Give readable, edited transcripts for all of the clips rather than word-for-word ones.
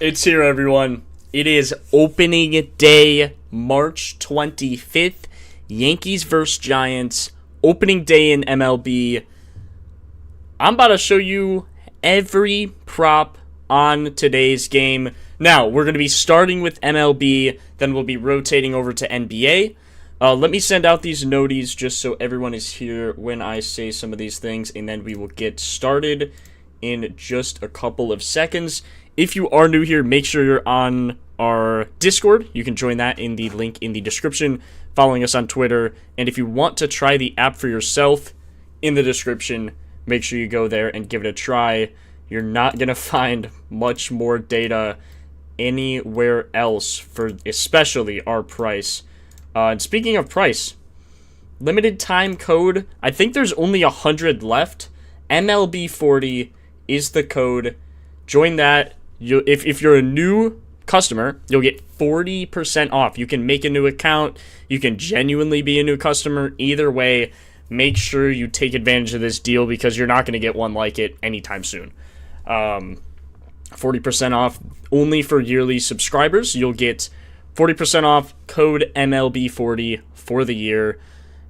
It's here, everyone. It is opening day, March 25th. Yankees versus Giants. Opening day in MLB. I'm about to show you every prop on today's game. Now, we're going to be starting with MLB, then we'll be rotating over to NBA. Let me send out these noties just so everyone is here when I say some of these things, and then we will get started in just a couple of seconds. If you are new here, make sure you're on our Discord. You can join that in the link in the description, following us on Twitter. And if you want to try the app for yourself, in the description, make sure you go there and give it a try. You're not going to find much more data anywhere else for especially our price. And speaking of price, limited time code, I think there's only 100 left. MLB 40 is the code. Join that. If you're a new customer, you'll get 40% off. You can make a new account. You can genuinely be a new customer. Either way, make sure you take advantage of this deal because you're not going to get one like it anytime soon. 40% off only for yearly subscribers. You'll get 40% off, code MLB40 for the year.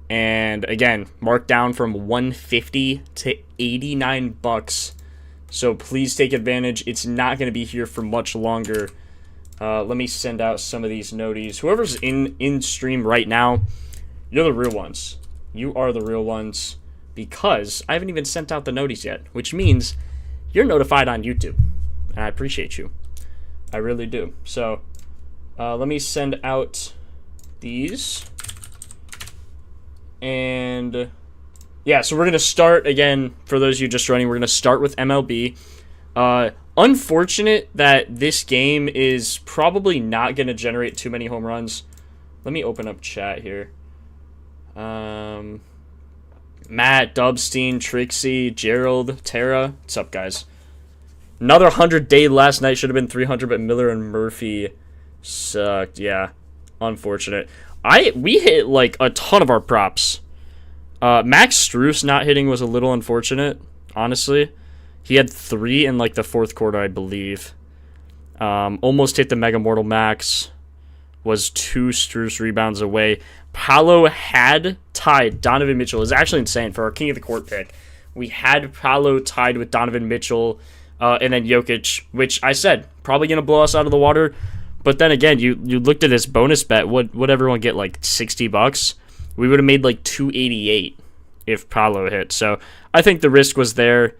And again, marked down from $150 to $89. So please take advantage. It's not going to be here for much longer. Let me send out some of these noties. Whoever's in stream right now, you're the real ones. You are the real ones because I haven't even sent out the noties yet, which means you're notified on YouTube. And I appreciate you. I really do. So let me send out these. And yeah, so we're going to start, again, for those of you just joining, we're going to start with MLB. Unfortunate that this game is probably not going to generate too many home runs. Let me open up chat here. Matt, Dubstein, Trixie, Gerald, Tara. What's up, guys? Another 100-day last night. Should have been 300, but Miller and Murphy sucked. Yeah, unfortunate. We hit, like, a ton of our props. Max Strus not hitting was a little unfortunate, honestly. He had 3 in, like, the fourth quarter, I believe. Almost hit the Mega Mortal Max. Was 2 Strus rebounds away. Paolo had tied Donovan Mitchell. It's actually insane for our King of the Court pick. We had Paolo tied with Donovan Mitchell and then Jokic, which I said, probably going to blow us out of the water. But then again, you looked at his bonus bet. Would everyone get, like, $60? We would have made, like, $288 if Paolo hit. So I think the risk was there.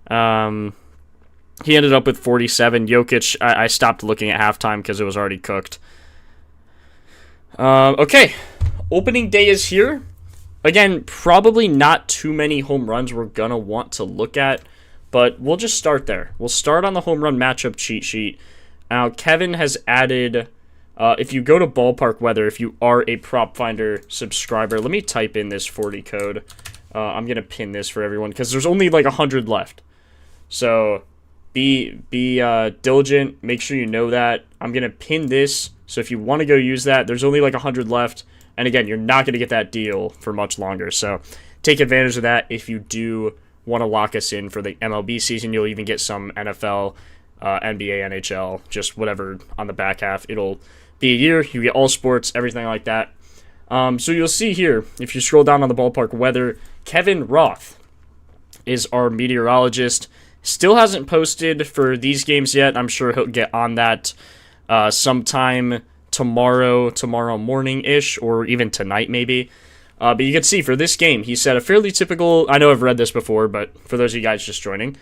He ended up with 47. Jokic, I stopped looking at halftime because it was already cooked. Okay, opening day is here. Again, probably not too many home runs we're going to want to look at, but we'll just start there. We'll start on the home run matchup cheat sheet. Now, Kevin has added, if you go to Ballpark Weather, if you are a Propfinder subscriber, let me type in this 40 code. I'm going to pin this for everyone because there's only like 100 left. So be diligent. Make sure you know that. I'm going to pin this. So if you want to go use that, there's only like 100 left. And again, you're not going to get that deal for much longer. So take advantage of that if you do want to lock us in for the MLB season. You'll even get some NFL, NBA, NHL, just whatever on the back half. It'll be a year. You get all sports, everything like that. So you'll see here, if you scroll down on the Ballpark Weather, Kevin Roth is our meteorologist. Still hasn't posted for these games yet. I'm sure he'll get on that sometime tomorrow morning-ish, or even tonight maybe. But you can see for this game, he said a fairly typical, I know I've read this before, but for those of you guys just joining,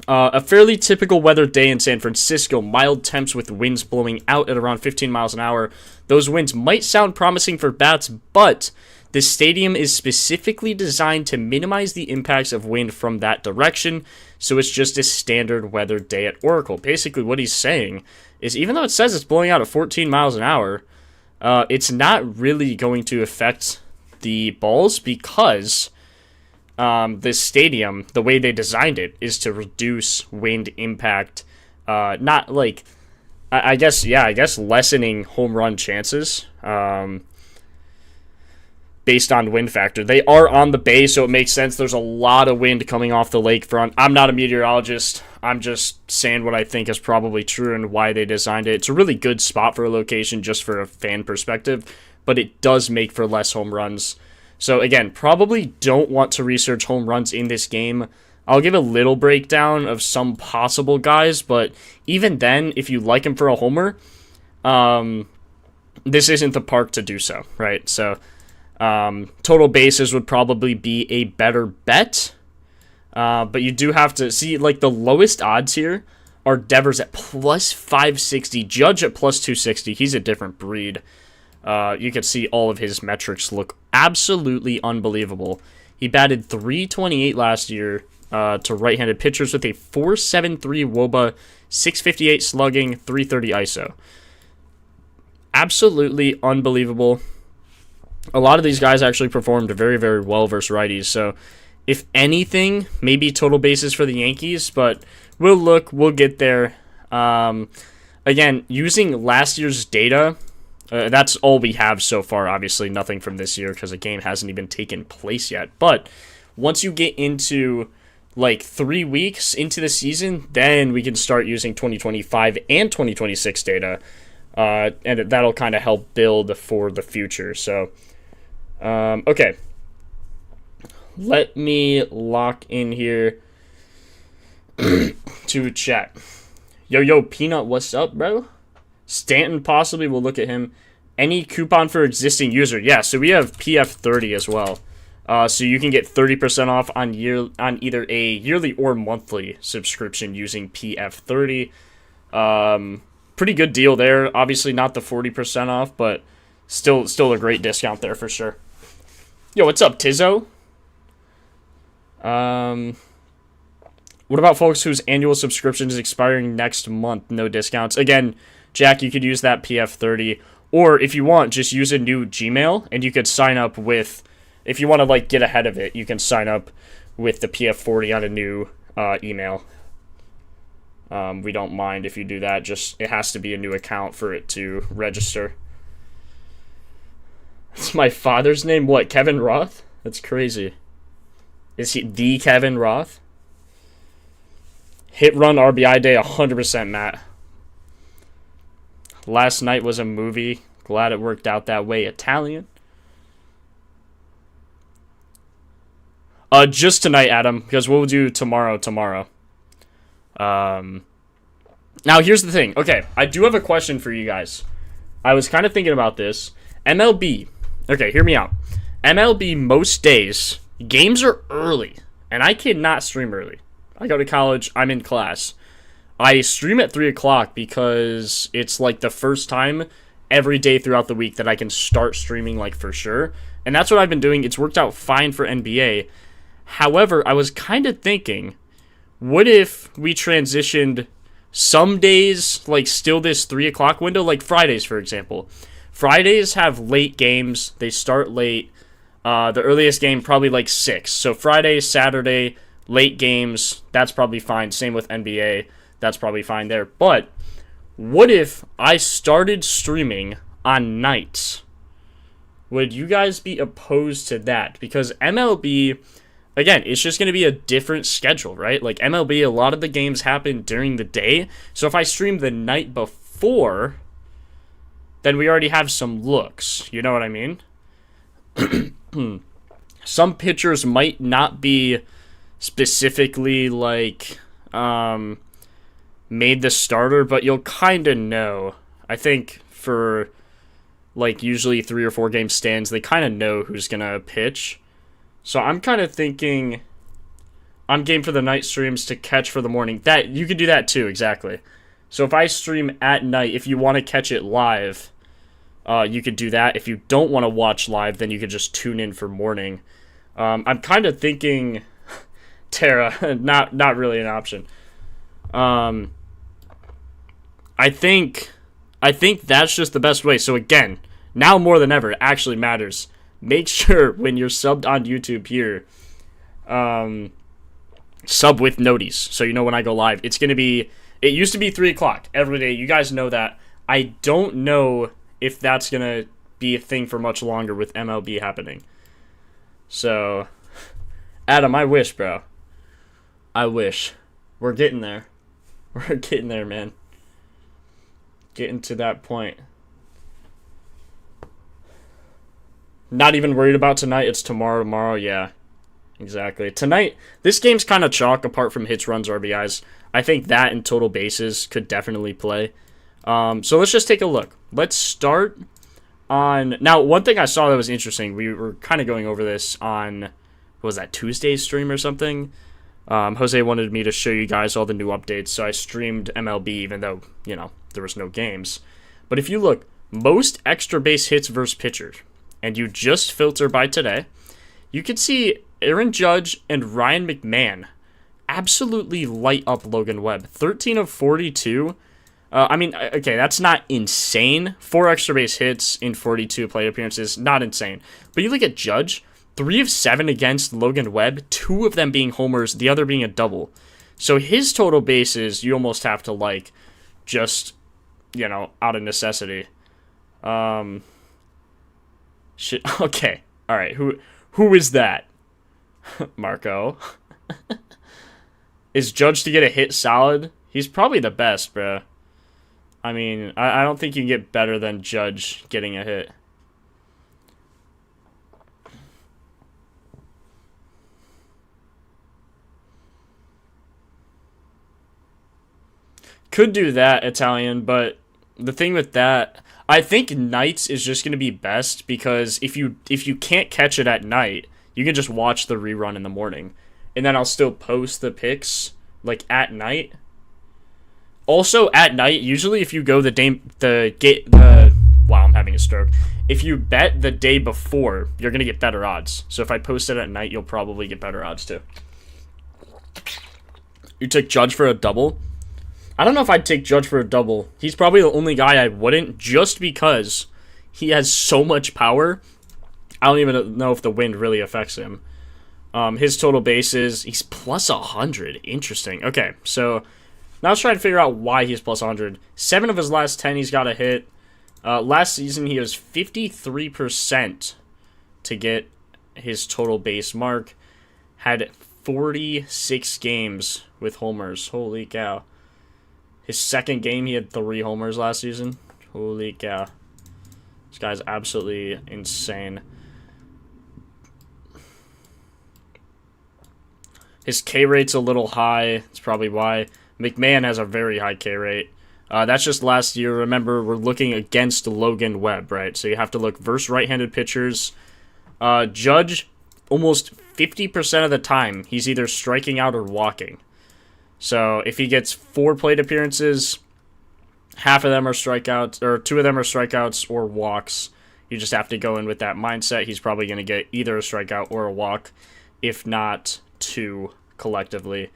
a fairly typical weather day in San Francisco, mild temps with winds blowing out at around 15 miles an hour. Those winds might sound promising for bats, but the stadium is specifically designed to minimize the impacts of wind from that direction, so it's just a standard weather day at Oracle. Basically, what he's saying is even though it says it's blowing out at 14 miles an hour, it's not really going to affect the balls because this stadium, the way they designed it, is to reduce wind impact. Not like, I guess lessening home run chances. based on wind factor. They are on the bay, so it makes sense. There's a lot of wind coming off the lakefront. I'm not a meteorologist. I'm just saying what I think is probably true and why they designed it. It's a really good spot for a location just for a fan perspective, but it does make for less home runs. So again, probably don't want to research home runs in this game. I'll give a little breakdown of some possible guys, but even then, if you like him for a homer, this isn't the park to do so, right? So total bases would probably be a better bet. But you do have to see, like, the lowest odds here are Devers at plus 560, Judge at plus 260. He's a different breed. You can see all of his metrics look absolutely unbelievable. He batted .328 last year to right-handed pitchers with a .473 WOBA, 658 slugging, 330 ISO. Absolutely unbelievable. A lot of these guys actually performed very, very well versus righties, so if anything, maybe total bases for the Yankees, but we'll get there. Again, using last year's data, that's all we have so far. Obviously, nothing from this year because the game hasn't even taken place yet. But once you get into like 3 weeks into the season, then we can start using 2025 and 2026 data, and that'll kind of help build for the future. So, okay. Let me lock in here to chat. Yo, Peanut, what's up, bro? Stanton, possibly. We'll look at him. Any coupon for existing user? Yeah, so we have PF30 as well. So you can get 30% off on either a yearly or monthly subscription using PF30. Pretty good deal there. Obviously not the 40% off, but still a great discount there for sure. Yo, what's up, Tizzo? What about folks whose annual subscription is expiring next month? No discounts. Again, Jack, you could use that PF30, or if you want, just use a new Gmail, and you could sign up with, if you want to like get ahead of it, you can sign up with the PF40 on a new email. We don't mind if you do that. Just it has to be a new account for it to register. It's my father's name. What, Kevin Roth? That's crazy. Is he the Kevin Roth? Hit run RBI day 100%, Matt. Last night was a movie. Glad it worked out that way. Italian. Just tonight, Adam, because we'll do tomorrow. Now, here's the thing. Okay, I do have a question for you guys. I was kind of thinking about this. MLB. Okay, hear me out. MLB, most days, games are early, and I cannot stream early. I go to college, I'm in class. I stream at 3 o'clock because it's like the first time every day throughout the week that I can start streaming like for sure. And that's what I've been doing. It's worked out fine for NBA. However, I was kind of thinking, what if we transitioned some days, like still this 3 o'clock window, like Fridays, for example. Fridays have late games. They start late. The earliest game probably like 6. So Friday, Saturday, late games, that's probably fine. Same with NBA. That's probably fine there. But what if I started streaming on nights? Would you guys be opposed to that? Because MLB, again, it's just going to be a different schedule, right? Like MLB, a lot of the games happen during the day. So if I stream the night before, then we already have some looks. You know what I mean? Some pitchers might not be specifically like made the starter, but you'll kind of know. I think for like usually 3 or 4 game stands, they kind of know who's gonna pitch. So I'm kind of thinking I'm game for the night streams to catch for the morning. That you could do that too, exactly. So if I stream at night, if you want to catch it live, you could do that. If you don't want to watch live, then you could just tune in for morning. I'm kind of thinking Terra, not really an option. I think that's just the best way. So again, now more than ever, it actually matters. Make sure when you're subbed on YouTube here, sub with noties, so you know when I go live. It's going to be, it used to be 3 o'clock every day. You guys know that. I don't know if that's going to be a thing for much longer with MLB happening. So, Adam, I wish, bro. I wish. We're getting there. We're getting there, man. Getting to that point. Not even worried about tonight. It's tomorrow. Yeah, exactly. Tonight, this game's kind of chalk apart from hits, runs, RBIs. I think that and total bases could definitely play. So let's just take a look. Let's start on... Now, one thing I saw that was interesting, we were kind of going over this on, what was that, Tuesday's stream or something? Jose wanted me to show you guys all the new updates, so I streamed MLB even though, there was no games. But if you look, most extra base hits versus pitchers, and you just filter by today, you can see Aaron Judge and Ryan McMahon absolutely light up Logan Webb. 13 of 42. Okay, that's not insane. 4 extra base hits in 42 plate appearances, not insane. But you look at Judge, 3 of 7 against Logan Webb, 2 of them being homers, the other being a double. So his total bases, you almost have to, just, out of necessity. Shit. Okay. All right. Who is that? Marco. Is Judge to get a hit solid? He's probably the best, bro. I mean, I don't think you can get better than Judge getting a hit. Could do that, Italian, but the thing with that, I think nights is just going to be best because if you can't catch it at night, you can just watch the rerun in the morning. And then I'll still post the picks at night. Also at night, usually if you go wow, I'm having a stroke. If you bet the day before, you're going to get better odds. So if I post it at night, you'll probably get better odds too. You took Judge for a double? I don't know if I'd take Judge for a double. He's probably the only guy I wouldn't, just because he has so much power. I don't even know if the wind really affects him. His total bases, he's plus 100. Interesting. Okay, so now let's try to figure out why he's plus 100. 7 of his last 10 he's got a hit. Last season he was 53% to get his total base mark. Had 46 games with homers. Holy cow. His second game, he had 3 homers last season. Holy cow. This guy's absolutely insane. His K rate's a little high. That's probably why. McMahon has a very high K rate. That's just last year. Remember, we're looking against Logan Webb, right? So you have to look versus right-handed pitchers. Judge, almost 50% of the time, he's either striking out or walking. So if he gets 4 plate appearances, half of them are strikeouts, or 2 of them are strikeouts or walks. You just have to go in with that mindset. He's probably going to get either a strikeout or a walk, if not 2 collectively.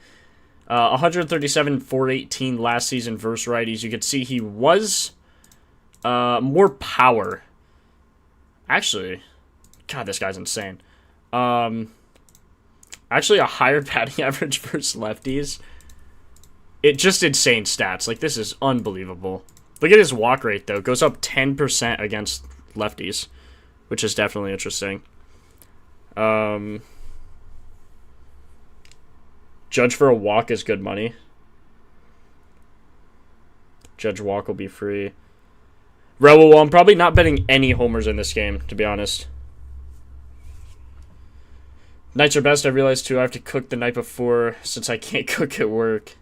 137, 418 last season versus righties. You could see he was more power. Actually, God, this guy's insane. Actually, a higher batting average versus lefties. It just insane stats. This is unbelievable. Look at his walk rate, though. It goes up 10% against lefties, which is definitely interesting. Judge for a walk is good money. Judge walk will be free. Well, I'm probably not betting any homers in this game, to be honest. Nights are best, I realized, too. I have to cook the night before since I can't cook at work.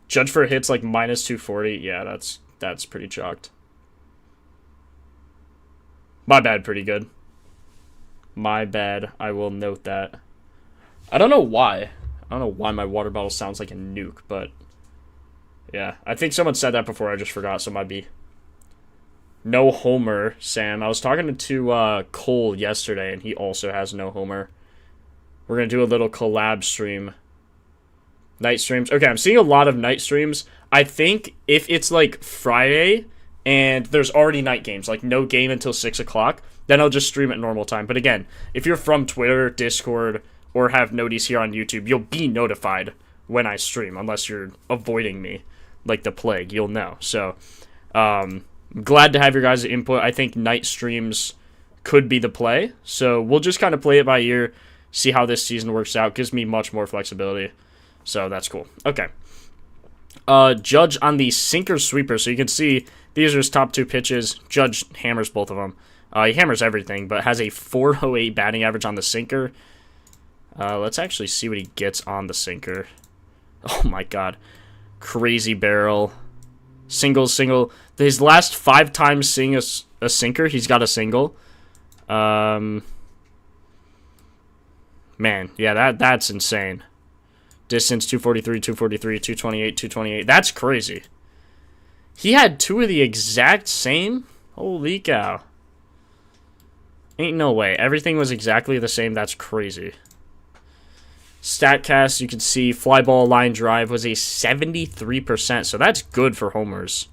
Judge for hits minus 240. Yeah, that's pretty chalked. My bad, pretty good. My bad. I will note that. I don't know why. I don't know why my water bottle sounds like a nuke, but yeah. I think someone said that before. I just forgot, so it might be. No homer, Sam. I was talking to Cole yesterday, and he also has no homer. We're going to do a little collab stream. Night streams. Okay, I'm seeing a lot of night streams. I think if it's Friday and there's already night games, no game until 6 o'clock, then I'll just stream at normal time. But again, if you're from Twitter, Discord, or have noties here on YouTube, you'll be notified when I stream, unless you're avoiding me like the plague. You'll know. So, glad to have your guys' input. I think night streams could be the play. So, we'll just kind of play it by ear, see how this season works out. Gives me much more flexibility. So, that's cool. Okay. Judge on the sinker sweeper. So you can see these are his top 2 pitches. Judge hammers both of them. He hammers everything, but has a 408 batting average on the sinker. Let's actually see what he gets on the sinker. Oh my god. Crazy barrel. Single. His last 5 times seeing a sinker, he's got a single. Man, yeah, that's insane. Distance 243, 243, 228, 228. That's crazy. He had 2 of the exact same? Holy cow. Ain't no way. Everything was exactly the same. That's crazy. StatCast, you can see fly ball line drive was a 73%. So that's good for homers.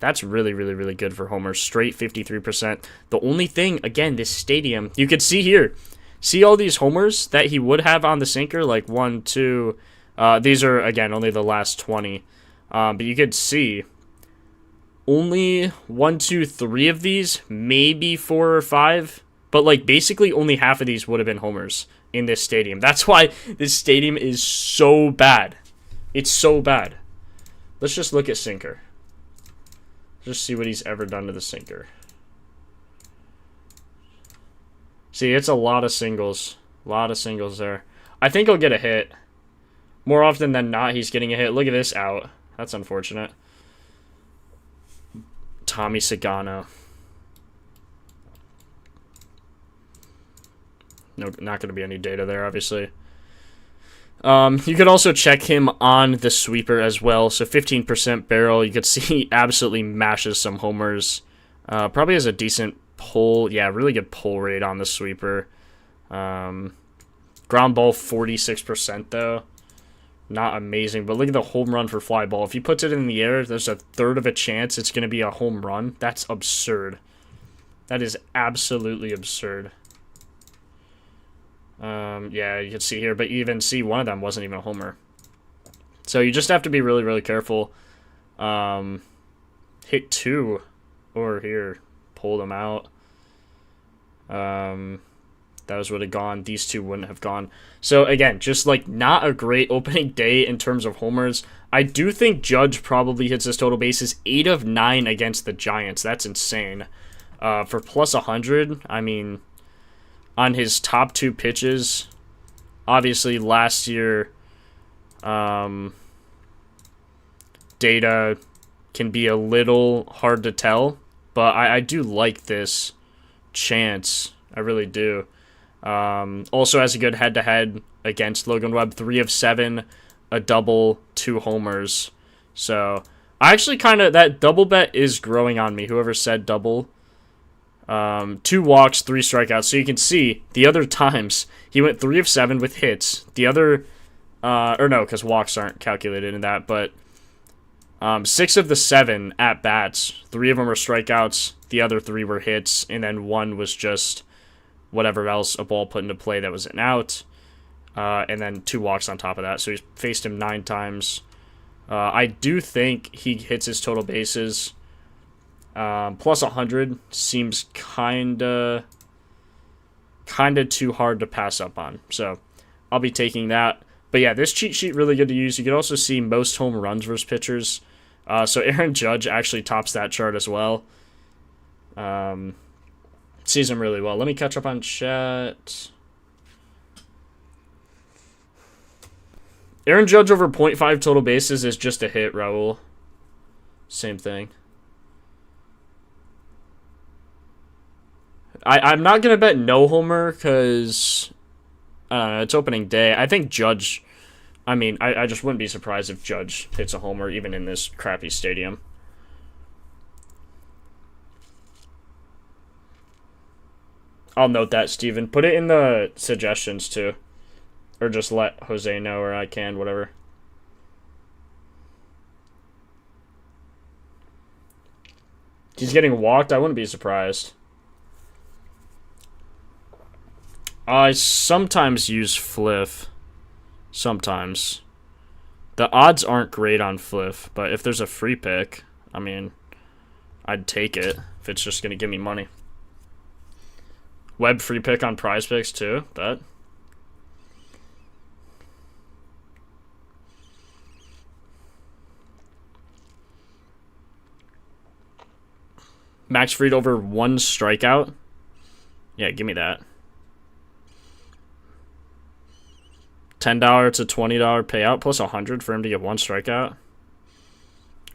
That's really, really, really good for homers. Straight 53%. The only thing, again, this stadium, you could see here. See all these homers that he would have on the sinker? Like 1, 2. These are, again, only the last 20. But you could see only 1, 2, 3 of these, maybe 4 or 5. But, like, basically only half of these would have been homers in this stadium. That's why this stadium is so bad. It's so bad. Let's just look at sinker. Just see what he's ever done to the sinker. See, it's a lot of singles. A lot of singles there. I think he'll get a hit. More often than not, he's getting a hit. Look at this out. That's unfortunate. Tommy Sagano. No, not going to be any data there, obviously. You could also check him on the sweeper as well. So 15% barrel. You could see he absolutely mashes some homers. Probably has a decent pull. Yeah, really good pull rate on the sweeper. Ground ball 46% though. Not amazing, but look at the home run for fly ball. If he puts it in the air, there's a third of a chance it's going to be a home run. That's absurd. That is absolutely absurd. Yeah, you can see here, but you even see one of them wasn't even a homer. So you just have to be really, really careful. Hit 2 over here. Pulled them out. Those would have gone. These 2 wouldn't have gone. So, again, just, like, not a great opening day in terms of homers. I do think Judge probably hits his total bases 8 of 9 against the Giants. That's insane. For plus 100, I mean, on his top 2 pitches, obviously last year, data can be a little hard to tell. But I do like this chance. I really do. Also has a good head-to-head against Logan Webb. 3 of 7, a double, 2 homers. So, I actually kind of... That double bet is growing on me. Whoever said double. 2 walks, 3 strikeouts. So you can see, the other times, he went 3 of 7 with hits. The other... or no, because walks aren't calculated in that, but... 6 of the 7 at-bats, 3 of them were strikeouts, the other 3 were hits, and then 1 was just whatever else, a ball put into play that was an out, and then 2 walks on top of that. So he's faced him 9 times. I do think he hits his total bases. Plus 100 seems kind of too hard to pass up on. So I'll be taking that. But yeah, this cheat sheet really good to use. You can also see most home runs versus pitchers. So Aaron Judge actually tops that chart as well. Sees him really well. Let me catch up on chat. Aaron Judge over 0.5 total bases is just a hit, Raul. Same thing. I'm not going to bet no homer because it's opening day. I think Judge... I mean, I just wouldn't be surprised if Judge hits a homer even in this crappy stadium. I'll note that, Steven. Put it in the suggestions, too. Or just let Jose know, or I can, whatever. He's getting walked? I wouldn't be surprised. I sometimes use Fliff. Sometimes. The odds aren't great on Fliff, but if there's a free pick, I mean, I'd take it if it's just going to give me money. Web free pick on Prize Picks too, bet. Max Fried over 1 strikeout. Yeah, give me that. $10 to $20 payout plus 100 for him to get 1 strikeout.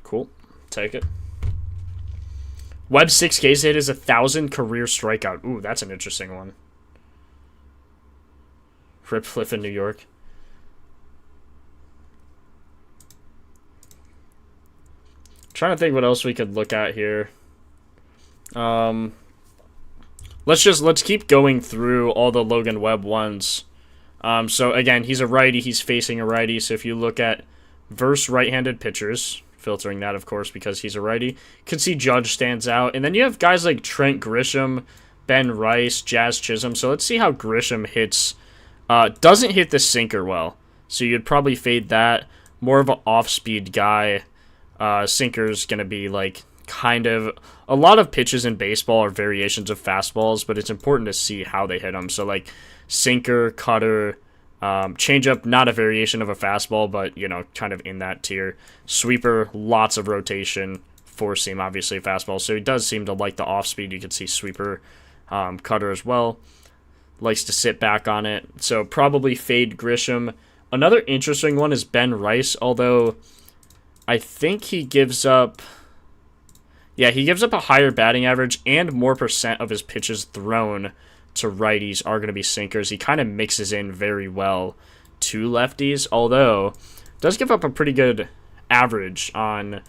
Cool. Take it. Webb 6Ks hit is 1,000 career strikeout. Ooh, that's an interesting one. Rip Cliff in New York. Trying to think what else we could look at here. Let's keep going through all the Logan Webb ones. So again, he's a righty. He's facing a righty. So if you look at versus right-handed pitchers, filtering that, of course, because he's a righty, you can see Judge stands out. And then you have guys like Trent Grisham, Ben Rice, Jazz Chisholm. So let's see how Grisham hits. Doesn't hit the sinker well. So you'd probably fade that. More of an off-speed guy. Sinker's going to be like kind of... A lot of pitches in baseball are variations of fastballs, but it's important to see how they hit them. So like sinker, cutter, changeup, not a variation of a fastball, but, you know, kind of in that tier. Sweeper, lots of rotation. Four seam, obviously a fastball. So he does seem to like the off-speed. You can see sweeper, cutter as well. Likes to sit back on it. So probably fade Grisham. Another interesting one is Ben Rice, although I think he gives up... Yeah, he gives up a higher batting average and more percent of his pitches thrown to righties are going to be sinkers. He kind of mixes in very well to lefties, although does give up a pretty good average on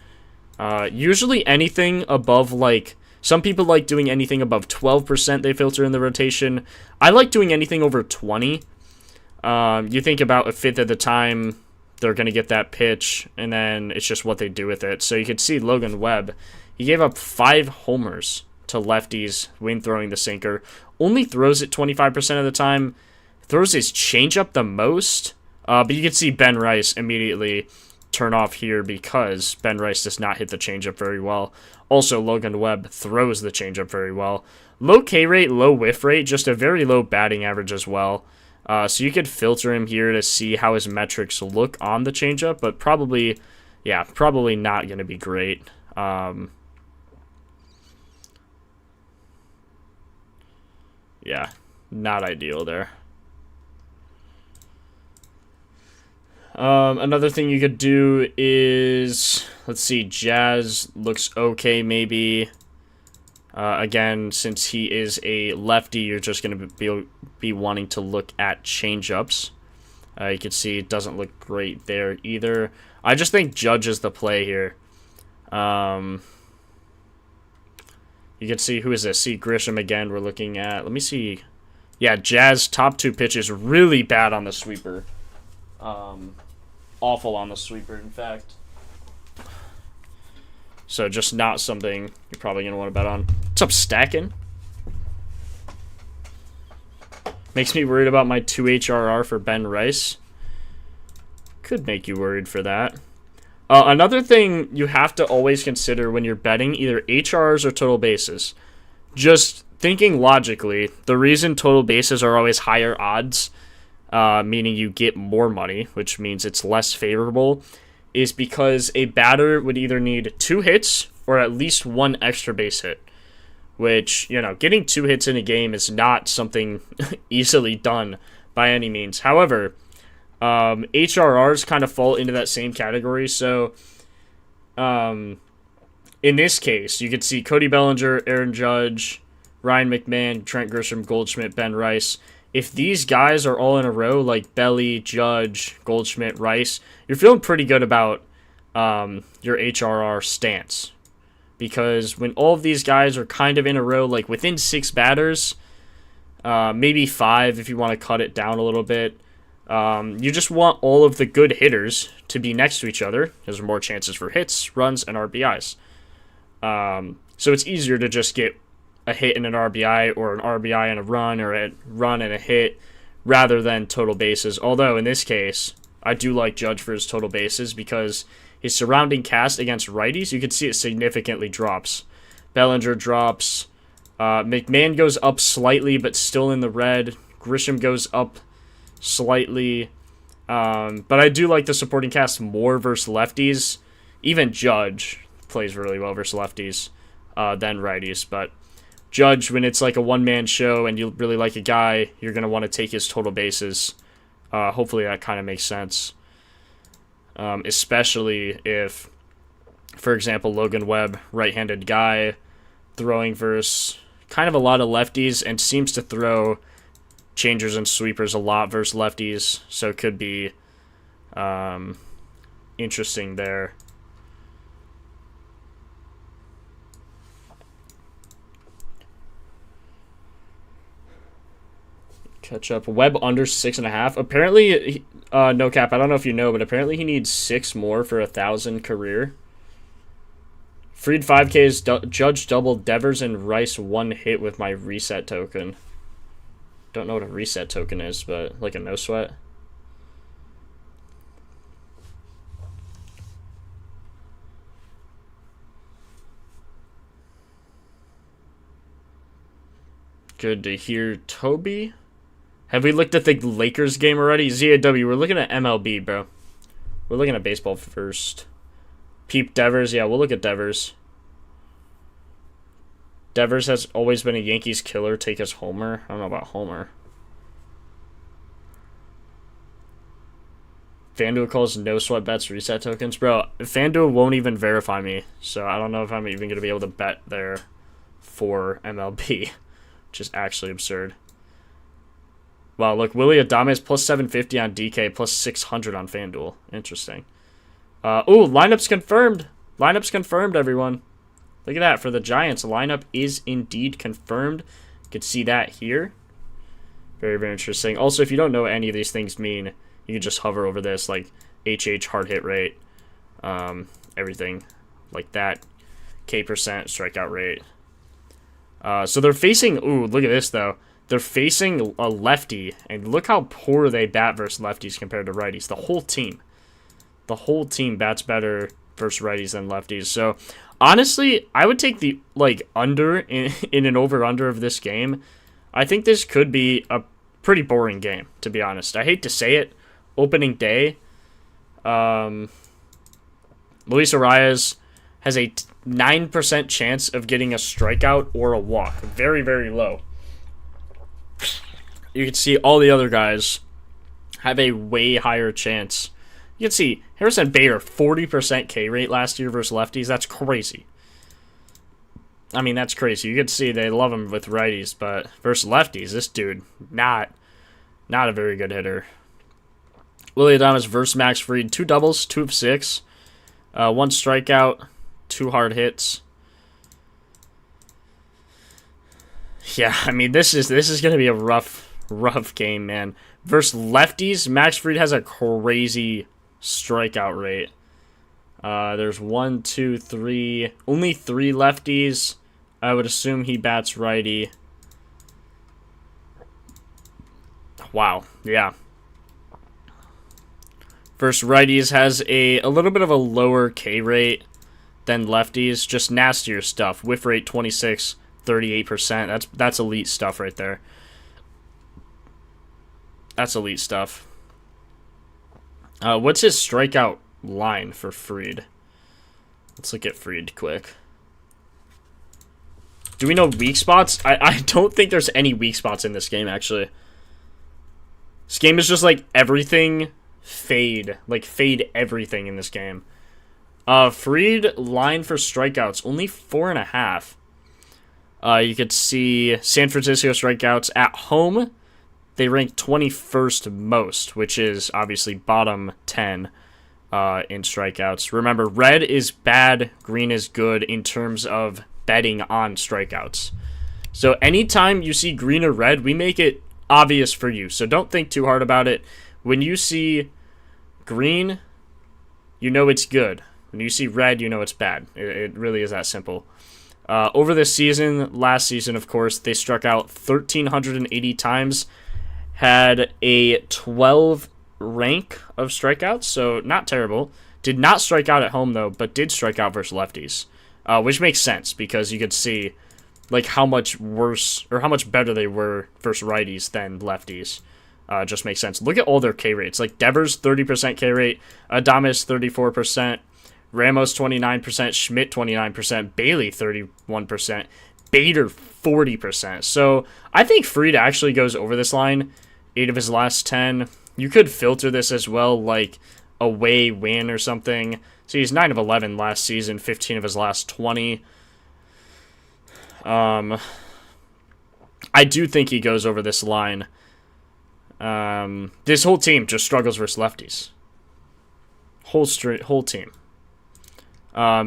usually anything above, like, some people like doing anything above 12% they filter in the rotation. I like doing anything over 20. You think about a fifth of the time they're going to get that pitch, and then it's just what they do with it. So you could see Logan Webb, he gave up 5 homers to lefties when throwing the sinker. Only throws it 25% of the time. Throws his changeup the most. But you can see Ben Rice immediately turn off here because Ben Rice does not hit the changeup very well. Also, Logan Webb throws the changeup very well. Low K rate, low whiff rate, just a very low batting average as well. So you could filter him here to see how his metrics look on the changeup, but probably not going to be great. Yeah, not ideal there. Another thing you could do is, let's see, Jazz looks okay maybe. Again, since he is a lefty, you're just going to be wanting to look at changeups. You can see it doesn't look great there either. I just think Judge is the play here. You can see, who is this? See Grisham again. We're looking at, let me see. Yeah, Jazz top 2 pitches, really bad on the sweeper. Awful on the sweeper, in fact. So just not something you're probably going to want to bet on. What's up, Stacking? Makes me worried about my 2 HRR for Ben Rice. Could make you worried for that. Another thing you have to always consider when you're betting either HRRs or total bases. Just thinking logically, the reason total bases are always higher odds, meaning you get more money, which means it's less favorable, is because a batter would either need 2 hits or at least 1 extra base hit. Which, you know, getting 2 hits in a game is not something easily done by any means. However, HRRs kind of fall into that same category. So, in this case, you could see Cody Bellinger, Aaron Judge, Ryan McMahon, Trent Grisham, Goldschmidt, Ben Rice. If these guys are all in a row, like Belly, Judge, Goldschmidt, Rice, you're feeling pretty good about your HRR stance. Because when all of these guys are kind of in a row, like within 6 batters, maybe 5 if you want to cut it down a little bit, you just want all of the good hitters to be next to each other, because there are more chances for hits, runs, and RBIs. So it's easier to just get a hit and an RBI, or an RBI and a run, or a run and a hit, rather than total bases. Although, in this case, I do like Judge for his total bases, because his surrounding cast against righties, you can see it significantly drops. Bellinger drops. McMahon goes up slightly, but still in the red. Grisham goes up slightly. But I do like the supporting cast more versus lefties. Even Judge plays really well versus lefties. than righties. But Judge, when it's like a one-man show and you really like a guy, you're going to want to take his total bases. Hopefully that kind of makes sense. Especially if, for example, Logan Webb, right-handed guy, throwing versus kind of a lot of lefties and seems to throw changers and sweepers a lot versus lefties. So it could be interesting there. Catch up. Webb under 6.5. Apparently, no cap. I don't know if you know, but apparently he needs 6 more for 1,000 career. Freed 5Ks. Judge doubled Devers and Rice 1 hit with my reset token. Don't know what a reset token is, but like a no sweat. Good to hear, Toby. Have we looked at the Lakers game already? ZAW, we're looking at MLB, bro. We're looking at baseball first. Peep Devers. Yeah, we'll look at Devers. Devers has always been a Yankees killer. Take us Homer. I don't know about Homer. FanDuel calls no sweat bets reset tokens. Bro, FanDuel won't even verify me. So I don't know if I'm even going to be able to bet there for MLB. Which is actually absurd. Wow, look, Willie Adames plus 750 on DK, plus 600 on FanDuel. Interesting. Ooh, lineup's confirmed. Lineup's confirmed, everyone. Look at that. For the Giants, the lineup is indeed confirmed. You can see that here. Very, very interesting. Also, if you don't know what any of these things mean, you can just hover over this, like HH, hard hit rate, everything like that. K%, strikeout rate. So they're facing... Ooh, look at this, though. They're facing a lefty, and look how poor they bat versus lefties compared to righties. The whole team. The whole team bats better versus righties than lefties. So, honestly, I would take the, under in an over-under of this game. I think this could be a pretty boring game, to be honest. I hate to say it. Opening day. Luis Arias has a 9% chance of getting a strikeout or a walk. Very, very low. You can see all the other guys have a way higher chance. You can see Harrison Bader, 40% K rate last year versus lefties. That's crazy. I mean, that's crazy. You can see they love him with righties, but versus lefties, this dude, not a very good hitter. Willie Adames versus Max Fried, 2 doubles, 2 of 6. 1 strikeout, 2 hard hits. Yeah, I mean, this is going to be a rough game, man. Versus lefties, Max Fried has a crazy strikeout rate. There's 1, 2, 3. Only 3 lefties. I would assume he bats righty. Wow, yeah. Versus righties has a little bit of a lower K rate than lefties. Just nastier stuff. Whiff rate 26, 38%. That's elite stuff right there. That's elite stuff. What's his strikeout line for Fried? Let's look at Fried quick. Do we know weak spots? I don't think there's any weak spots in this game, actually. This game is just like everything fade. Like fade everything in this game. Fried line for strikeouts, only 4.5. You could see San Francisco strikeouts at home. They rank 21st most, which is obviously bottom 10 in strikeouts. Remember, red is bad, green is good in terms of betting on strikeouts. So anytime you see green or red, we make it obvious for you. So don't think too hard about it. When you see green, you know it's good. When you see red, you know it's bad. It really is that simple. Over this season, last season, of course, they struck out 1,380 times. Had a 12 rank of strikeouts, so not terrible. Did not strike out at home, though, but did strike out versus lefties. Which makes sense, because you could see like how much worse, or how much better they were versus righties than lefties. Just makes sense. Look at all their K rates. Like Devers, 30% K rate. Adames, 34%. Ramos 29%, Schmidt 29%, Bailey 31%, Bader 40%. So I think Fried actually goes over this line. 8 of his last 10. You could filter this as well, like away win or something. So he's 9 of 11 last season, 15 of his last 20. I do think he goes over this line. This whole team just struggles versus lefties. Whole team.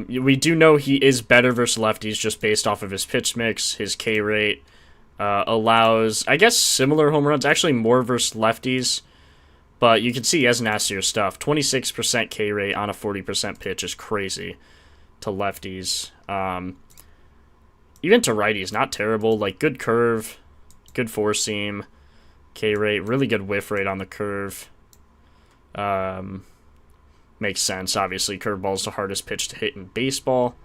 We do know he is better versus lefties just based off of his pitch mix, his K rate. Allows, I guess, similar home runs, actually more versus lefties. But you can see he has nastier stuff. 26% K rate on a 40% pitch is crazy to lefties. Even to righties, not terrible. Like, good curve, good four seam, K rate, really good whiff rate on the curve. Makes sense, obviously. Curveball's the hardest pitch to hit in baseball.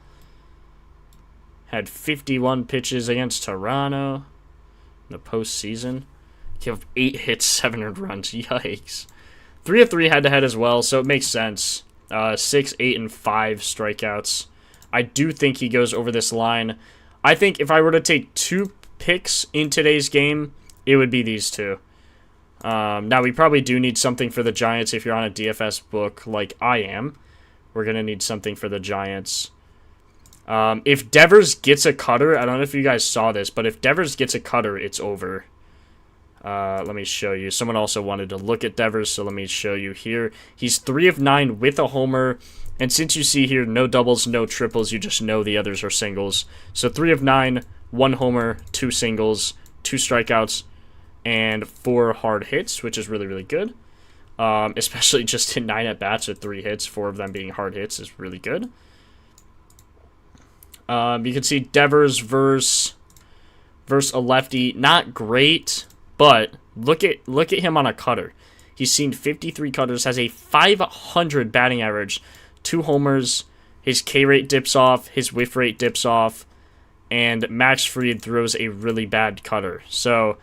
Had 51 pitches against Toronto in the postseason. Gave 8 hits, 7 earned runs. Yikes. 3 of 3 head-to-head as well, so it makes sense. 6, 8, and 5 strikeouts. I do think he goes over this line. I think if I were to take 2 picks in today's game, it would be these 2. Now, we probably do need something for the Giants if you're on a DFS book like I am. We're going to need something for the Giants. If Devers gets a cutter, I don't know if you guys saw this, but if Devers gets a cutter, it's over. Let me show you. Someone also wanted to look at Devers, so let me show you here. He's 3 of 9 with a homer, and since you see here, no doubles, no triples, you just know the others are singles. So 3 of 9, 1 homer, 2 singles, 2 strikeouts, and 4 hard hits, which is really, really good. Especially just in 9 at-bats with 3 hits, 4 of them being hard hits is really good. You can see Devers versus a lefty, not great, but look at him on a cutter. He's seen 53 cutters, has a 500 batting average, 2 homers, his K rate dips off, his whiff rate dips off, and Max Fried throws a really bad cutter. So,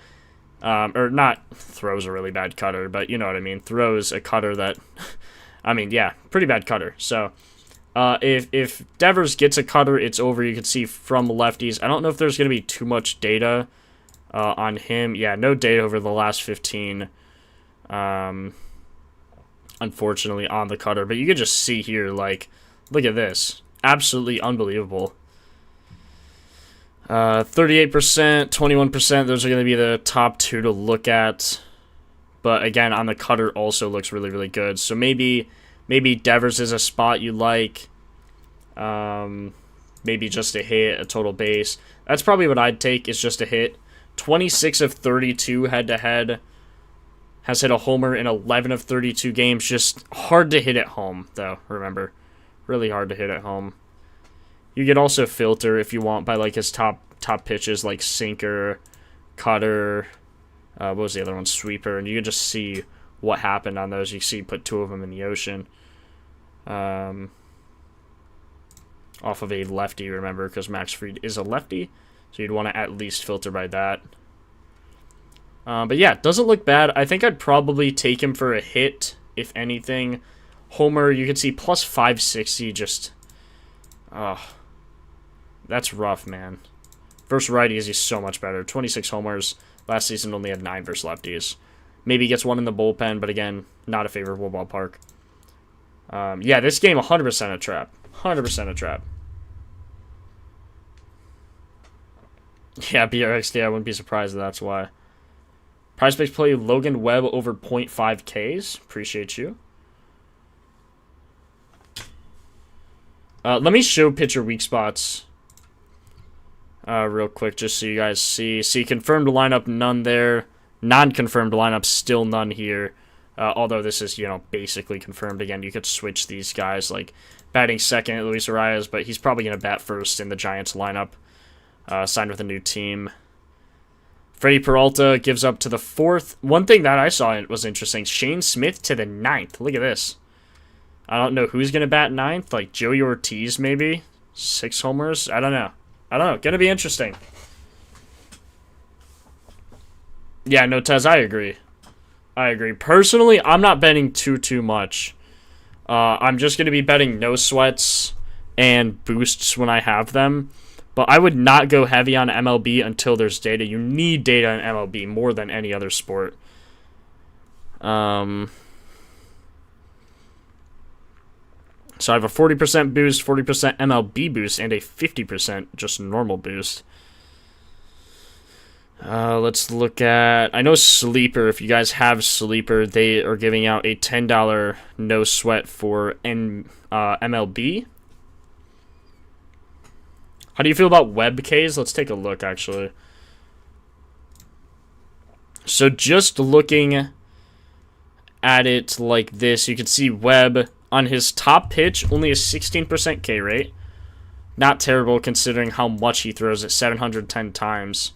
or not throws a really bad cutter, but you know what I mean, throws a cutter that, I mean, yeah, pretty bad cutter. So, if Devers gets a cutter, it's over. You can see from lefties. I don't know if there's going to be too much data on him. Yeah, no data over the last 15, unfortunately, on the cutter. But you can just see here, like, look at this. Absolutely unbelievable. 38%, 21%, those are going to be the top 2 to look at. But, again, on the cutter also looks really, really good. So maybe Devers is a spot you like. Maybe just a hit, a total base. That's probably what I'd take, is just a hit. 26 of 32 head-to-head. Has hit a homer in 11 of 32 games. Just hard to hit at home, though, remember. Really hard to hit at home. You could also filter, if you want, by like his top pitches, like sinker, cutter, what was the other one? Sweeper. And you can just see what happened on those. You see put 2 of them in the ocean. Off of a lefty, remember, because Max Fried is a lefty. So you'd want to at least filter by that. But yeah, doesn't look bad. I think I'd probably take him for a hit, if anything. Homer, you can see plus 560, just... that's rough, man. Versus righties, he's so much better. 26 homers. Last season only had 9 versus lefties. Maybe gets 1 in the bullpen, but again, not a favorable ballpark. Yeah, this game, 100% a trap. 100% a trap. Yeah, BRXD, I wouldn't be surprised if that's why. Prize Picks play Logan Webb over 0.5 Ks. Appreciate you. Let me show pitcher weak spots real quick, just so you guys see. See, confirmed lineup, none there. Non-confirmed lineup, still none here. Although this is, you know, basically confirmed. Again, you could switch these guys, like batting second, Luis Arias, but he's probably going to bat first in the Giants lineup. Signed with a new team. Freddie Peralta gives up to the 4th. One thing that I saw was interesting. Shane Smith to the 9th. Look at this. I don't know who's going to bat 9th. Like Joey Ortiz, maybe? 6 homers? I don't know. Going to be interesting. Yeah, no, Tez, I agree. Personally, I'm not betting too much I'm just going to be betting no sweats and boosts when I have them. But I would not go heavy on MLB until there's data. You need data in MLB more than any other sport. So I have a 40% boost, 40% MLB boost, and a 50% just normal boost. Let's look at... I know Sleeper, if you guys have Sleeper, they are giving out a $10 no sweat for MLB. How do you feel about web Ks? Let's take a look, actually. So just looking at it like this, you can see Webb on his top pitch, only a 16% K rate. Not terrible considering how much he throws it, 710 times.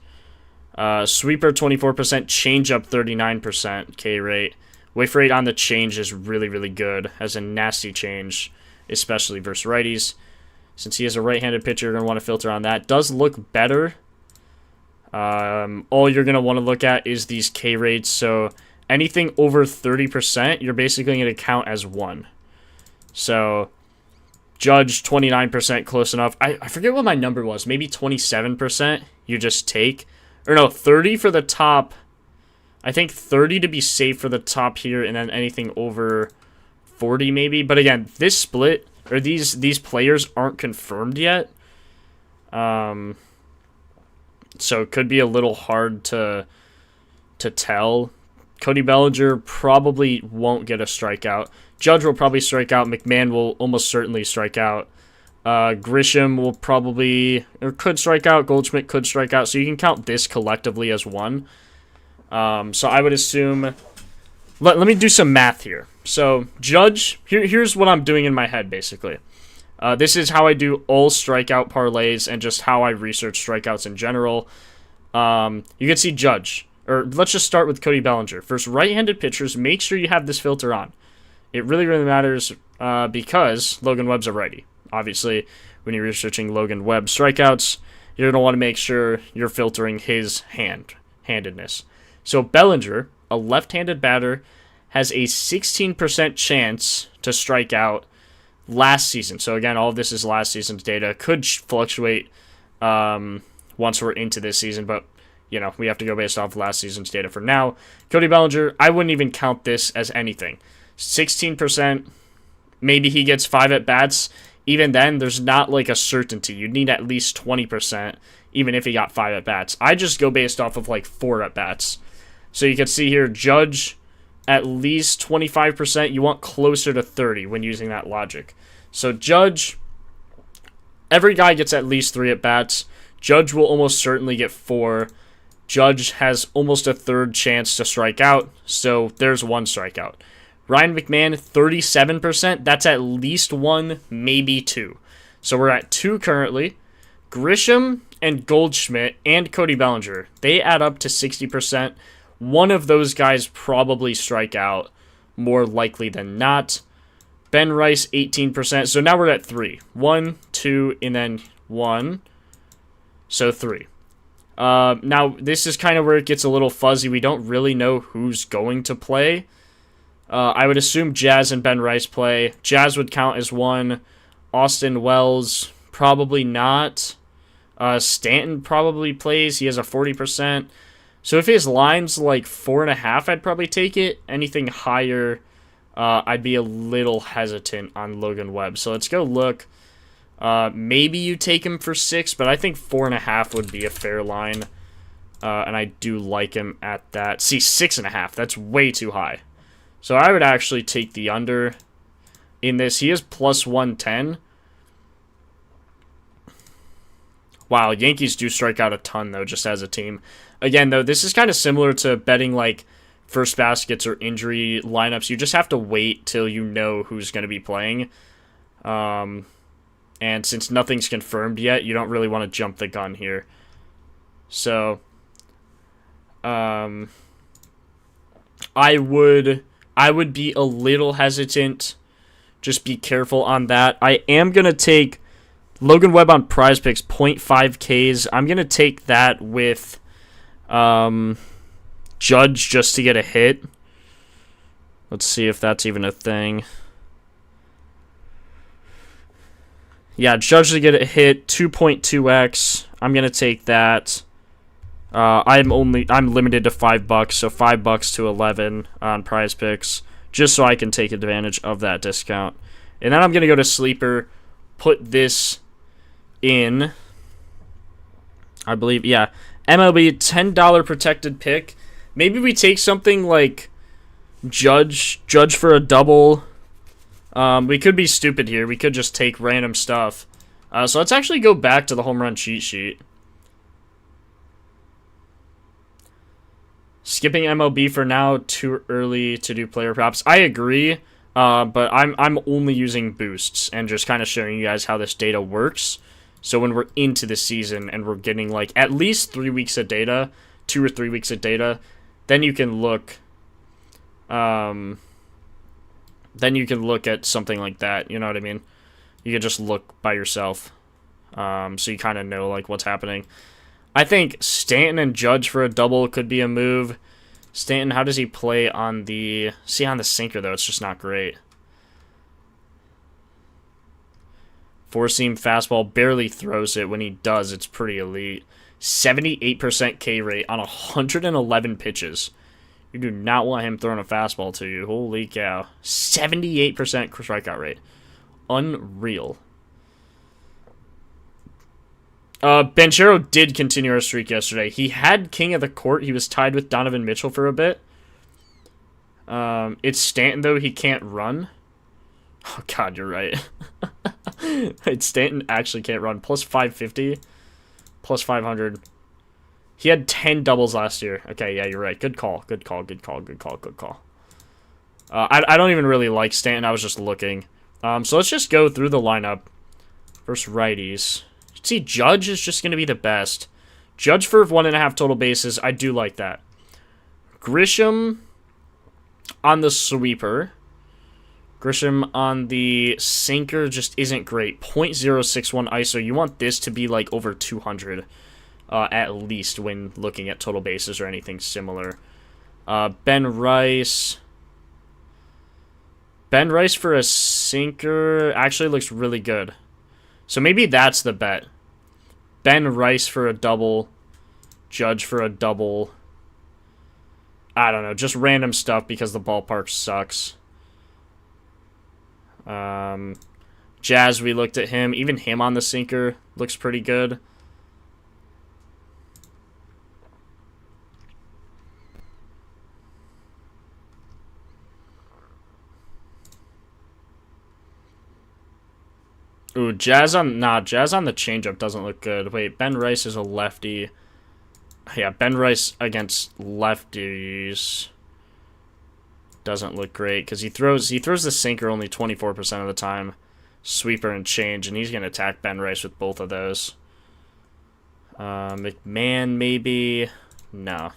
Sweeper, 24%, changeup, 39% K rate. Wave rate on the change is really, really good. Has a nasty change, especially versus righties. Since he is a right-handed pitcher, you're going to want to filter on that. Does look better. All you're going to want to look at is these K rates. So anything over 30%, you're basically going to count as 1. So Judge, 29%, close enough. I forget what my number was. Maybe 27% you just take. Or no, 30 for the top. I think 30 to be safe for the top here, and then anything over 40 maybe. But again, this split, or these players aren't confirmed yet. So it could be a little hard to tell. Cody Bellinger probably won't get a strikeout. Judge will probably strike out. McMahon will almost certainly strike out. Grisham will probably, or could strike out. Goldschmidt could strike out. So you can count this collectively as 1. So I would assume, let me do some math here. So Judge, here's what I'm doing in my head basically. This is how I do all strikeout parlays and just how I research strikeouts in general. You can see Judge, or let's just start with Cody Bellinger. First, right-handed pitchers, make sure you have this filter on. It really, really matters because Logan Webb's a righty. Obviously, when you're researching Logan Webb strikeouts, you're going to want to make sure you're filtering his handedness. So Bellinger, a left-handed batter, has a 16% chance to strike out last season. So again, all of this is last season's data. Could fluctuate once we're into this season, but you know, we have to go based off last season's data for now. Cody Bellinger, I wouldn't even count this as anything. 16%, maybe he gets 5 at-bats. Even then, there's not like a certainty. You'd need at least 20%, even if he got 5 at-bats. I just go based off of like 4 at-bats. So you can see here, Judge, at least 25%. You want closer to 30 when using that logic. So Judge, every guy gets at least 3 at-bats. Judge will almost certainly get 4. Judge has almost a third chance to strike out, so there's 1 strikeout. Ryan McMahon, 37%. That's at least 1, maybe 2. So we're at 2 currently. Grisham and Goldschmidt and Cody Bellinger, they add up to 60%. One of those guys probably strike out more likely than not. Ben Rice, 18%. So now we're at 3. 1, 2, and then 1. So 3. Now, this is kind of where it gets a little fuzzy. We don't really know who's going to play. I would assume Jazz and Ben Rice play. Jazz would count as 1. Austin Wells, probably not. Stanton probably plays. He has a 40%. So if his line's like 4.5, I'd probably take it. Anything higher, I'd be a little hesitant on Logan Webb. So let's go look. Maybe you take him for 6, but I think 4.5 would be a fair line. And I do like him at that. See, 6.5. That's way too high. So I would actually take the under in this. He is plus 110. Wow, Yankees do strike out a ton, though, just as a team. Again, though, this is kind of similar to betting, like, first baskets or injury lineups. You just have to wait till you know who's going to be playing. And since nothing's confirmed yet, you don't really want to jump the gun here. So, I would be a little hesitant. Just be careful on that. I am going to take Logan Webb on Prize Picks, 0.5 Ks. I'm going to take that with Judge just to get a hit. Let's see if that's even a thing. Yeah, Judge to get a hit, 2.2x. I'm going to take that. I'm limited to $5, so $5 to 11 on Prize Picks, just so I can take advantage of that discount. And then I'm going to go to Sleeper, put this in, I believe, yeah, MLB $10 protected pick. Maybe we take something like Judge for a double. We could be stupid here. We could just take random stuff. So let's actually go back to the home run cheat sheet. Skipping MLB for now, too early to do player props. I agree, but I'm only using boosts and just kind of showing you guys how this data works. So when we're into the season and we're getting like at least 3 weeks of data, 2 or 3 weeks of data, then you can look. Then you can look at something like that. You know what I mean? You can just look by yourself, so you kind of know like what's happening. I think Stanton and Judge for a double could be a move. Stanton, how does he play on the... See, on the sinker, though, it's just not great. Four-seam fastball, barely throws it. When he does, it's pretty elite. 78% K rate on 111 pitches. You do not want him throwing a fastball to you. Holy cow. 78% strikeout rate. Unreal. Benchero did continue our streak yesterday. He had King of the Court. He was tied with Donovan Mitchell for a bit. It's Stanton, though. He can't run. Oh, God, you're right. Wait, Stanton actually can't run. Plus 550. Plus 500. He had 10 doubles last year. Okay, yeah, you're right. Good call. Good call. Good call. Good call. Good call. I don't even really like Stanton. I was just looking. So let's just go through the lineup. Versus righties. See, Judge is just going to be the best. Judge for 1.5 total bases. I do like that. Grisham on the sweeper. Grisham on the sinker just isn't great. .061 ISO. You want this to be like over 200 at least when looking at total bases or anything similar. Ben Rice. Ben Rice for a sinker actually looks really good. So maybe that's the bet. Ben Rice for a double. Judge for a double. I don't know. Just random stuff because the ballpark sucks. Jazz, we looked at him. Even him on the sinker looks pretty good. Ooh, Jazz on the changeup doesn't look good. Wait, Ben Rice is a lefty. Yeah, Ben Rice against lefties doesn't look great because he throws the sinker only 24% of the time. Sweeper and change, and he's gonna attack Ben Rice with both of those. McMahon maybe. No.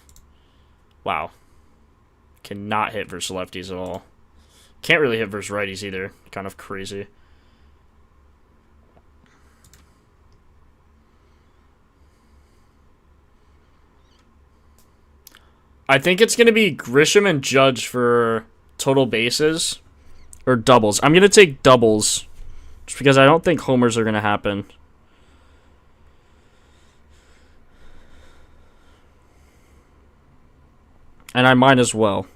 Wow. Cannot hit versus lefties at all. Can't really hit versus righties either. Kind of crazy. I think it's going to be Grisham and Judge for total bases. Or doubles. I'm going to take doubles. Just because I don't think homers are going to happen. And I might as well.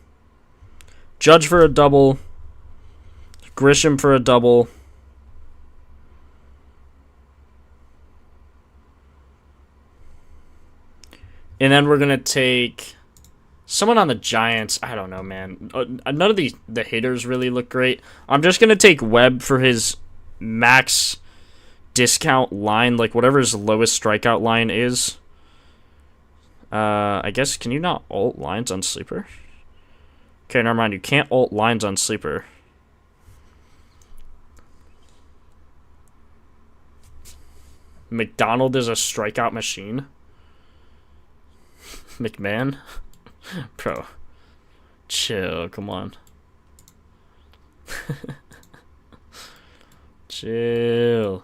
Judge for a double. Grisham for a double. And then we're going to take someone on the Giants. I don't know, man. None of the hitters really look great. I'm just going to take Webb for his max discount line, like whatever his lowest strikeout line is. I guess, can you not alt lines on Sleeper? Okay, never mind. You can't alt lines on Sleeper. McDonald is a strikeout machine. McMahon? Bro. Chill, come on. Chill.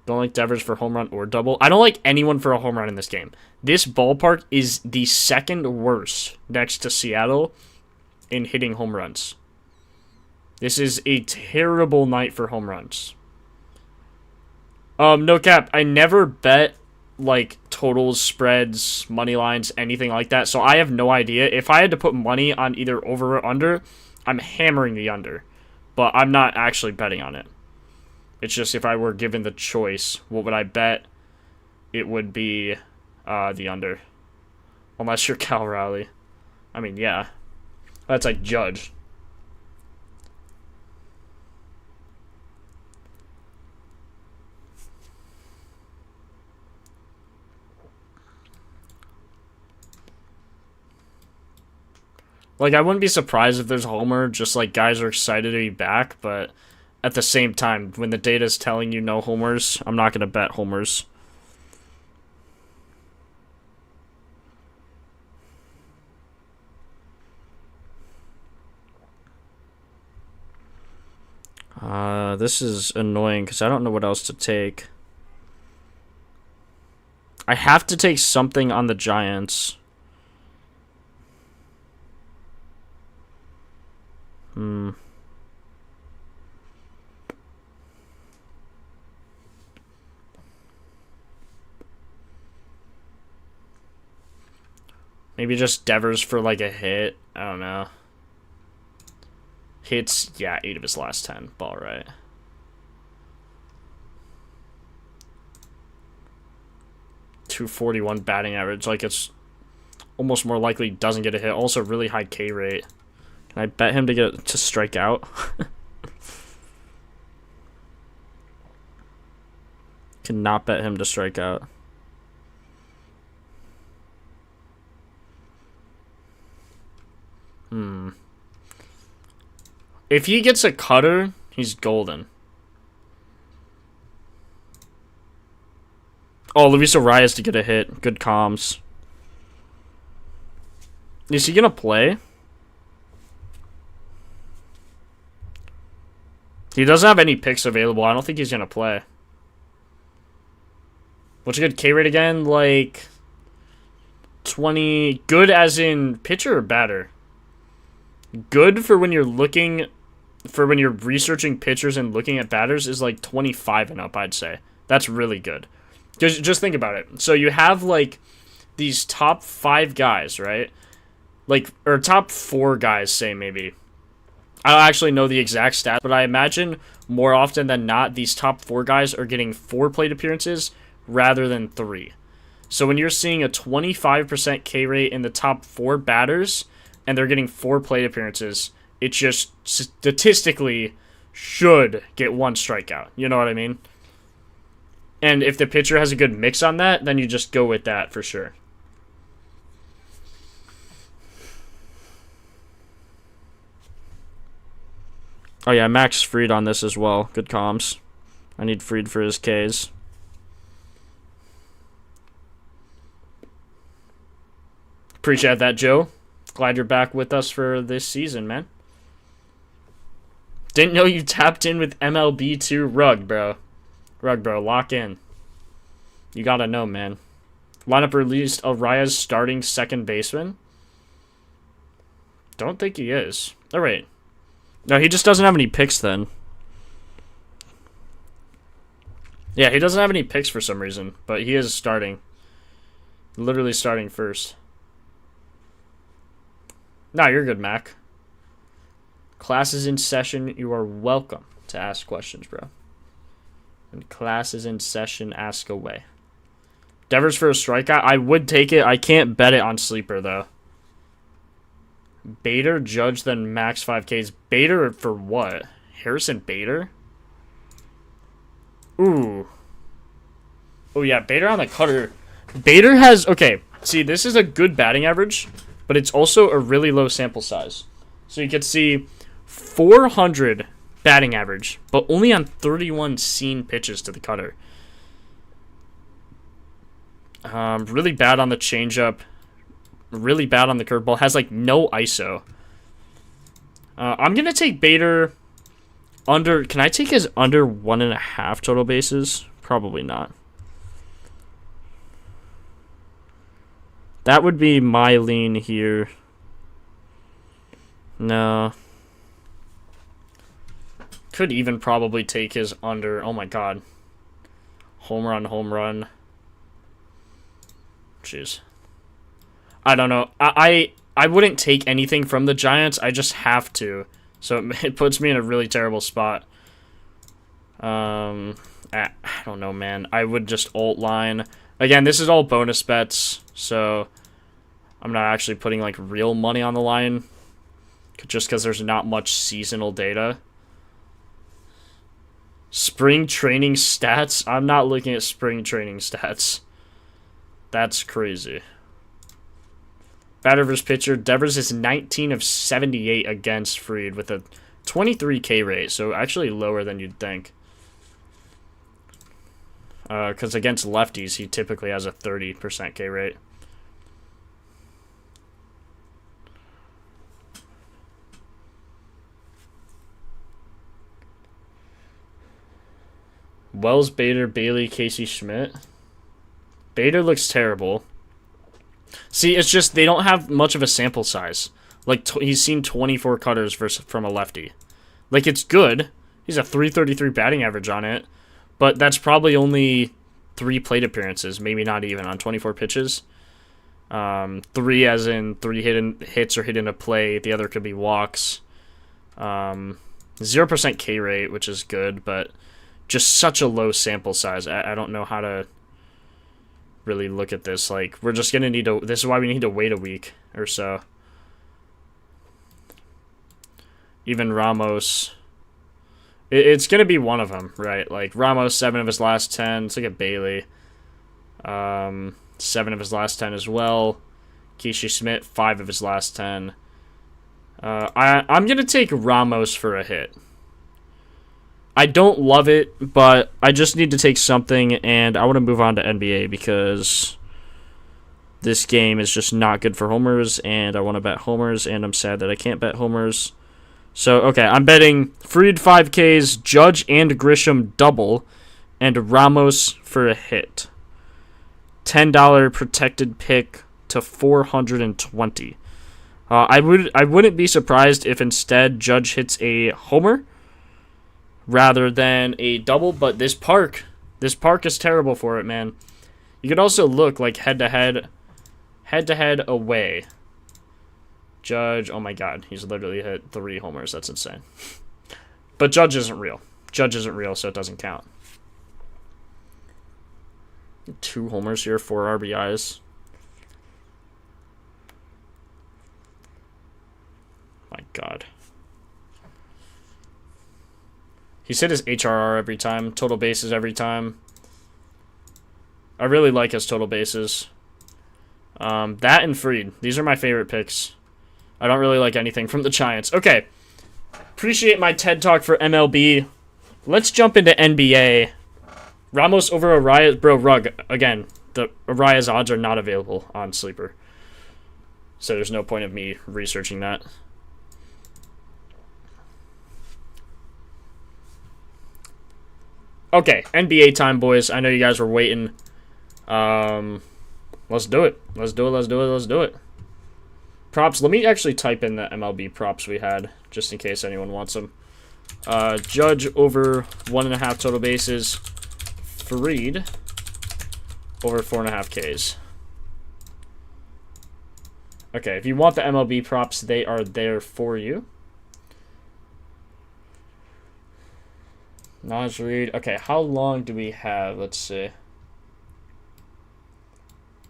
Don't like Devers for home run or double. I don't like anyone for a home run in this game. This ballpark is the second worst next to Seattle in hitting home runs. This is a terrible night for home runs. No cap, I never bet, like, totals, spreads, money lines, anything like that, so I have no idea. If I had to put money on either over or under, I'm hammering the under. But I'm not actually betting on it. It's just if I were given the choice, what would I bet? It would be the under. Unless you're Cal Raleigh. I mean, yeah. That's like Judge. Like, I wouldn't be surprised if there's a homer, just like guys are excited to be back, but at the same time, when the data's telling you no homers, I'm not going to bet homers. This is annoying because I don't know what else to take. I have to take something on the Giants. Maybe just Devers for like a hit. I don't know. Hits, yeah, 8 of his last 10. Ball right. .241 batting average. Like, it's almost more likely he doesn't get a hit. Also, really high K rate. Can I bet him to strike out? Cannot bet him to strike out. If he gets a cutter, he's golden. Oh, Luis Arias to get a hit. Good comms. Is he going to play? He doesn't have any picks available. I don't think he's going to play. What's a good K rate again? Like 20. Good as in pitcher or batter? Good for when you're looking, for when you're researching pitchers and looking at batters is like 25 and up, I'd say. That's really good. Just think about it. So you have like these top 5 guys, right? Like, or top 4 guys, say maybe. I don't actually know the exact stat, but I imagine more often than not, these top 4 guys are getting 4 plate appearances rather than 3. So when you're seeing a 25% K rate in the top 4 batters, and they're getting 4 plate appearances, it just statistically should get 1 strikeout. You know what I mean? And if the pitcher has a good mix on that, then you just go with that for sure. Oh yeah, Max Fried on this as well. Good comms. I need Fried for his Ks. Appreciate that, Joe. Glad you're back with us for this season, man. Didn't know you tapped in with MLB 2 Rug, bro. Rug, bro, lock in. You gotta know, man. Lineup released Arias starting second baseman. Don't think he is. Oh, wait. No, he just doesn't have any picks then. Yeah, he doesn't have any picks for some reason, but he is starting. Literally starting first. Nah, you're good, Mac. Class is in session. You are welcome to ask questions, bro. And class is in session. Ask away. Devers for a strikeout. I would take it. I can't bet it on Sleeper, though. Bader, Judge, then max 5Ks. Bader for what? Harrison Bader? Ooh. Oh, yeah. Bader on the cutter. Bader has... Okay. See, this is a good batting average, but it's also a really low sample size. So you can see 400 batting average, but only on 31 seen pitches to the cutter. Really bad on the changeup. Really bad on the curveball. Has like no ISO. I'm going to take Bader under... Can I take his under 1.5 total bases? Probably not. That would be my lean here. No. Could even probably take his under. Oh my god. Home run, home run. Jeez. I don't know. I wouldn't take anything from the Giants. I just have to. So it puts me in a really terrible spot. I don't know, man. I would just alt line. Again, this is all bonus bets, so I'm not actually putting like real money on the line just because there's not much seasonal data. Spring training stats? I'm not looking at spring training stats. That's crazy. Batter versus pitcher. Devers is 19 of 78 against Fried with a 23K rate, so actually lower than you'd think. Because against lefties, he typically has a 30% K rate. Wells, Bader, Bailey, Casey Schmidt. Bader looks terrible. See, it's just they don't have much of a sample size. Like, he's seen 24 cutters from a lefty. Like, it's good. He's a 333 batting average on it. But that's probably only 3 plate appearances, maybe not even, on 24 pitches. 3 as in 3 hits or hit in a play. The other could be walks. 0% K rate, which is good, but just such a low sample size. I don't know how to really look at this. Like, we're just going to need to... This is why we need to wait a week or so. Even Ramos... It's going to be one of them, right? Like, Ramos, 7 of his last 10. Let's look at Bailey. 7 of his last 10 as well. Casey Schmidt, 5 of his last 10. I'm going to take Ramos for a hit. I don't love it, but I just need to take something, and I want to move on to NBA because this game is just not good for homers, and I want to bet homers, and I'm sad that I can't bet homers. So, okay, I'm betting Fried 5Ks, Judge and Grisham double, and Ramos for a hit. $10 protected pick to 420. I wouldn't be surprised if instead Judge hits a homer rather than a double, but this park is terrible for it, man. You could also look like head-to-head away. Judge, oh my god, he's literally hit 3 homers. That's insane. But Judge isn't real. Judge isn't real, so it doesn't count. 2 homers here, 4 RBIs. My god. He's hit his HRR every time, total bases every time. I really like his total bases. That and Fried. These are my favorite picks. I don't really like anything from the Giants. Okay. Appreciate my TED Talk for MLB. Let's jump into NBA. Ramos over Arias. Bro, Rug. Again, the Arias odds are not available on Sleeper. So there's no point of me researching that. Okay, NBA time, boys. I know you guys were waiting. Let's do it. Let's do it. Props. Let me actually type in the MLB props we had, just in case anyone wants them. Judge over 1.5 total bases. Fried over 4.5 Ks. Okay, if you want the MLB props, they are there for you. Naj Reed. Okay, how long do we have? Let's see.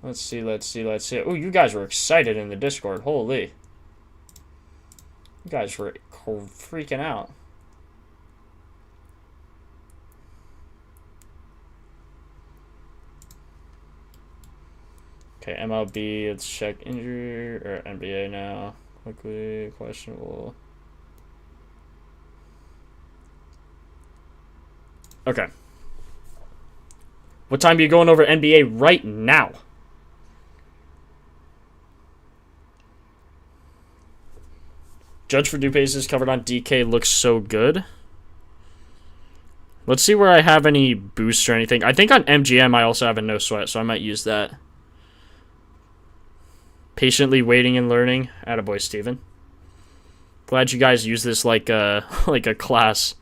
Let's see. Oh, you guys were excited in the Discord. Holy. You guys were freaking out. Okay, MLB, let's check injury, or NBA now. Quickly, questionable. Okay. What time are you going over NBA right now? Judge for due bases covered on DK looks so good. Let's see where I have any boosts or anything. I think on MGM I also have a no sweat, so I might use that. Patiently waiting and learning. Attaboy, Steven. Glad you guys use this like a class.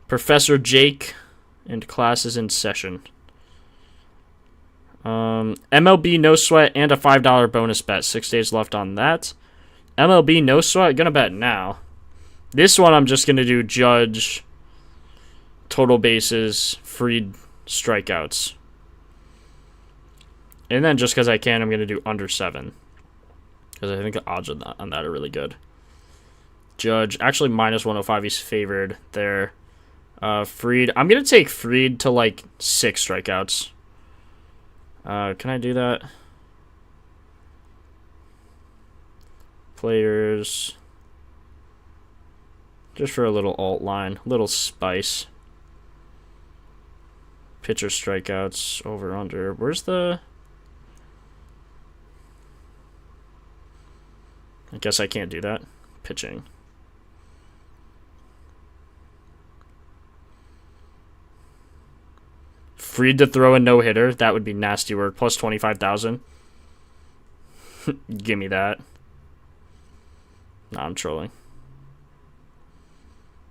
Professor Jake, and class is in session. MLB no sweat and a $5 bonus bet. 6 days left on that. MLB no sweat. Gonna bet now. This one I'm just gonna do Judge, total bases, Fried, strikeouts. And then just because I can, I'm gonna do under 7. Because I think the odds on that are really good. Judge, actually minus 105. He's favored there. Fried, I'm gonna take Fried to like 6 strikeouts. Can I do that? Players. Just for a little alt line. Little spice. Pitcher strikeouts. Over, under. Where's the... I guess I can't do that. Pitching. Fried to throw a no-hitter. That would be nasty work. Plus 25,000. Give me that. Nah, I'm trolling.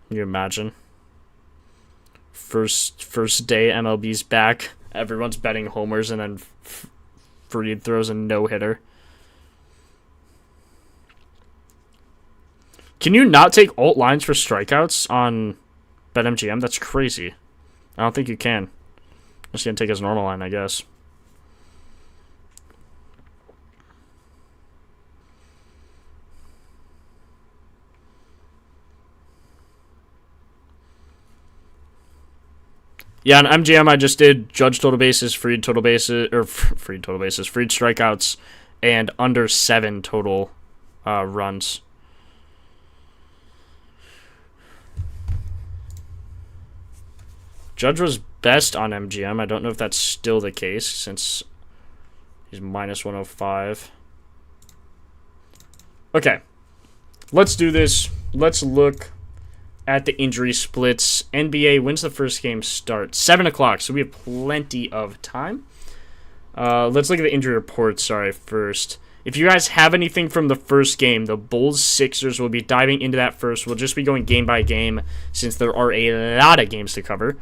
Can you imagine? First day MLB's back. Everyone's betting homers and then Fried throws a no-hitter. Can you not take alt lines for strikeouts on BetMGM? That's crazy. I don't think you can. I'm just going to take his normal line, I guess. Yeah, on MGM I just did Judge total bases, Fried total bases, Fried strikeouts, and under 7 total runs. Judge was best on MGM. I don't know if that's still the case since he's minus 105. Okay, let's do this. Let's look at the injury splits. NBA, when's the first game start? 7 o'clock, so we have plenty of time. Let's look at the injury reports, first. If you guys have anything from the first game, the Bulls-Sixers, will be diving into that first. We'll just be going game by game since there are a lot of games to cover.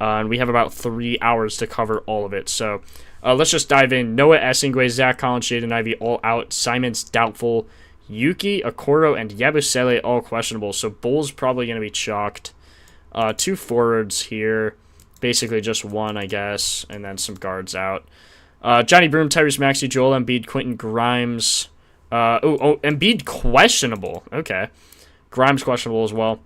And we have about 3 hours to cover all of it. So let's just dive in. Noah Esingwe, Zach Collins, Jaden Ivey all out. Simons doubtful. Yuki, Okoro, and Yabusele all questionable. So Bulls probably going to be chalked. 2 forwards here. Basically just 1, I guess. And then some guards out. Johnny Broom, Tyrese Maxey, Joel Embiid, Quentin Grimes. Embiid questionable. Okay. Grimes questionable as well.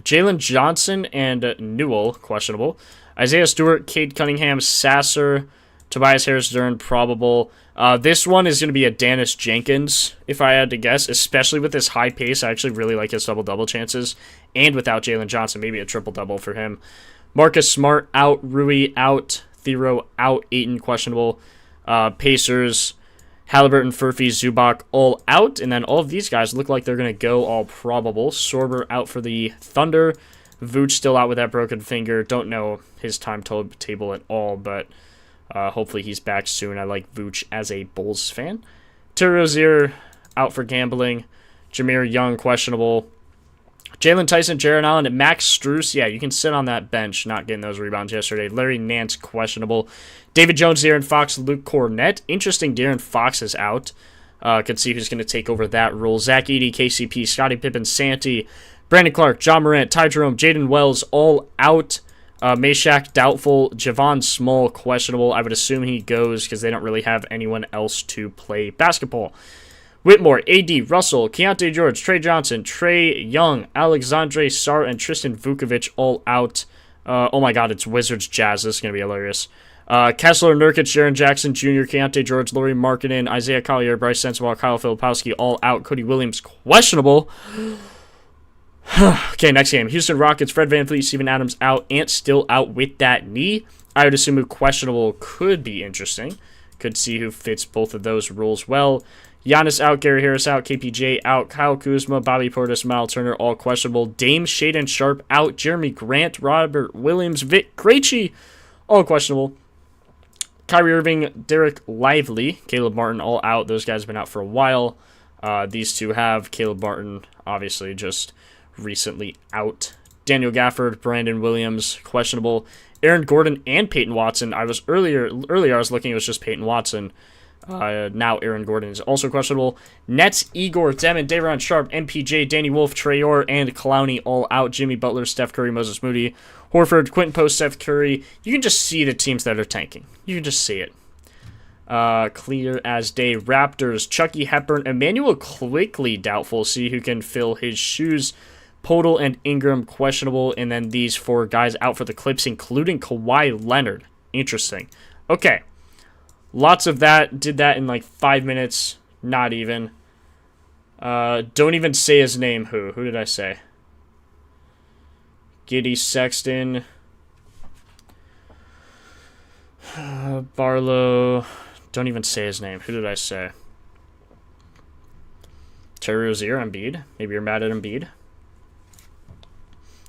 Jalen Johnson and Newell, questionable. Isaiah Stewart, Cade Cunningham, Sasser, Tobias Harris-Dern, probable. This one is going to be a Dennis Jenkins, if I had to guess, especially with this high pace. I actually really like his double-double chances. And without Jalen Johnson, maybe a triple-double for him. Marcus Smart, out. Rui, out. Thero, out. Ayton, questionable. Pacers, Halliburton, Furphy, Zubac, all out. And then all of these guys look like they're going to go all probable. Sorber out for the Thunder. Vooch still out with that broken finger. Don't know his timetable at all, but hopefully he's back soon. I like Vooch as a Bulls fan. Terry Rozier out for gambling. Jameer Young, questionable. Jalen Tyson, Jaron Allen, and Max Strus. Yeah, you can sit on that bench, not getting those rebounds yesterday. Larry Nance, questionable. David Jones, De'Aaron Fox, Luke Cornett. Interesting, De'Aaron Fox is out. Could see who's going to take over that role. Zach Edey, KCP, Scottie Pippen, Santee, Brandon Clark, John Morant, Ty Jerome, Jaden Wells, all out. Meshack, doubtful. Javon Small, questionable. I would assume he goes because they don't really have anyone else to play basketball. Whitmore, AD, Russell, Keontae George, Trey Johnson, Trey Young, Alexandre Sarr, and Tristan Vukovic all out. Oh my god, it's Wizards Jazz. This is going to be hilarious. Kessler, Nurkic, Jaren Jackson Jr., Keontae George, Laurie Markkinen, Isaiah Collier, Bryce Sensabaugh, Kyle Filipowski, all out. Cody Williams, questionable. Okay, next game. Houston Rockets, Fred VanVleet, Steven Adams out. Ant still out with that knee. I would assume who questionable could be interesting. Could see who fits both of those roles well. Giannis out, Gary Harris out, KPJ out, Kyle Kuzma, Bobby Portis, Miles Turner, all questionable. Dame, Shaedon Sharpe out, Jeremy Grant, Robert Williams, Vic Krejci, all questionable. Kyrie Irving, Derek Lively, Caleb Martin, all out. Those guys have been out for a while. These two have. Caleb Martin, obviously, just recently out. Daniel Gafford, Brandon Williams, questionable. Aaron Gordon and Peyton Watson. Earlier I was looking, it was just Peyton Watson. Now Aaron Gordon is also questionable. Nets, Igor, Demon, Day'Ron Sharp, MPJ, Danny Wolf, Trayor, and Clowney all out. Jimmy Butler, Steph Curry, Moses Moody, Horford, Quentin Post, Steph Curry. You can just see the teams that are tanking. You can just see it. Clear as day. Raptors, Chucky Hepburn, Emmanuel Quickly doubtful. See who can fill his shoes. Podol and Ingram questionable. And then these 4 guys out for the Clips, including Kawhi Leonard. Interesting. Okay. Lots of that. Did that in like 5 minutes. Not even. Don't even say his name. Who did I say? Giddy, Sexton. Barlow. Don't even say his name. Who did I say? Terry Rozier, Embiid. Maybe you're mad at Embiid.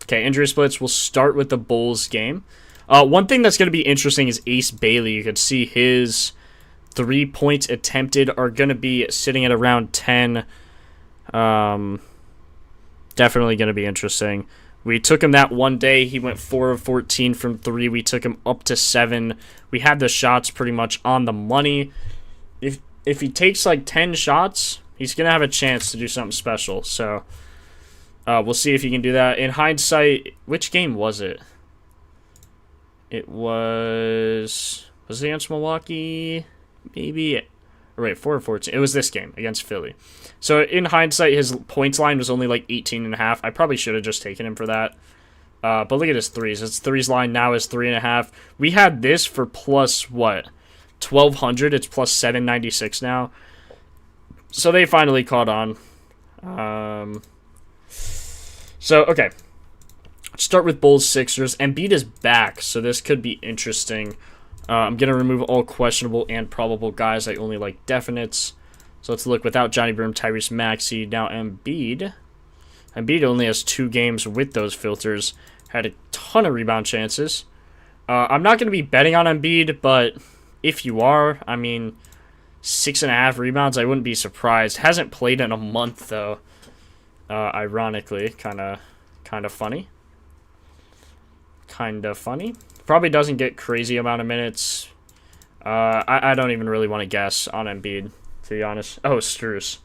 Okay, injury splits. We'll start with the Bulls game. One thing that's going to be interesting is Ace Bailey. You can see his 3 points attempted are going to be sitting at around 10. Definitely going to be interesting. We took him that one day. He went 4 of 14 from 3. We took him up to 7. We had the shots pretty much on the money. If he takes like 10 shots, he's going to have a chance to do something special. So we'll see if he can do that. In hindsight, which game was it? It was it against Milwaukee? Maybe. Or wait, 4 of 14. It was this game against Philly. So in hindsight, his points line was only like 18.5. I probably should have just taken him for that. But look at his threes. His threes line now is 3.5. We had this for plus what? 1,200. It's plus 796 now. So they finally caught on. So, okay. Start with Bulls Sixers. Embiid is back, so this could be interesting. I'm going to remove all questionable and probable guys. I only like definites. So let's look without Johnny Broom, Tyrese Maxey. Now Embiid. Embiid only has 2 games with those filters. Had a ton of rebound chances. I'm not going to be betting on Embiid, but if you are, I mean, 6.5 rebounds, I wouldn't be surprised. Hasn't played in a month, though. Ironically, kind of funny. Kind of funny. Probably doesn't get crazy amount of minutes. I don't even really want to guess on Embiid, to be honest. Oh, Strus.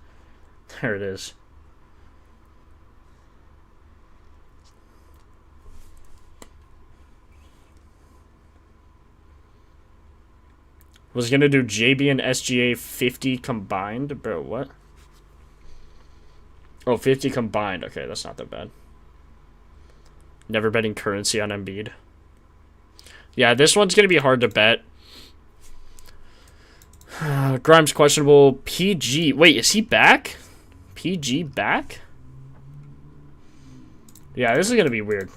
There it is. Was going to do JB and SGA 50 combined. Bro, what? Oh, 50 combined. Okay, that's not that bad. Never betting currency on Embiid. Yeah, this one's going to be hard to bet. Grimes questionable. PG. Wait, is he back? PG back? Yeah, this is going to be weird.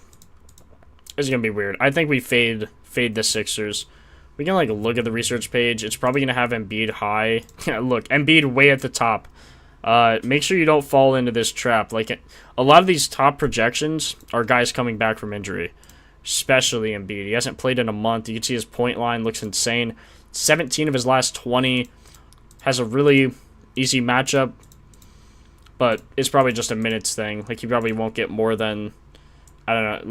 This is going to be weird. I think we fade the Sixers. We can like look at the research page. It's probably going to have Embiid high. Yeah, look, Embiid way at the top. Make sure you don't fall into this trap. Like a lot of these top projections are guys coming back from injury, especially Embiid. He hasn't played in a month. You can see his point line looks insane. 17 of his last 20. Has a really easy matchup, but it's probably just a minutes thing. Like he probably won't get more than, I don't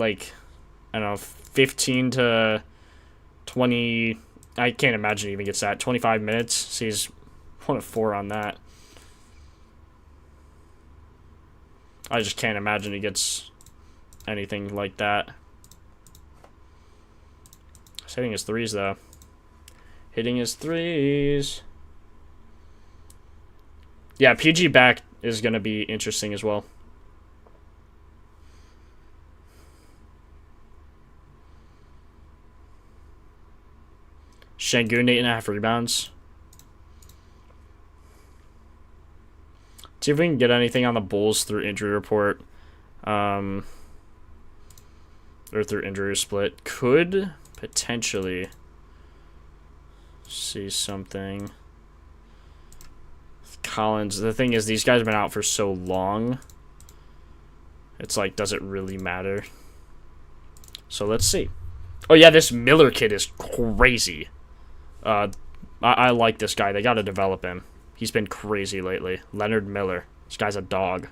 know, 15 to 20. I can't imagine he even gets that. 25 minutes. So he's 1 of 4 on that. I just can't imagine he gets anything like that. He's hitting his threes, though. Hitting his threes. Yeah, PG back is going to be interesting as well. Şengün, 8.5 rebounds. See if we can get anything on the Bulls through injury report. Or through injury split. Could potentially see something. Collins. The thing is, these guys have been out for so long. It's like, does it really matter? So let's see. Oh yeah, this Miller kid is crazy. I like this guy. They got to develop him. He's been crazy lately. Leonard Miller. This guy's a dog.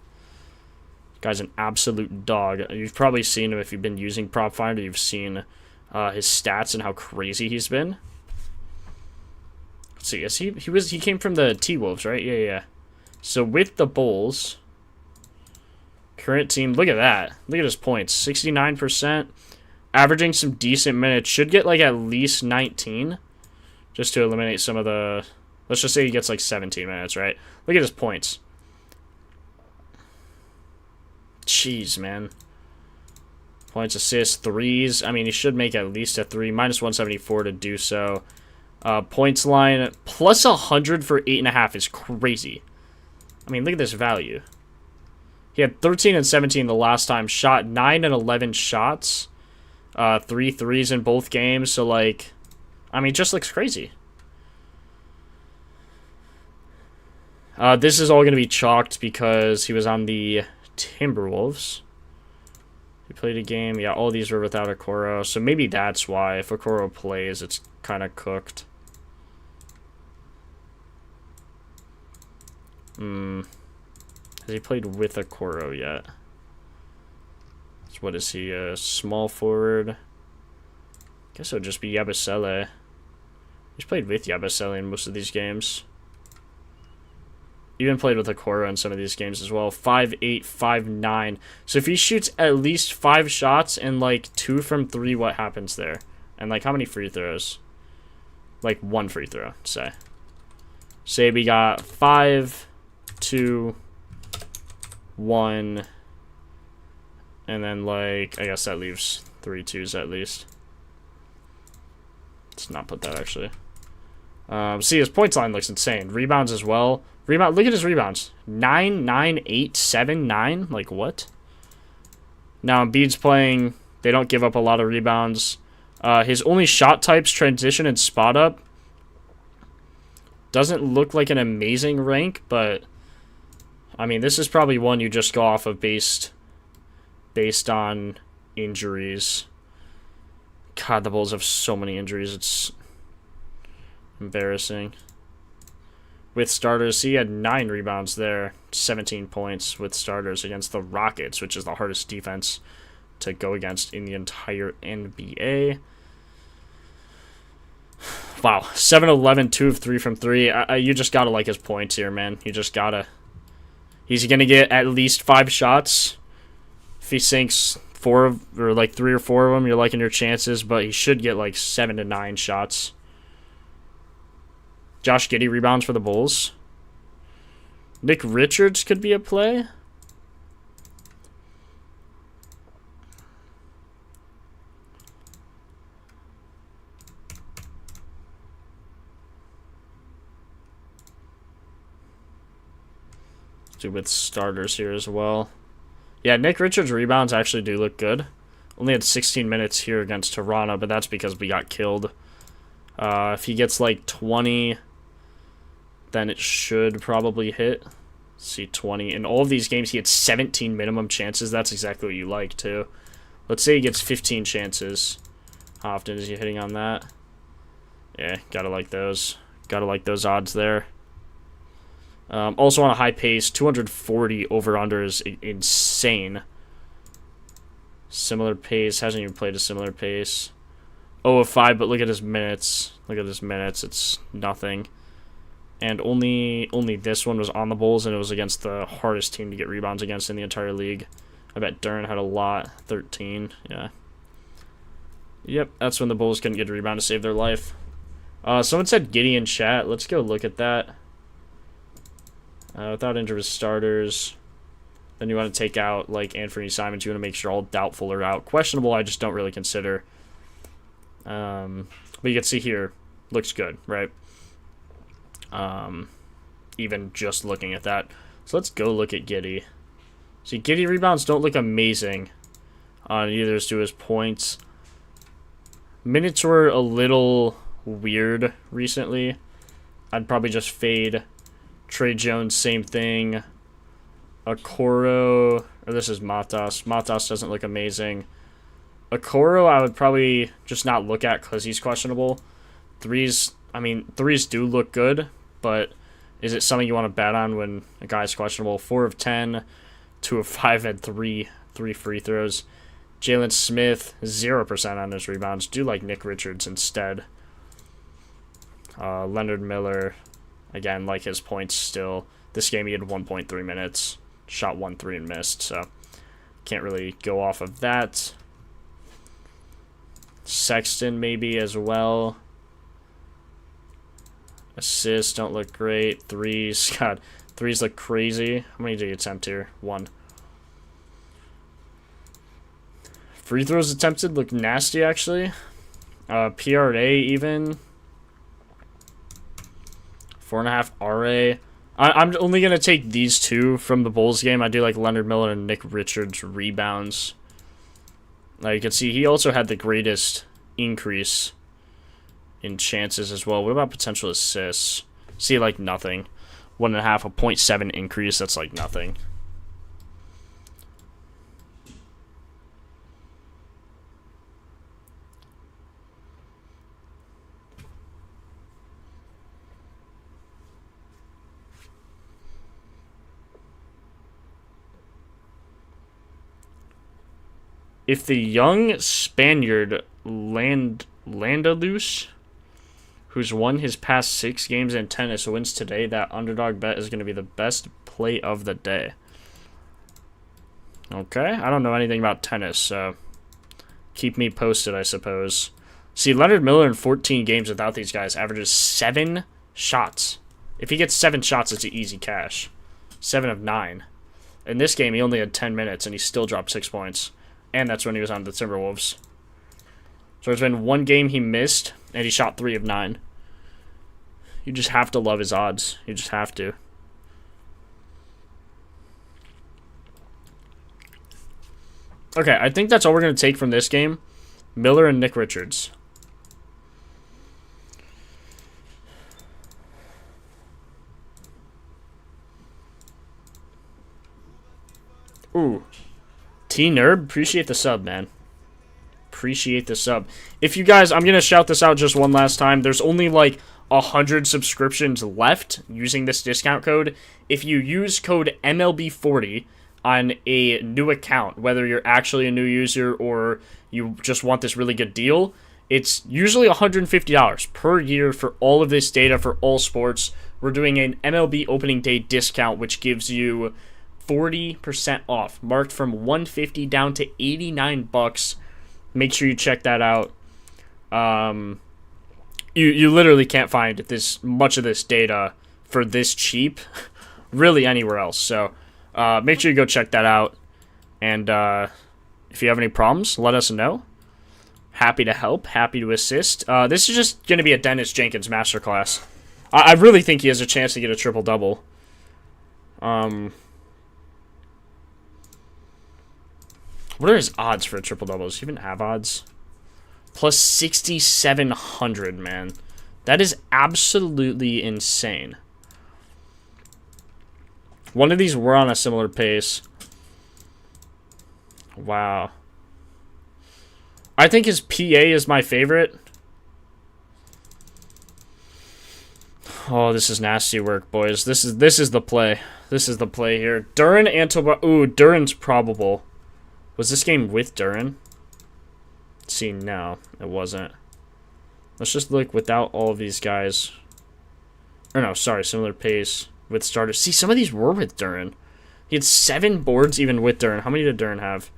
Guy's an absolute dog. You've probably seen him if you've been using Propfinder. You've seen his stats and how crazy he's been. Let's see. Yes, he came from the T-Wolves, right? Yeah. So with the Bulls, current team, look at that. Look at his points. 69%. Averaging some decent minutes. Should get like at least 19. Just to eliminate some of the... Let's just say he gets like 17 minutes, right? Look at his points. Jeez, man. Points, assists, threes. I mean, he should make at least a 3. Minus 174 to do so. Points line, plus 100 for 8.5 is crazy. I mean, look at this value. He had 13 and 17 the last time. Shot 9 and 11 shots. 3 threes in both games. So, like, I mean, just looks crazy. This is all going to be chalked because he was on the Timberwolves. He played a game. Yeah, all these were without Okoro. So maybe that's why. If Okoro plays, it's kind of cooked. Has he played with Okoro yet? So what is he? A small forward? Guess it would just be Yabusele. He's played with Yabusele in most of these games. Even played with Okoro in some of these games as well. 5'8", 5'9". So if he shoots at least 5 shots and like 2 from 3, what happens there? And like how many free throws? Like 1 free throw, say. Say we got 5, 2, 1, and then like I guess that leaves 3 2s at least. Let's not put that actually. See, his points line looks insane. Rebounds as well. Look at his rebounds. 9, 9, 8, 7, 9. Like, what? Now, Embiid's playing. They don't give up a lot of rebounds. His only shot types, transition and spot up. Doesn't look like an amazing rank, but... I mean, this is probably one you just go off of based on injuries. God, the Bulls have so many injuries. It's embarrassing. With starters, he had 9 rebounds there, 17 points with starters against the Rockets, which is the hardest defense to go against in the entire NBA. Wow, 7-11, 2 of 3 from 3. You just gotta like his points here, man. You just gotta. He's gonna get at least 5 shots. If he sinks 3 or 4 of them, you're liking your chances, but he should get like 7 to 9 shots. Josh Giddey rebounds for the Bulls. Nick Richards could be a play. Let's do with starters here as well. Yeah, Nick Richards' rebounds actually do look good. Only had 16 minutes here against Toronto, but that's because we got killed. If he gets like 20... then it should probably hit. Let's see, 20. In all of these games, he had 17 minimum chances. That's exactly what you like, too. Let's say he gets 15 chances. How often is he hitting on that? Yeah, gotta like those. Gotta like those odds there. Also on a high pace, 240 over-under is insane. Similar pace. Hasn't even played a similar pace. 0 of 5, but look at his minutes. Look at his minutes. It's nothing. And only this one was on the Bulls, and it was against the hardest team to get rebounds against in the entire league. I bet Duren had a lot. 13, yeah. Yep, that's when the Bulls couldn't get a rebound to save their life. Someone said Giddey in chat. Let's go look at that. Without injured starters. Then you want to take out, like, Anthony Simons. You want to make sure all doubtful are out. Questionable, I just don't really consider. But you can see here, looks good, right? Even just looking at that. So let's go look at Giddey. See, Giddey rebounds don't look amazing on either as to his points. Minutes were a little weird recently. I'd probably just fade Trey Jones, same thing. Okoro, or this is Matas. Matas doesn't look amazing. Okoro, I would probably just not look at because he's questionable. Threes do look good, but is it something you want to bet on when a guy's questionable? 4 of 10, 2 of 5 had three free throws. Jalen Smith, 0% on his rebounds. Do like Nick Richards instead. Leonard Miller, again, like his points still. This game he had 1.3 minutes. Shot 1 3 and missed, so can't really go off of that. Sexton maybe as well. Assists don't look great. Threes, God, threes look crazy. How many did he attempt here? 1. Free throws attempted look nasty, actually. PRA even. 4.5 RA. I'm only going to take these two from the Bulls game. I do like Leonard Miller and Nick Richards rebounds. Now you can see he also had the greatest increase in chances as well. What about potential assists? See, like nothing. 1.5, a 0.7 increase. That's like nothing. If the young Spaniard Landalus, who's won his past 6 games in tennis, wins today, that underdog bet is going to be the best play of the day. Okay, I don't know anything about tennis, so keep me posted, I suppose. See, Leonard Miller in 14 games without these guys averages 7 shots. If he gets 7 shots, it's an easy cash. 7 of 9. In this game, he only had 10 minutes, and he still dropped 6 points. And that's when he was on the Timberwolves. So there's been 1 game he missed, and he shot 3 of 9. You just have to love his odds. You just have to. Okay, I think that's all we're going to take from this game. Miller and Nick Richards. Ooh. T-Nerb, appreciate the sub, man. Appreciate the sub. If you guys, I'm going to shout this out just one last time. There's only like 100 subscriptions left using this discount code. If you use code MLB40 on a new account, whether you're actually a new user or you just want this really good deal, it's usually $150 per year for all of this data for all sports. We're doing an MLB opening day discount, which gives you 40% off, marked from $150 down to $89. Make sure you check that out. You literally can't find this much of this data for this cheap really anywhere else. So make sure you go check that out. And if you have any problems, let us know. Happy to help, happy to assist. This is just going to be a Dennis Jenkins masterclass. I really think he has a chance to get a triple-double. What are his odds for a triple-double? Does he even have odds? Plus 6,700, man. That is absolutely insane. One of these were on a similar pace. Wow. I think his PA is my favorite. Oh, this is nasty work, boys. This is the play. This is the play here. Duran and ooh, Duran's probable. Was this game with Duran? See, no, it wasn't. Let's just look without all of these guys. Or no, sorry, similar pace with starters. See, some of these were with Duran. He had 7 boards even with Duran. How many did Duran have?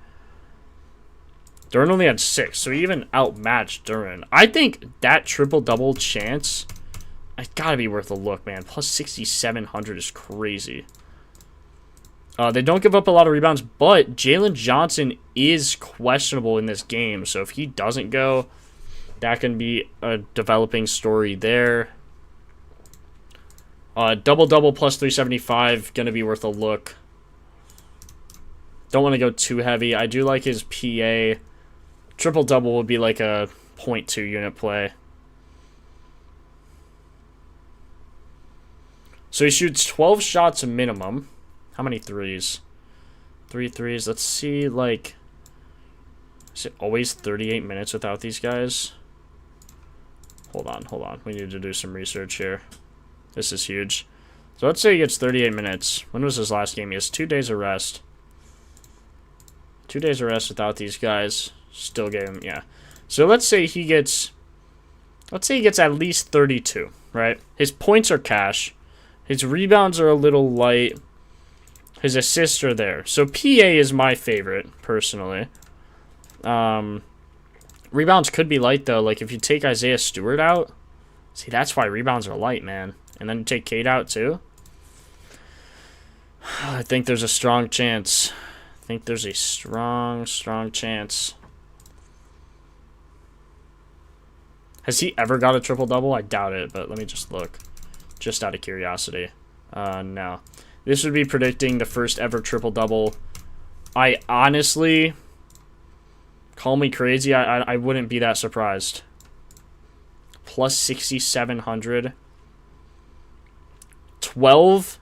Duran only had 6, so he even outmatched Duran. I think that triple-double chance, it's got to be worth a look, man. Plus 6,700 is crazy. They don't give up a lot of rebounds, but Jalen Johnson is questionable in this game. So if he doesn't go, that can be a developing story there. Double-double plus 375, going to be worth a look. Don't want to go too heavy. I do like his PA. Triple-double would be like a 0.2 unit play. So he shoots 12 shots minimum. How many threes? 3 threes. Let's see, like, is it always 38 minutes without these guys? Hold on. We need to do some research here. This is huge. So let's say he gets 38 minutes. When was his last game? He has 2 days of rest. 2 days of rest without these guys. Still gave him, yeah. So let's say he gets at least 32, right? His points are cash. His rebounds are a little light. His assists are there. So PA is my favorite, personally. Rebounds could be light, though. Like, if you take Isaiah Stewart out. See, that's why rebounds are light, man. And then you take Cade out, too. I think there's a strong chance. I think there's a strong chance. Has he ever got a triple-double? I doubt it, but let me just look. Just out of curiosity. No. This would be predicting the first ever triple-double. I honestly, call me crazy, I wouldn't be that surprised. Plus 6,700. 12.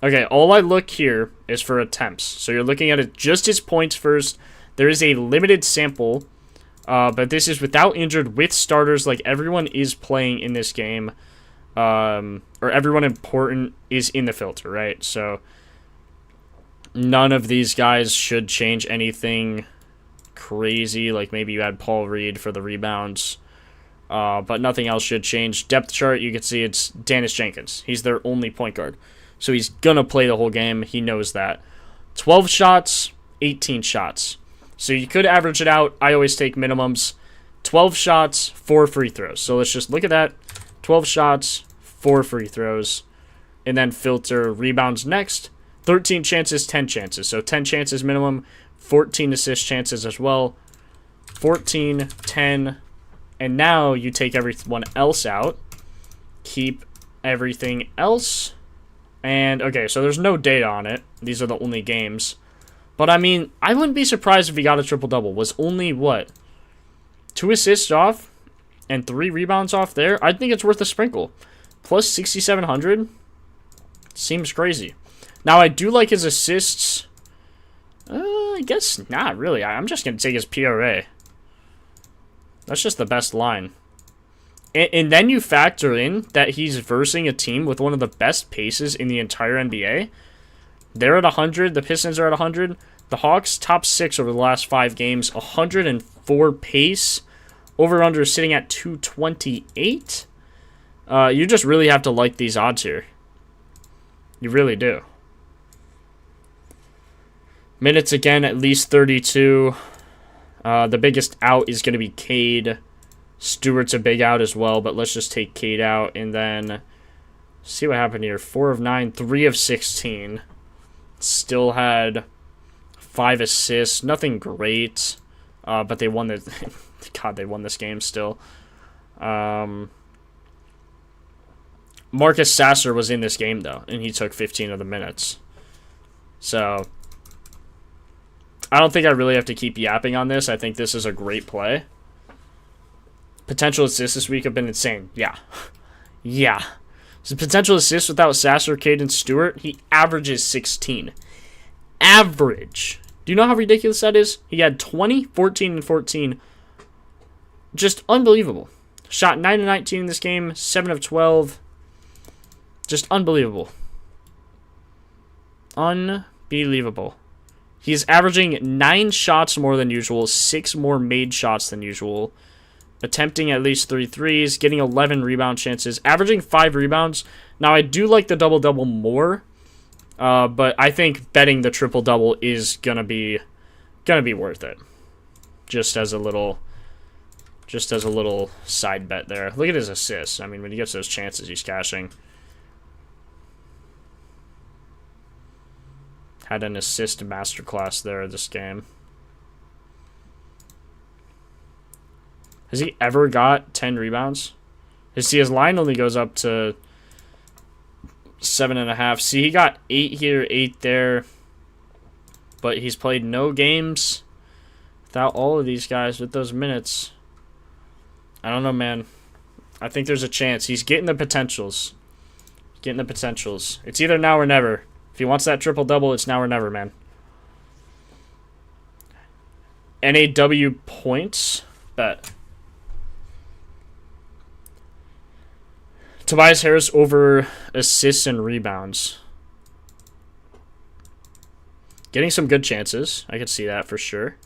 Okay, all I look here is for attempts. So you're looking at it just his points first. There is a limited sample. But this is without injured, with starters. Like, everyone is playing in this game. Or everyone important is in the filter, right? So none of these guys should change anything crazy. Like, maybe you had Paul Reed for the rebounds. But nothing else should change. Depth chart, you can see it's Dennis Jenkins. He's their only point guard. So he's going to play the whole game. He knows that. 12 shots, 18 shots. So you could average it out. I always take minimums. 12 shots, 4 free throws. So let's just look at that. 12 shots, 4 free throws. And then filter rebounds next. 13 chances, 10 chances. So 10 chances minimum. 14 assist chances as well. 14, 10. And now you take everyone else out. Keep everything else. And, okay, so there's no data on it. These are the only games. But, I mean, I wouldn't be surprised if he got a triple-double. Was only, what, 2 assists off and 3 rebounds off there? I think it's worth a sprinkle. Plus 6,700 seems crazy. Now, I do like his assists. I guess not, really. I'm just going to take his PRA. That's just the best line. And then you factor in that he's versing a team with one of the best paces in the entire NBA. They're at 100. The Pistons are at 100. The Hawks, top 6 over the last 5 games. 104 pace. Over-under sitting at 228. You just really have to like these odds here. You really do. Minutes, again, at least 32. The biggest out is going to be Cade. Stewart's a big out as well, but let's just take Cade out. And then see what happened here. 4 of 9, 3 of 16. Still had 5 assists. Nothing great. But they won the God, they won this game still. Marcus Sasser was in this game, though, and he took 15 of the minutes. So I don't think I really have to keep yapping on this. I think this is a great play. Potential assists this week have been insane. Yeah. Yeah. So potential assists without Sasser, Cade, and Stewart, he averages 16. Average. Do you know how ridiculous that is? He had 20, 14, and 14. Just unbelievable. Shot 9 of 19 in this game, 7 of 12. Just unbelievable. Unbelievable. He's averaging 9 shots more than usual, 6 more made shots than usual. Attempting at least 3 threes, getting 11 rebound chances, averaging 5 rebounds. Now, I do like the double-double more, but I think betting the triple-double is gonna be worth it. Just as a little side bet there. Look at his assists. I mean, when he gets those chances, he's cashing. Had an assist masterclass there this game. Has he ever got 10 rebounds? See, his line only goes up to 7.5. See, he got 8 here, 8 there. But he's played no games without all of these guys with those minutes. I don't know, man. I think there's a chance. He's getting the potentials. Getting the potentials. It's either now or never. If he wants that triple-double, it's now or never, man. NAW points. Bet. Tobias Harris over assists and rebounds. Getting some good chances. I could see that for sure.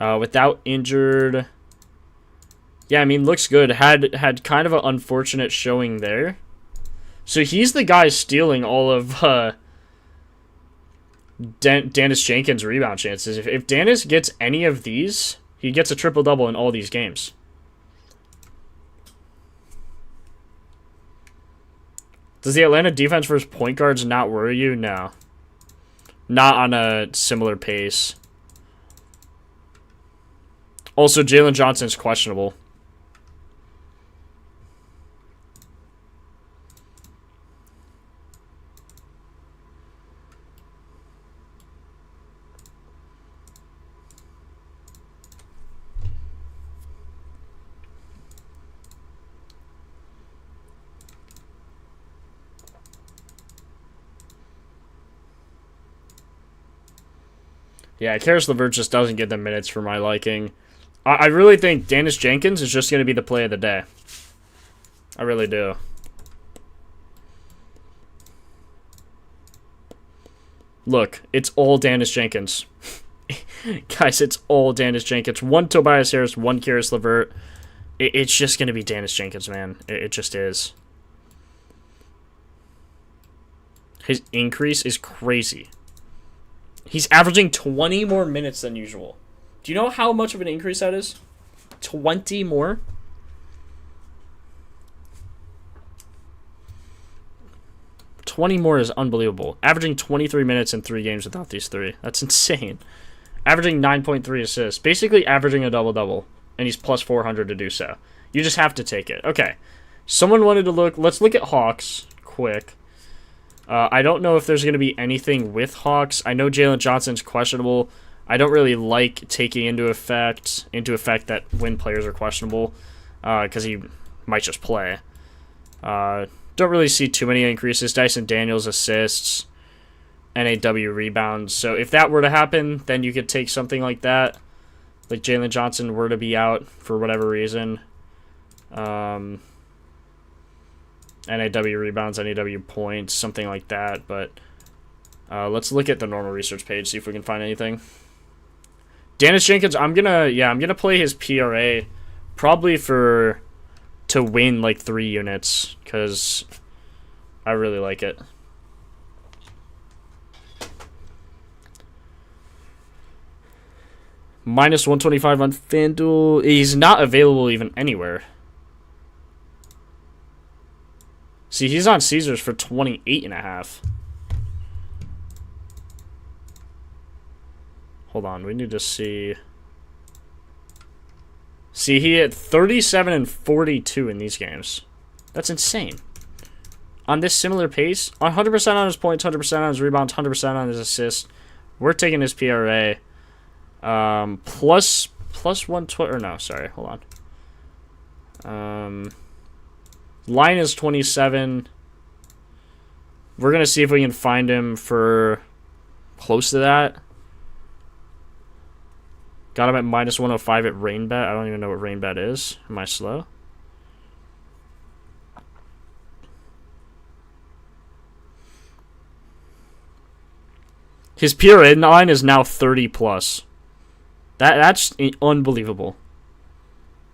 Without injured. Yeah, I mean, looks good. Had kind of an unfortunate showing there. So he's the guy stealing all of Dennis Jenkins' rebound chances. If Dennis gets any of these, he gets a triple-double in all these games. Does the Atlanta defense versus point guards not worry you? No. Not on a similar pace. Also, Jalen Johnson's questionable. Yeah, Karis LeVert just doesn't get the minutes for my liking. I really think Dennis Jenkins is just going to be the play of the day. I really do. Look, it's all Dennis Jenkins. Guys, it's all Dennis Jenkins. One Tobias Harris, one Karis LeVert. It's just going to be Dennis Jenkins, man. It just is. His increase is crazy. He's averaging 20 more minutes than usual. Do you know how much of an increase that is? 20 more? $20 more is unbelievable. Averaging 23 minutes in 3 games without these 3. That's insane. Averaging 9.3 assists. Basically averaging a double-double. And he's plus 400 to do so. You just have to take it. Okay. Someone wanted to look. Let's look at Hawks quick. I don't know if there's going to be anything with Hawks. I know Jalen Johnson's questionable. I don't really like taking into effect that when players are questionable because he might just play. Don't really see too many increases. Dyson Daniels assists, NAW rebounds. So if that were to happen, then you could take something like that. Like Jalen Johnson were to be out for whatever reason. NAW rebounds, NAW points, something like that. But let's look at the normal research page, see if we can find anything. Dennis Jenkins, I'm gonna play his PRA probably to win like 3 units because I really like it. Minus 125 on FanDuel. He's not available even anywhere. See, he's on Caesars for 28.5. Hold on, we need to see. See, he hit 37 and 42 in these games. That's insane. On this similar pace, 100% on his points, 100% on his rebounds, 100% on his assists. We're taking his PRA. Plus 120, or no, sorry, hold on. Line is 27. We're going to see if we can find him for close to that. Got him at minus 105 at RainBet. I don't even know what RainBet is. Am I slow? His PRA line is now 30 plus. That's unbelievable.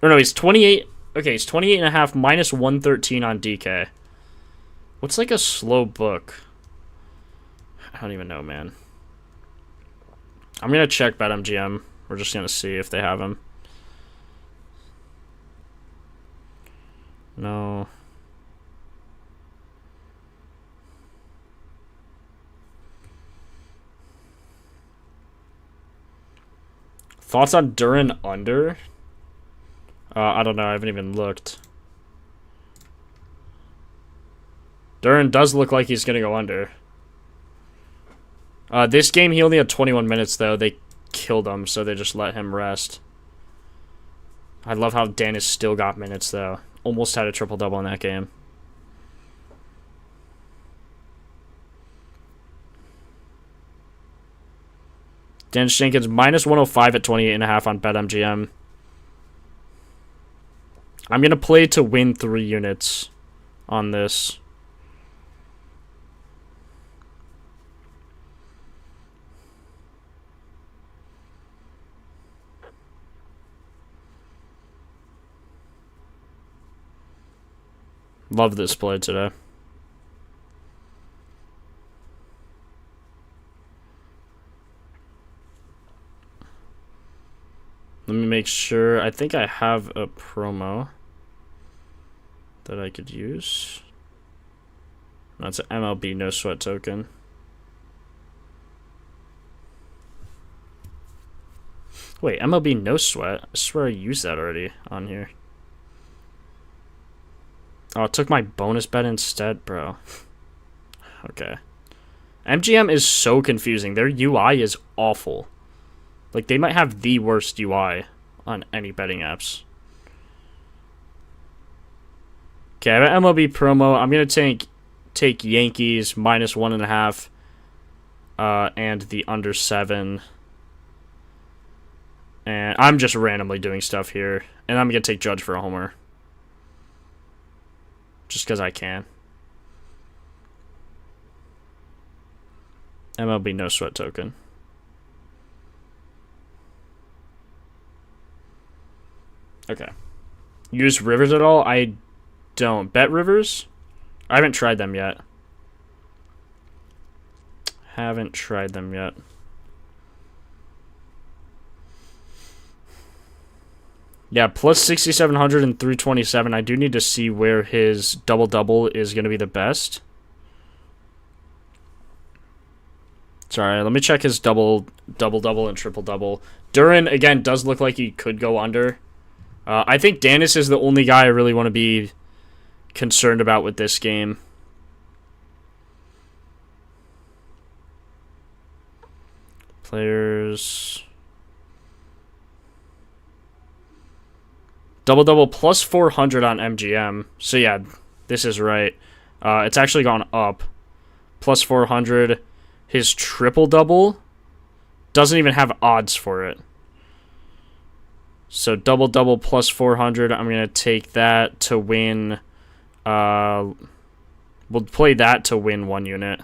Or no, he's 28. Okay, he's 28.5 minus 113 on DK. What's like a slow book? I don't even know, man. I'm going to check BetMGM. We're just going to see if they have him. No. Thoughts on Duran under? I don't know. I haven't even looked. Duran does look like he's going to go under. This game, he only had 21 minutes, though. They killed him, so they just let him rest. I love how Dennis still got minutes, though. Almost had a triple-double in that game. Dennis Jenkins, minus 105 at 28.5 on BetMGM. I'm going to play to win 3 units on this. Love this play today. Let me make sure. I think I have a promo that I could use. That's an MLB no sweat token. Wait, MLB no sweat? I swear I used that already on here. Oh, it took my bonus bet instead, bro. Okay. MGM is so confusing. Their UI is awful. Like, they might have the worst UI on any betting apps. Okay, I have an MLB promo. I'm going to take Yankees minus 1.5 and the under 7. And I'm just randomly doing stuff here. And I'm going to take Judge for a homer. Just because I can. MLB no sweat token. Okay. Use Rivers at all? I don't. Bet Rivers? I haven't tried them yet. Yeah, plus 6,700 and 327. I do need to see where his double-double is going to be the best. Sorry, let me check his double-double and triple-double. Duran, again, does look like he could go under. I think Danis is the only guy I really want to be concerned about with this game. Players... Double-double plus 400 on MGM. So, yeah, this is right. It's actually gone up. Plus 400. His triple-double doesn't even have odds for it. So, double-double plus 400. I'm going to take that to win. We'll play that to win 1 unit.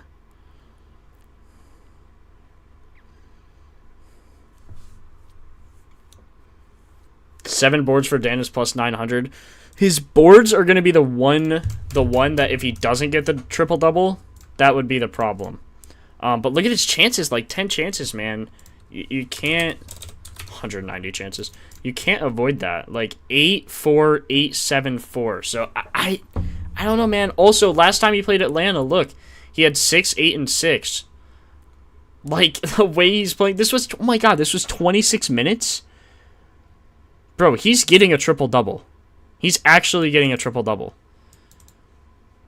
Seven boards for Danis plus 900. His boards are going to be the one that if he doesn't get the triple-double, that would be the problem. But look at his chances, like 10 chances, man. You can't... 190 chances. You can't avoid that. Like 8-4, 8-7-4. So I don't know, man. Also, last time he played Atlanta, look, he had 6, 8, and 6. Like, the way he's playing... This was... Oh, my God. This was 26 minutes? Bro, he's getting a triple-double. He's actually getting a triple-double.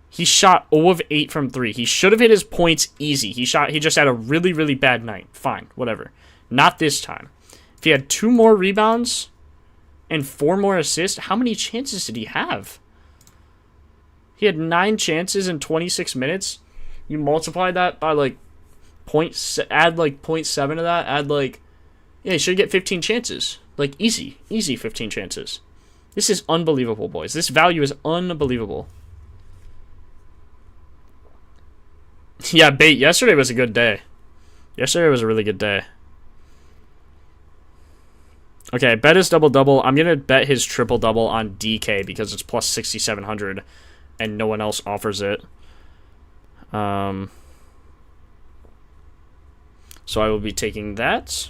He shot 0 of 8 from 3. He should have hit his points easy. He just had a really, really bad night. Fine, whatever. Not this time. If he had 2 more rebounds and 4 more assists, how many chances did he have? He had 9 chances in 26 minutes. You multiply that by, like, add, like, 0.7 to that. Add, like, yeah, he should get 15 chances. Like, easy 15 chances. This is unbelievable, boys. This value is unbelievable. Yeah, bait. Yesterday was a good day. Yesterday was a really good day. Okay, bet his double-double. I'm going to bet his triple-double on DK because it's plus 6,700 and no one else offers it. So I will be taking that.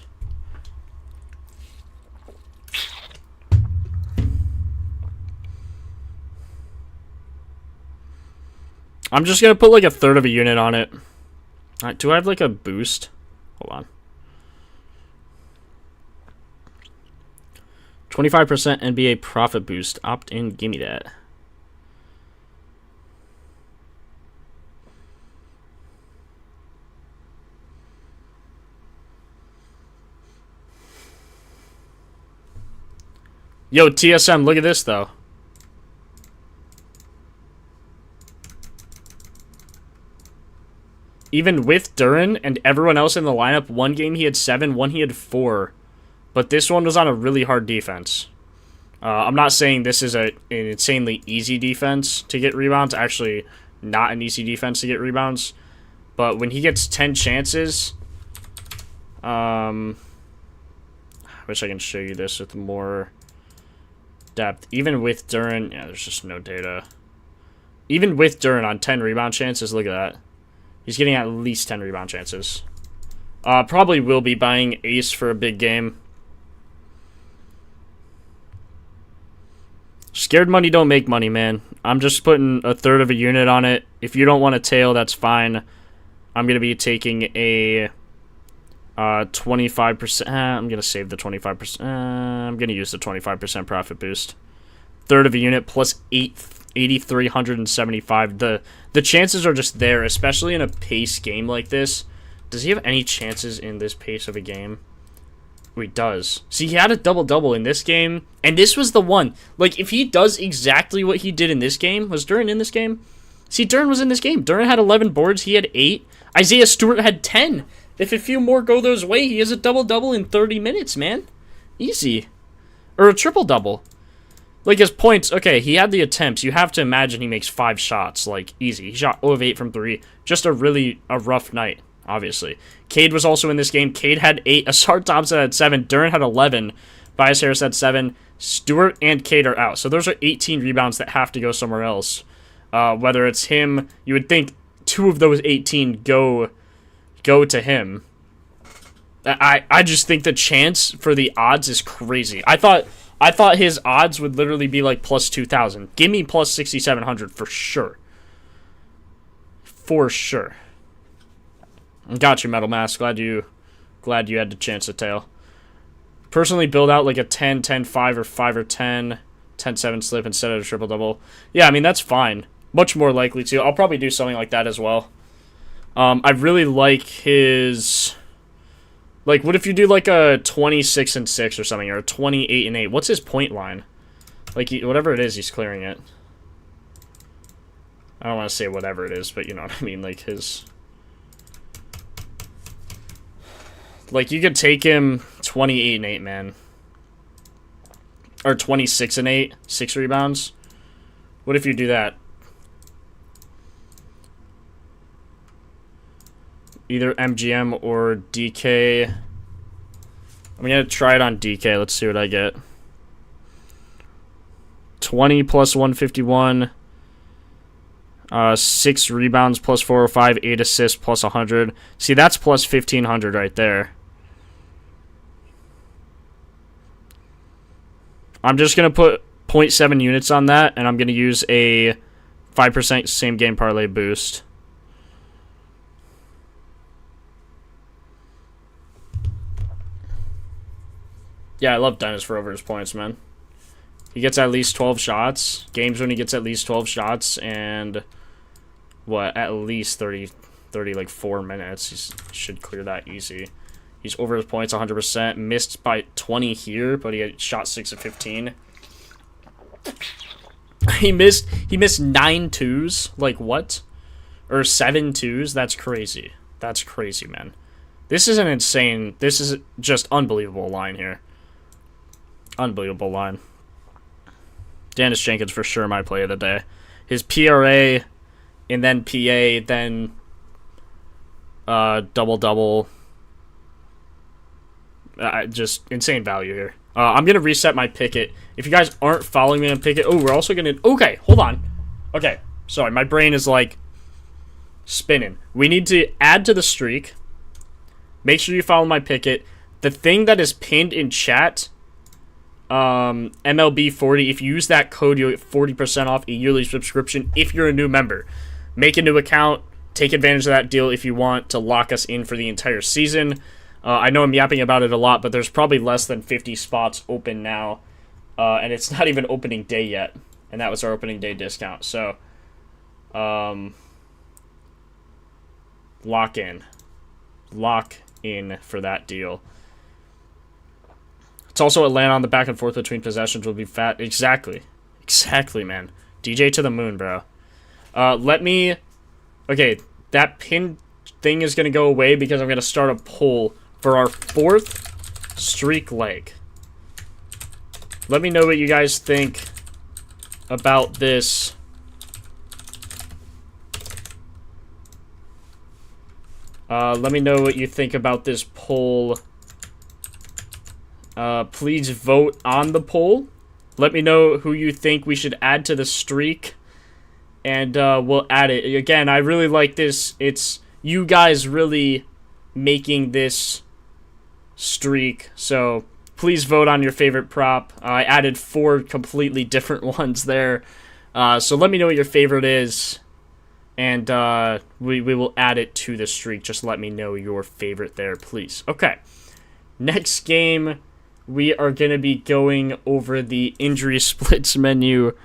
I'm just going to put like a third of a unit on it. Alright, do I have like a boost? Hold on. 25% NBA profit boost. Opt in, give me that. Yo, TSM, look at this though. Even with Duran and everyone else in the lineup, one game he had 7, one he had 4. But this one was on a really hard defense. I'm not saying this is an insanely easy defense to get rebounds. Actually, not an easy defense to get rebounds. But when he gets 10 chances... I wish I can show you this with more depth. Even with Duran... Yeah, there's just no data. Even with Duren on 10 rebound chances, look at that. He's getting at least 10 rebound chances. Probably will be buying Ace for a big game. Scared money don't make money, man. I'm just putting a third of a unit on it. If you don't want to tail, that's fine. I'm going to be taking a 25%. I'm going to save the 25%. I'm going to use the 25% profit boost. Third of a unit plus 8,375. The chances are just there, especially in a pace game like this. Does he have any chances in this pace of a game? Oh, he does. See, he had a double-double in this game, and this was the one. Like, if he does exactly what he did in this game, was Duren in this game? See, Duren was in this game. Duren had 11 boards. He had 8. Isaiah Stewart had 10. If a few more go those way, he has a double-double in 30 minutes, man. Easy. Or a triple-double. Like, his points, okay, he had the attempts. You have to imagine he makes 5 shots. Like, easy. He shot 0 of 8 from 3. Just a rough night, obviously. Cade was also in this game. Cade had 8. Asar Thompson had 7. Duren had 11. Bias Harris had 7. Stewart and Cade are out. So those are 18 rebounds that have to go somewhere else. Whether it's him, you would think 2 of those 18 go to him. I just think the chance for the odds is crazy. I thought his odds would literally be like plus 2,000. Give me plus 6,700 for sure. For sure. Got you, Metal Mask. Glad you had the chance to tail. Personally, build out like a 10, 10, 5, or 5 or 10, 10, 7 slip instead of a triple-double. Yeah, I mean, that's fine. Much more likely to. I'll probably do something like that as well. I really like his... Like, what if you do like a 26 and 6 or something, or a 28 and 8? What's his point line? Like, whatever it is, he's clearing it. I don't want to say whatever it is, but you know what I mean. Like, his... Like, you could take him 28 and 8, man. Or 26 and 8, 6 rebounds. What if you do that? Either MGM or DK. I'm going to try it on DK. Let's see what I get. 20 plus 151. 6 rebounds plus 405. 8 assists plus 100. See, that's plus 1,500 right there. I'm just going to put 0.7 units on that, and I'm going to use a 5% same game parlay boost. Yeah, I love Dennis for over his points, man. He gets at least 12 shots. Games when he gets at least 12 shots and, what, at least 30 like 4 minutes. He should clear that easy. He's over his points 100%. Missed by 20 here, but he had shot 6 of 15. He missed 9 twos. Like, what? Or 7 twos? That's crazy. That's crazy, man. This is an insane... This is just unbelievable line here. Unbelievable line. Dennis Jenkins for sure my play of the day. His PRA, and then PA, then double-double. Just insane value here. I'm going to reset my Pickett. If you guys aren't following me on Pickett... Oh, we're also going to... Okay, hold on. Okay, sorry. My brain is, like, spinning. We need to add to the streak. Make sure you follow my Pickett. The thing that is pinned in chat... MLB 40. If you use that code, you'll get 40% off a yearly subscription if you're a new member. Make a new account. Take advantage of that deal if you want to lock us in for the entire season. I know I'm yapping about it a lot, but there's probably less than 50 spots open now. And it's not even opening day yet. And that was our opening day discount. So, lock in. Lock in for that deal. It's also Atlanta on the back and forth between possessions will be fat. Exactly. Exactly, man. DJ to the moon, bro. Okay, that pin thing is going to go away because I'm going to start a poll for our 4th streak leg. Let me know what you guys think about this. Let me know what you think about this poll. Please vote on the poll. Let me know who you think we should add to the streak. and we'll add it. Again, I really like this. It's you guys really making this streak, so please vote on your favorite prop. I added 4 completely different ones there, so let me know what your favorite is, and we will add it to the streak. Just let me know your favorite there, please. Okay, next game, we are going to be going over the injury splits menu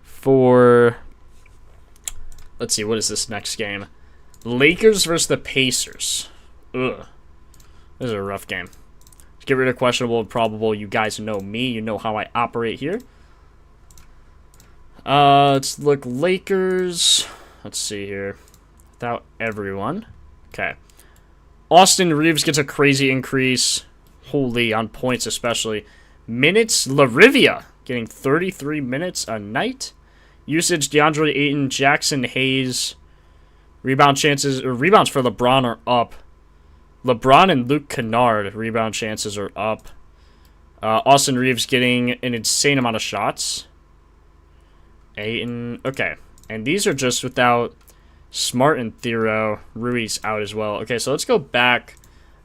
for, let's see, what is this next game? Lakers versus the Pacers. Ugh. This is a rough game. Get rid of questionable and probable. You guys know me. You know how I operate here. Let's look Lakers. Let's see here. Without everyone. Okay. Austin Reeves gets a crazy increase. Holy, on points especially. Minutes, LaRivia getting 33 minutes a night. Usage, DeAndre Ayton, Jackson Hayes. Rebounds for LeBron are up. LeBron and Luke Kennard, rebound chances are up. Austin Reeves getting an insane amount of shots. Ayton, okay. And these are just without Smart and Thero. Rui's out as well. Okay, so let's go back.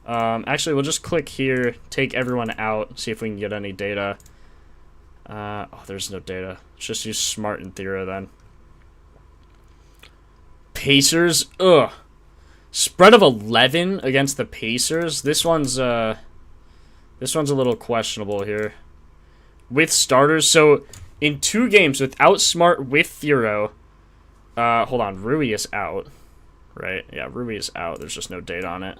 Actually, we'll just click here, take everyone out, see if we can get any data. Oh, there's no data. Let's just use Smart and Thero then. Pacers, ugh. Spread of 11 against the Pacers. This one's a little questionable here. With starters, so in 2 games without Smart with Thero, hold on, Rui is out, right? Yeah, Rui is out. There's just no date on it.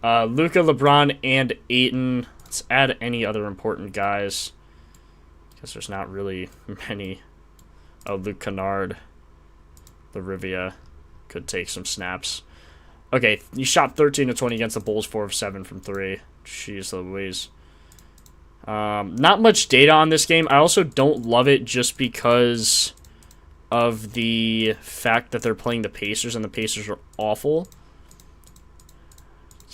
Luka, LeBron, and Ayton. Let's add any other important guys. Guess there's not really many. Oh, Luke Kennard, LaRivia could take some snaps. Okay, he shot 13 of 20 against the Bulls, 4 of 7 from 3. Jeez Louise. Not much data on this game. I also don't love it just because of the fact that they're playing the Pacers, and the Pacers are awful.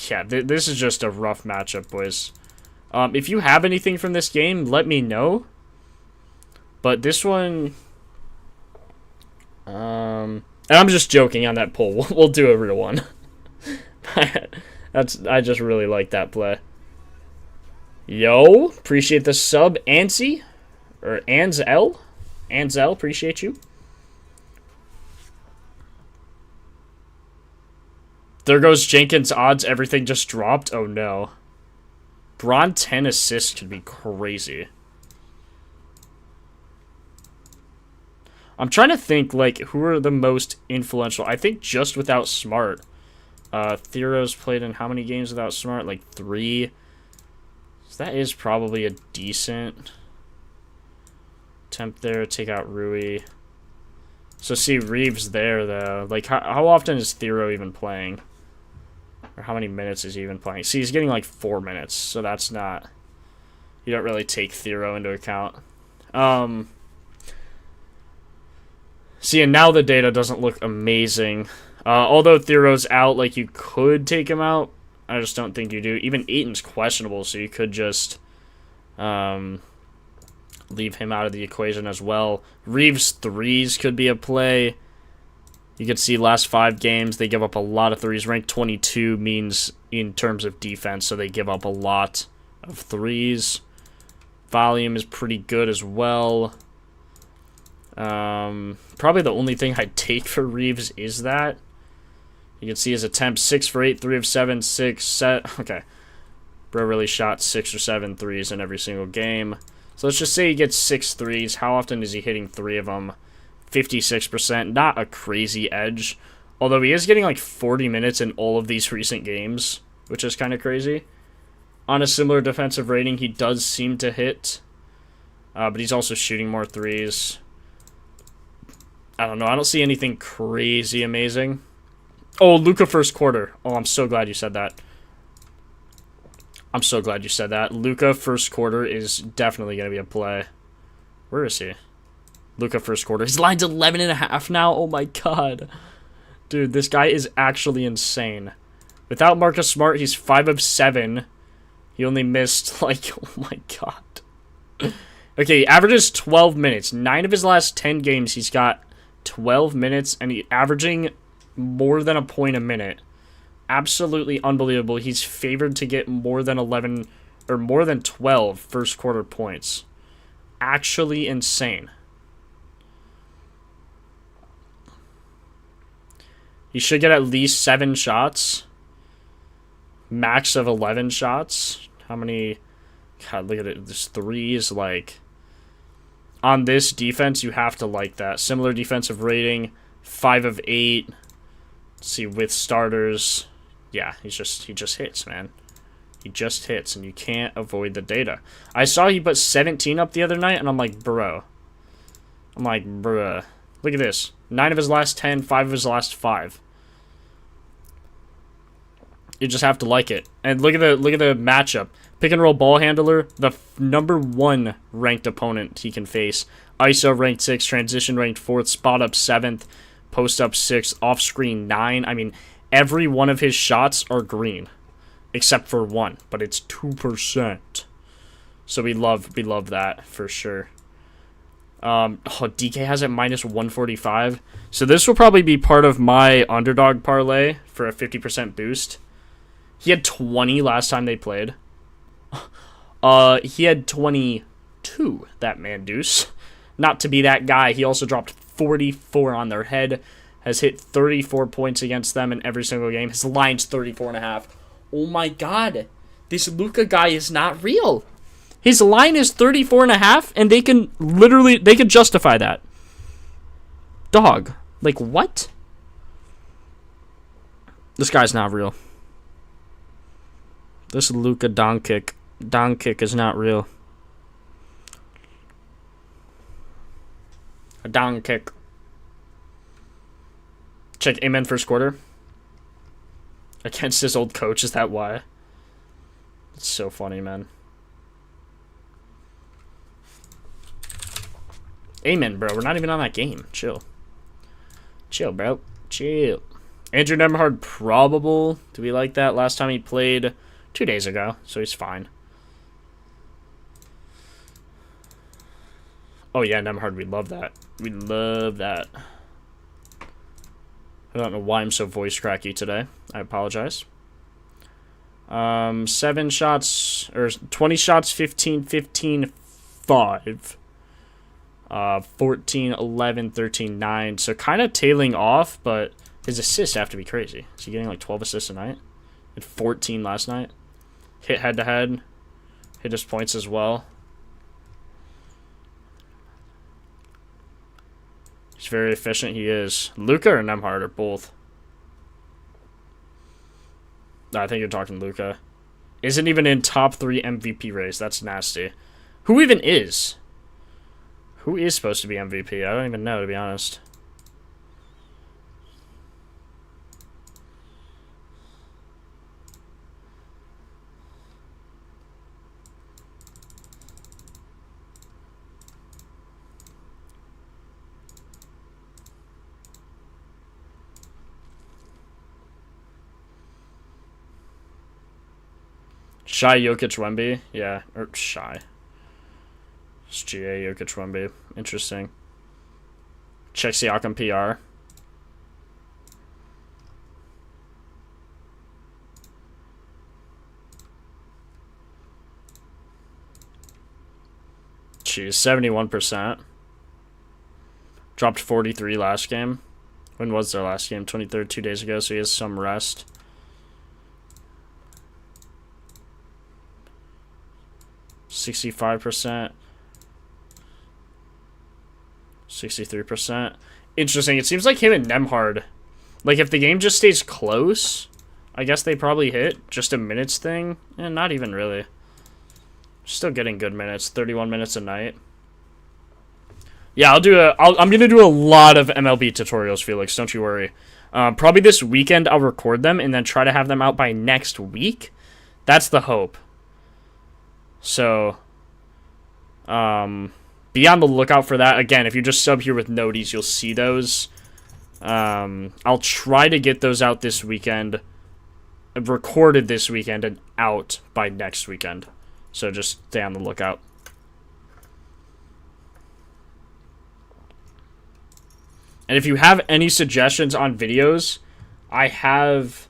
Yeah, this is just a rough matchup, boys. If you have anything from this game, let me know. But this one... and I'm just joking on that poll. We'll do a real one. I just really like that play. Yo, appreciate the sub, Ansi, or Anzel. Anzel, appreciate you. There goes Jenkins' odds. Everything just dropped. Oh no. Bron 10 assists could be crazy. I'm trying to think, like, who are the most influential. I think just without Smart. Thero's played in how many games without Smart? Like 3. So that is probably a decent attempt there. Take out Rui. So see Reeves there, though. Like, how often is Thero even playing? Or how many minutes is he even playing? See, he's getting like 4 minutes. So that's not... You don't really take Thero into account. See, and now the data doesn't look amazing. Although Thero's out, like, you could take him out. I just don't think you do. Even Ayton's questionable, so you could just leave him out of the equation as well. Reeves' threes could be a play. You can see last 5 games, they give up a lot of threes. Rank 22 means in terms of defense, so they give up a lot of threes. Volume is pretty good as well. Probably the only thing I'd take for Reeves is that. You can see his attempts, 6 for 8, 3 of 7, 6 set. Okay. Bro really shot 6 or 7 threes in every single game. So let's just say he gets 6 threes. How often is he hitting 3 of them? 56%. Not a crazy edge. Although he is getting like 40 minutes in all of these recent games, which is kind of crazy. On a similar defensive rating, he does seem to hit. But he's also shooting more threes. I don't know. I don't see anything crazy amazing. Oh, Luka first quarter. Oh, I'm so glad you said that. I'm so glad you said that. Luka first quarter is definitely going to be a play. Where is he? Luka first quarter. His line's 11.5 now. Oh my god. Dude, this guy is actually insane. Without Marcus Smart, he's 5 of 7. He only missed, like, oh my god. Okay, he averages 12 minutes. 9 of his last 10 games, he's got 12 minutes, and he's averaging more than a point a minute. Absolutely unbelievable. He's favored to get more than 11 or more than 12 first quarter points. Actually insane. He should get at least 7 shots. Max of 11 shots. How many? God, look at it. This 3 is like... On this defense, you have to like that. Similar defensive rating. 5 of 8. Let's see, with starters... Yeah, he just hits, man. He just hits, and you can't avoid the data. I saw he put 17 up the other night, and I'm like, bruh. Look at this. 9 of his last 10, 5 of his last 5. You just have to like it. And look at the matchup. Pick and roll ball handler, the number 1 ranked opponent he can face. ISO ranked 6, transition ranked 4th, spot up 7th, post up 6th, off screen 9. I mean, every one of his shots are green, except for 1, but it's 2%. So we love that for sure. DK has it minus 145. So this will probably be part of my underdog parlay for a 50% boost. He had 20 last time they played. He had 22, that man deuce. Not to be that guy, he also dropped 44 on their head. Has hit 34 points against them in every single game. His line's 34.5. Oh my god. This Luka guy is not real. His line is 34.5, and they can justify that. Dog. Like, what? This guy's not real. This Luka Doncic is not real. A Doncic. Check Amen first quarter. Against his old coach, is that why? It's so funny, man. Amen, bro. We're not even on that game. Chill. Chill, bro. Chill. Andrew Nembhard probable to be like that. Last time he played 2 days ago, so he's fine. Oh, yeah, Nembhard. We love that. We love that. I don't know why I'm so voice cracky today. I apologize. 7 shots, or 20 shots, 15, 15, 5. 14, 11, 13, 9. So kind of tailing off, but his assists have to be crazy. Is he getting like 12 assists a night? Had 14 last night. Hit head-to-head. Hit his points as well. He's very efficient, he is. Luka or Nembhard or both? No, I think you're talking Luka. Isn't even in top 3 MVP race. That's nasty. Who even is? Who is supposed to be MVP? I don't even know, to be honest. Shy Jokic Wemby? Yeah, or Shy. It's GA Jokic Wemby. Interesting. Check Siakam PR. Jeez, 71%. Dropped 43 last game. When was their last game? 23rd, 2 days ago, so he has some rest. %, 63%. Interesting. It seems like him and Nembhard, like if the game just stays close, I guess they probably hit just a minutes thing. And not even really. Still getting good minutes. 31 minutes a night. Yeah, I'm gonna do a lot of MLB tutorials, Felix. Don't you worry. Probably this weekend I'll record them and then try to have them out by next week. That's the hope. So, be on the lookout for that. Again, if you just sub here with noties, you'll see those. I'll try to get those out this weekend, recorded this weekend, and out by next weekend. So just stay on the lookout. And And if you have any suggestions on videos, I have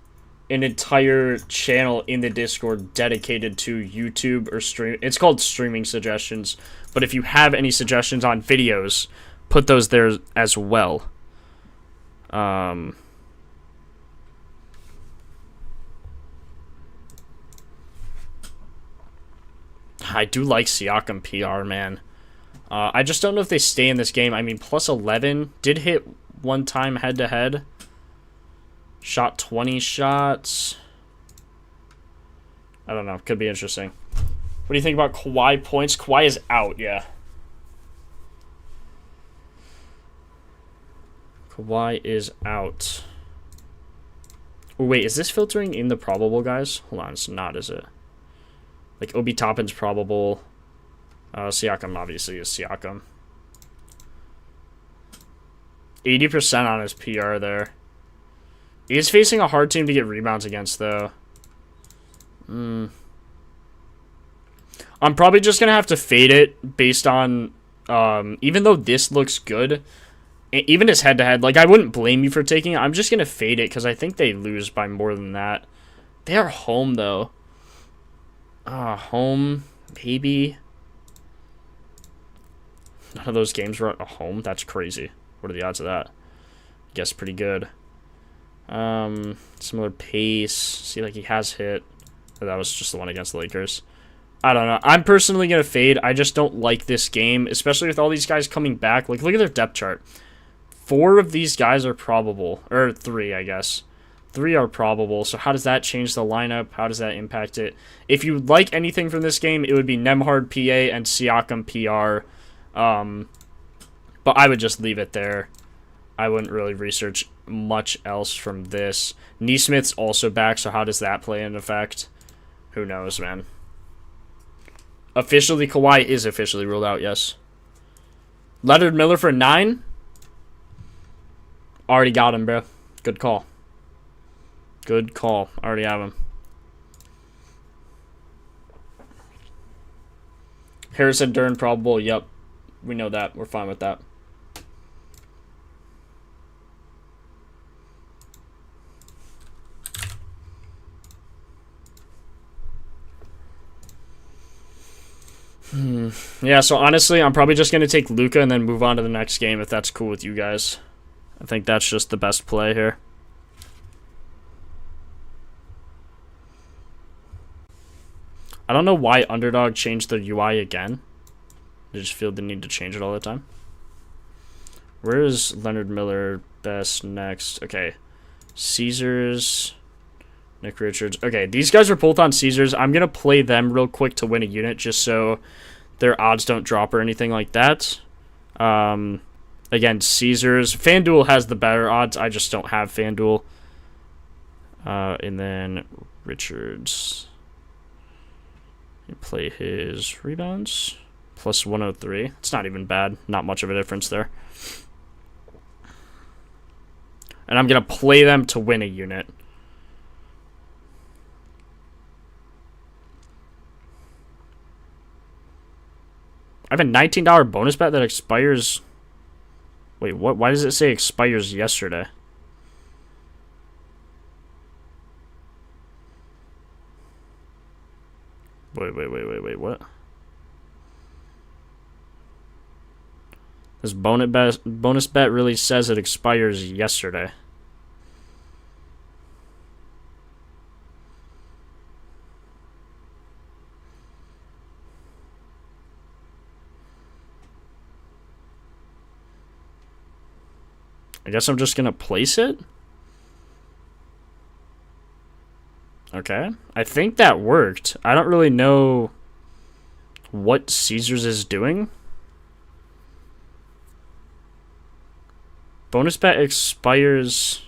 an entire channel in the Discord dedicated to YouTube or stream. It's called streaming suggestions. But if you have any suggestions on videos, put those there as well. I do like Siakam PR, man. I just don't know if they stay in this game. I mean, plus 11. Did hit one time head-to-head. Shot 20 shots. I don't know. Could be interesting. What do you think about Kawhi points? Kawhi is out, yeah. Kawhi is out. Oh, wait, is this filtering in the probable, guys? Hold on, it's not, is it? Like, Obi Toppin's probable. Siakam obviously is Siakam. 80% on his PR there. He's facing a hard team to get rebounds against, though. I'm probably just going to have to fade it based on... even though this looks good, even his head-to-head, like, I wouldn't blame you for taking it. I'm just going to fade it because I think they lose by more than that. They are home, though. Home, maybe. None of those games were at home. That's crazy. What are the odds of that? I guess pretty good. Similar pace. See, like, he has hit. Oh, that was just the one against the Lakers. I don't know. I'm personally going to fade. I just don't like this game, especially with all these guys coming back. Like, look at their depth chart. 4 of these guys are probable. Or 3, I guess. 3 are probable. So how does that change the lineup? How does that impact it? If you like anything from this game, it would be Nembhard PA and Siakam PR. But I would just leave it there. I wouldn't really research much else from this. Neesmith's also back, so how does that play in effect? Who knows, man. Officially, Kawhi is officially ruled out, yes. Leonard Miller for 9? Already got him, bro. Good call. Good call. Already have him. Harrison Dern probable. Yep. We know that. We're fine with that. Yeah, so honestly, I'm probably just going to take Luka and then move on to the next game if that's cool with you guys. I think that's just the best play here. I don't know why Underdog changed the UI again. I just feel the need to change it all the time. Where is Leonard Miller best next? Okay. Caesars. Nick Richards. Okay, these guys are both on Caesars. I'm going to play them real quick to win a unit just so their odds don't drop or anything like that. Again, Caesars. FanDuel has the better odds. I just don't have FanDuel. And then Richards. You play his rebounds. Plus 103. It's not even bad. Not much of a difference there. And I'm going to play them to win a unit. I have a $19 bonus bet that expires... Wait, what? Why does it say expires yesterday? Wait, what? This bonus bet really says it expires yesterday. I guess I'm just going to place it. Okay. I think that worked. I don't really know what Caesars is doing. Bonus bet expires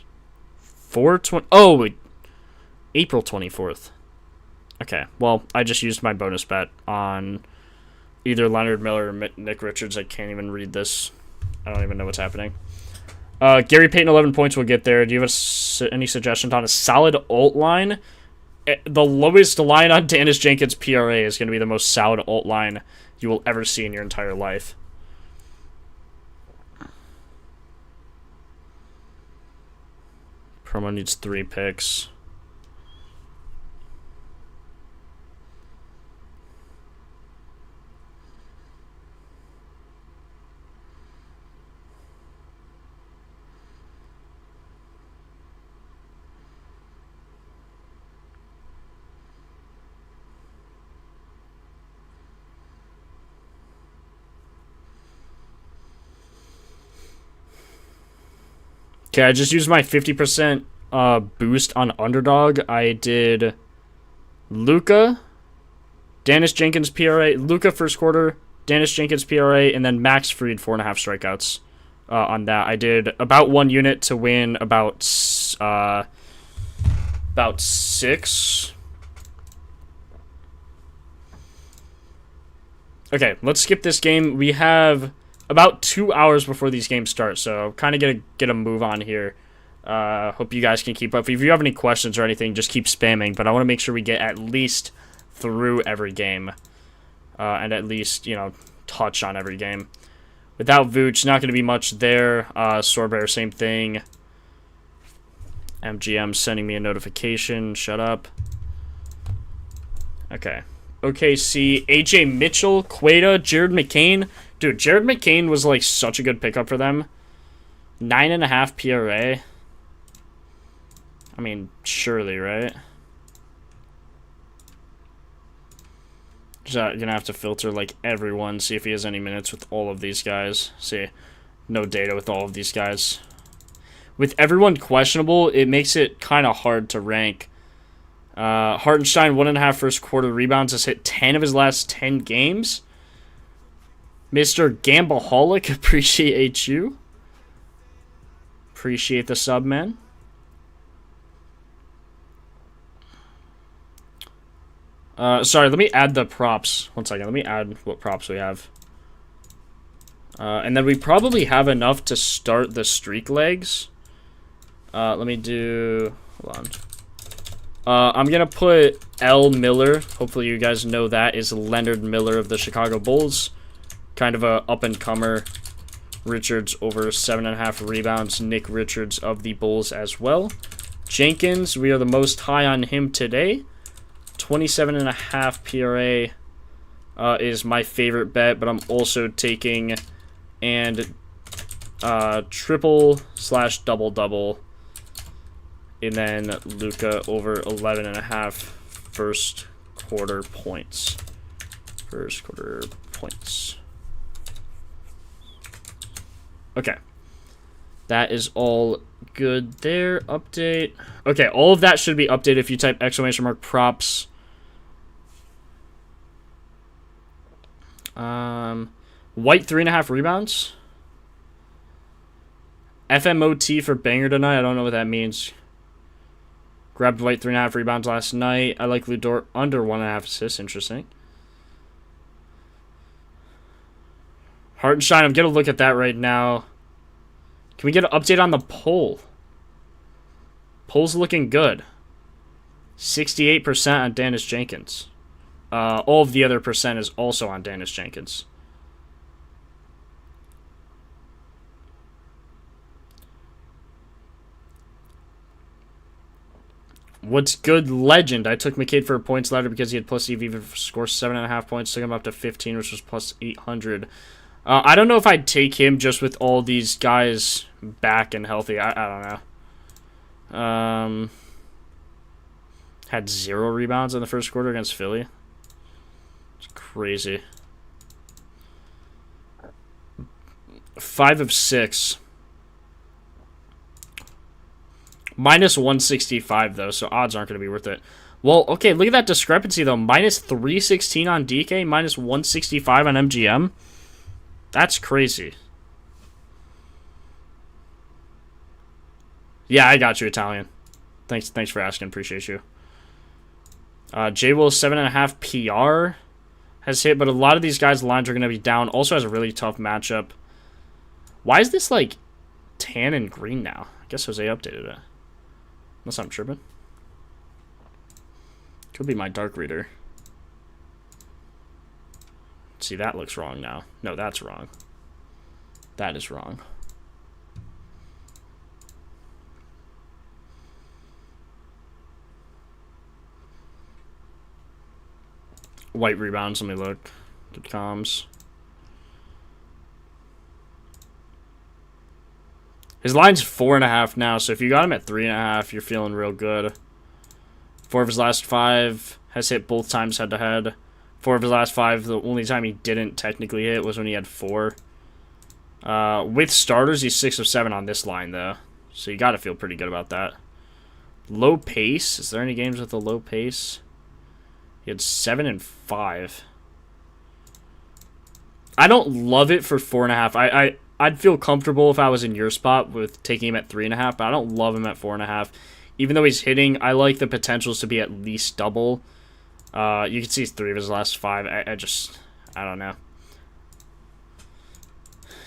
4/20. Oh, wait. April 24th. Okay. Well, I just used my bonus bet on either Leonard Miller or Nick Richards. I can't even read this. I don't even know what's happening. Gary Payton, 11 points. We'll get there. Do you have any suggestions on a solid alt line? The lowest line on Dennis Jenkins' PRA is going to be the most solid alt line you will ever see in your entire life. Promo needs 3 picks. Okay, I just used my 50% boost on Underdog. I did Luka, Dennis Jenkins PRA, Luka first quarter, Dennis Jenkins PRA, and then Max Fried 4.5 strikeouts on that. I did about 1 unit to win about 6. Okay, let's skip this game. We have about 2 hours before these games start, so kind of get a move on here. Hope you guys can keep up. If you have any questions or anything, just keep spamming, but I want to make sure we get at least through every game, and at least, touch on every game. Without Vooch, not going to be much there. Sorbear, same thing. MGM sending me a notification. Shut up. Okay. OKC, AJ Mitchell, Queta, Jared McCain. Dude, Jared McCain was like such a good pickup for them. 9.5 PRA. I mean, surely, right? Just gonna have to filter like everyone, see if he has any minutes with all of these guys. See, no data with all of these guys. With everyone questionable, it makes it kind of hard to rank. Hartenstein, 1.5 first quarter rebounds, has hit 10 of his last 10 games. Mr. Gambaholic, appreciate you. Appreciate the sub, man. Sorry, let me add the props. 1 second, let me add what props we have. And then we probably have enough to start the streak legs. Let me do... Hold on. I'm going to put L. Miller. Hopefully you guys know that is Leonard Miller of the Chicago Bulls. Kind of a up-and-comer. Richards over 7.5 rebounds. Nick Richards of the Bulls as well. Jenkins, we are the most high on him today. 27.5 PRA is my favorite bet, but I'm also taking and triple/double-double. And then Luka over 11.5 first quarter points. First quarter points. Okay. That is all good there. Update. Okay, all of that should be updated if you type exclamation mark props. White 3.5 rebounds. FMOT for banger tonight. I don't know what that means. Grabbed White 3.5 rebounds last night. I like Ludort under 1.5 assists. Interesting. Hartenstein, I'm going to look at that right now. Can we get an update on the poll? Poll's looking good. 68% on Dennis Jenkins. All of the other percent is also on Dennis Jenkins. What's good, Legend? I took McCade for a points ladder because he had plus EV for score 7.5 points. Took him up to 15, which was plus 800. I don't know if I'd take him just with all these guys back and healthy. I don't know. Had 0 rebounds in the first quarter against Philly. It's crazy. 5 of 6. Minus 165, though, so odds aren't going to be worth it. Well, okay, look at that discrepancy, though. Minus 316 on DK, minus 165 on MGM. That's crazy. Yeah, I got you, Italian. Thanks for asking. Appreciate you. J-Will 7.5 PR has hit, but a lot of these guys' lines are going to be down. Also has a really tough matchup. Why is this, like, tan and green now? I guess Jose updated it. Unless I'm tripping. Could be my dark reader. See, that looks wrong now. No, that's wrong. That is wrong. White rebounds. Let me look. Good comms. His line's 4.5 now, so if you got him at 3.5, you're feeling real good. 4 of his last 5 has hit both times head-to-head. 4 of his last 5, the only time he didn't technically hit was when he had 4. With starters, he's 6 of 7 on this line, though. So you got to feel pretty good about that. Low pace. Is there any games with a low pace? He had 7 and 5. I don't love it for 4.5. I'd feel comfortable if I was in your spot with taking him at 3.5, but I don't love him at 4.5. Even though he's hitting, I like the potentials to be at least double. You can see 3 of his last 5. I don't know.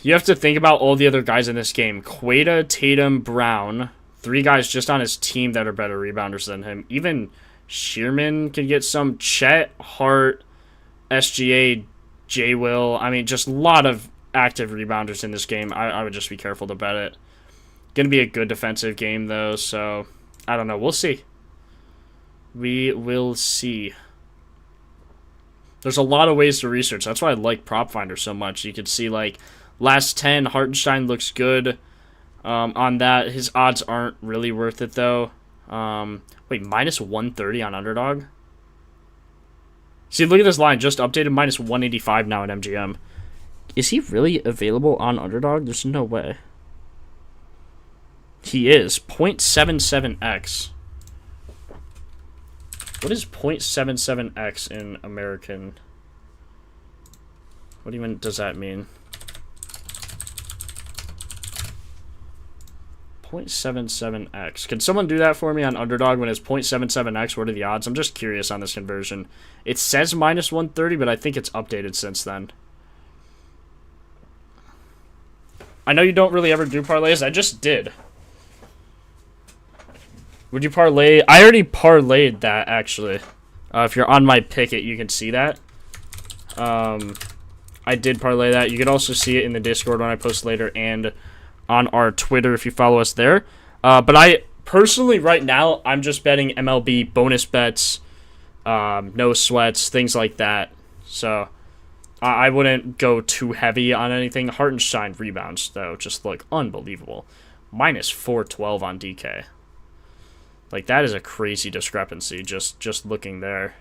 You have to think about all the other guys in this game. Queta, Tatum, Brown. 3 guys just on his team that are better rebounders than him. Even Shearman can get some. Chet, Hart, SGA, J-Will. I mean, just a lot of active rebounders in this game. I would just be careful to bet it. Going to be a good defensive game, though, so I don't know. We'll see. We will see. There's a lot of ways to research. That's why I like Propfinder so much. You can see, like, last 10, Hartenstein looks good on that. His odds aren't really worth it, though. Wait, minus 130 on Underdog? See, look at this line. Just updated, minus 185 now at MGM. Is he really available on Underdog? There's no way. He is. 0.77x. What is 0.77x in American? What even does that mean? 0.77x. Can someone do that for me on Underdog when it's 0.77x? What are the odds? I'm just curious on this conversion. It says minus 130, but I think it's updated since then. I know you don't really ever do parlays. I just did. Would you parlay? I already parlayed that, actually. If you're on my picket, you can see that. I did parlay that. You can also see it in the Discord when I post later and on our Twitter if you follow us there. But I personally, right now, I'm just betting MLB bonus bets, no sweats, things like that. So I wouldn't go too heavy on anything. Hartenstein rebounds, though, just look unbelievable. Minus 412 on DK. Like, that is a crazy discrepancy, just looking there.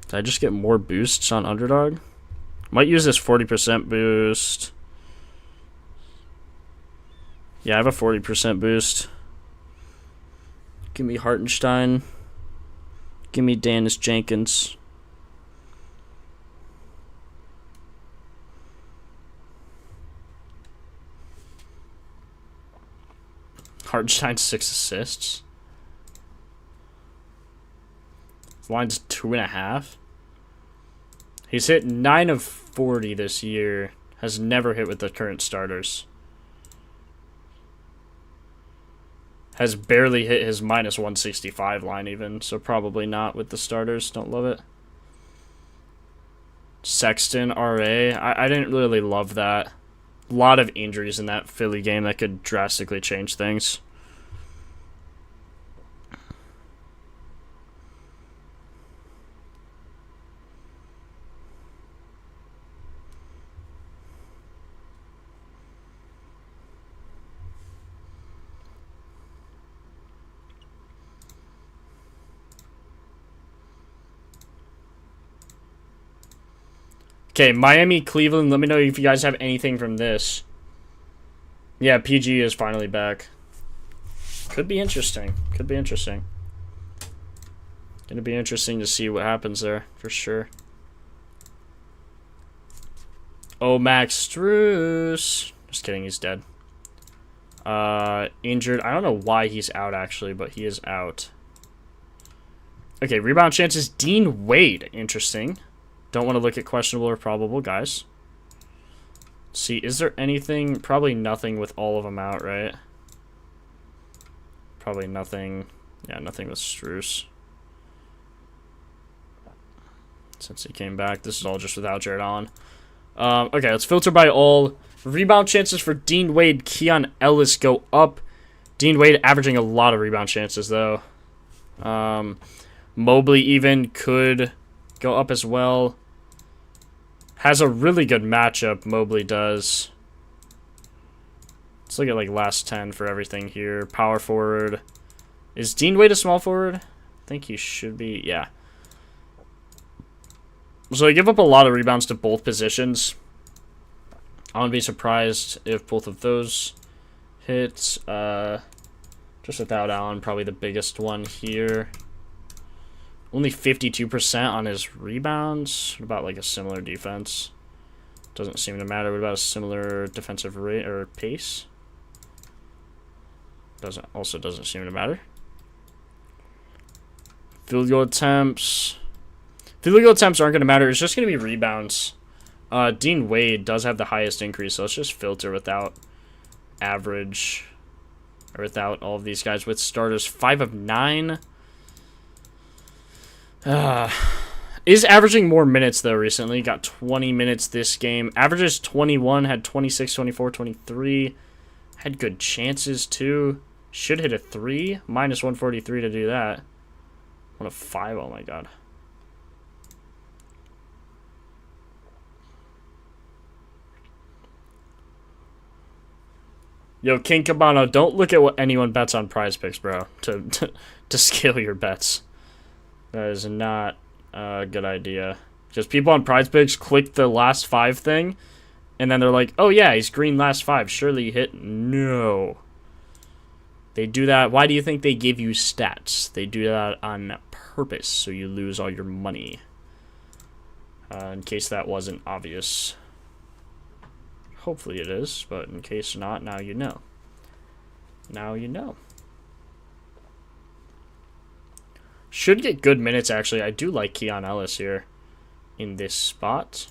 Did I just get more boosts on Underdog? Might use this 40% boost. Yeah, I have a 40% boost. Give me Hartenstein. Give me Dennis Jenkins. Hartenstein 6 assists. His line's 2.5. He's hit 9 of 40 this year. Has never hit with the current starters. Has barely hit his minus 165 line even, so probably not with the starters. Don't love it. Sexton, RA. I didn't really love that. A lot of injuries in that Philly game that could drastically change things. Okay, Miami, Cleveland. Let me know if you guys have anything from this. Yeah, PG is finally back. Could be interesting. Could be interesting. Gonna be interesting to see what happens there, for sure. Oh, Max Strus. Just kidding, he's dead. Injured. I don't know why he's out, actually, but he is out. Okay, rebound chances. Dean Wade. Interesting. Don't want to look at questionable or probable, guys. See, is there anything? Probably nothing with all of them out, right? Probably nothing. Yeah, nothing with Strus. Since he came back. This is all just without Jared Allen. Okay, let's filter by all. Rebound chances for Dean Wade, Keon Ellis go up. Dean Wade averaging a lot of rebound chances, though. Mobley even could go up as well. Has a really good matchup, Mobley does. Let's look at, like, last 10 for everything here. Power forward. Is Dean Wade a small forward? I think he should be, yeah. So they give up a lot of rebounds to both positions. I wouldn't be surprised if both of those hit. Just without Allen, probably the biggest one here. Only 52% on his rebounds. What about like a similar defense? Doesn't seem to matter. What about a similar defensive rate or pace? Doesn't seem to matter. Field goal attempts. Field goal attempts aren't going to matter. It's just going to be rebounds. Dean Wade does have the highest increase, so let's just filter without average, or without all of these guys with starters. 5 of 9. Is averaging more minutes, though, recently. Got 20 minutes this game. Averages 21, had 26, 24, 23. Had good chances, too. Should hit a 3. Minus 143 to do that. 1 of 5, oh my god. Yo, King Cabano, don't look at what anyone bets on Prize Picks, bro, to scale your bets. That is not a good idea. Just people on Prize Picks click the last 5 thing, and then they're like, oh yeah, he's green last 5. Surely he hit. No. They do that. Why do you think they give you stats? They do that on purpose, so you lose all your money. In case that wasn't obvious. Hopefully it is, but in case not, now you know. Now you know. Should get good minutes, actually. I do like Keon Ellis here in this spot.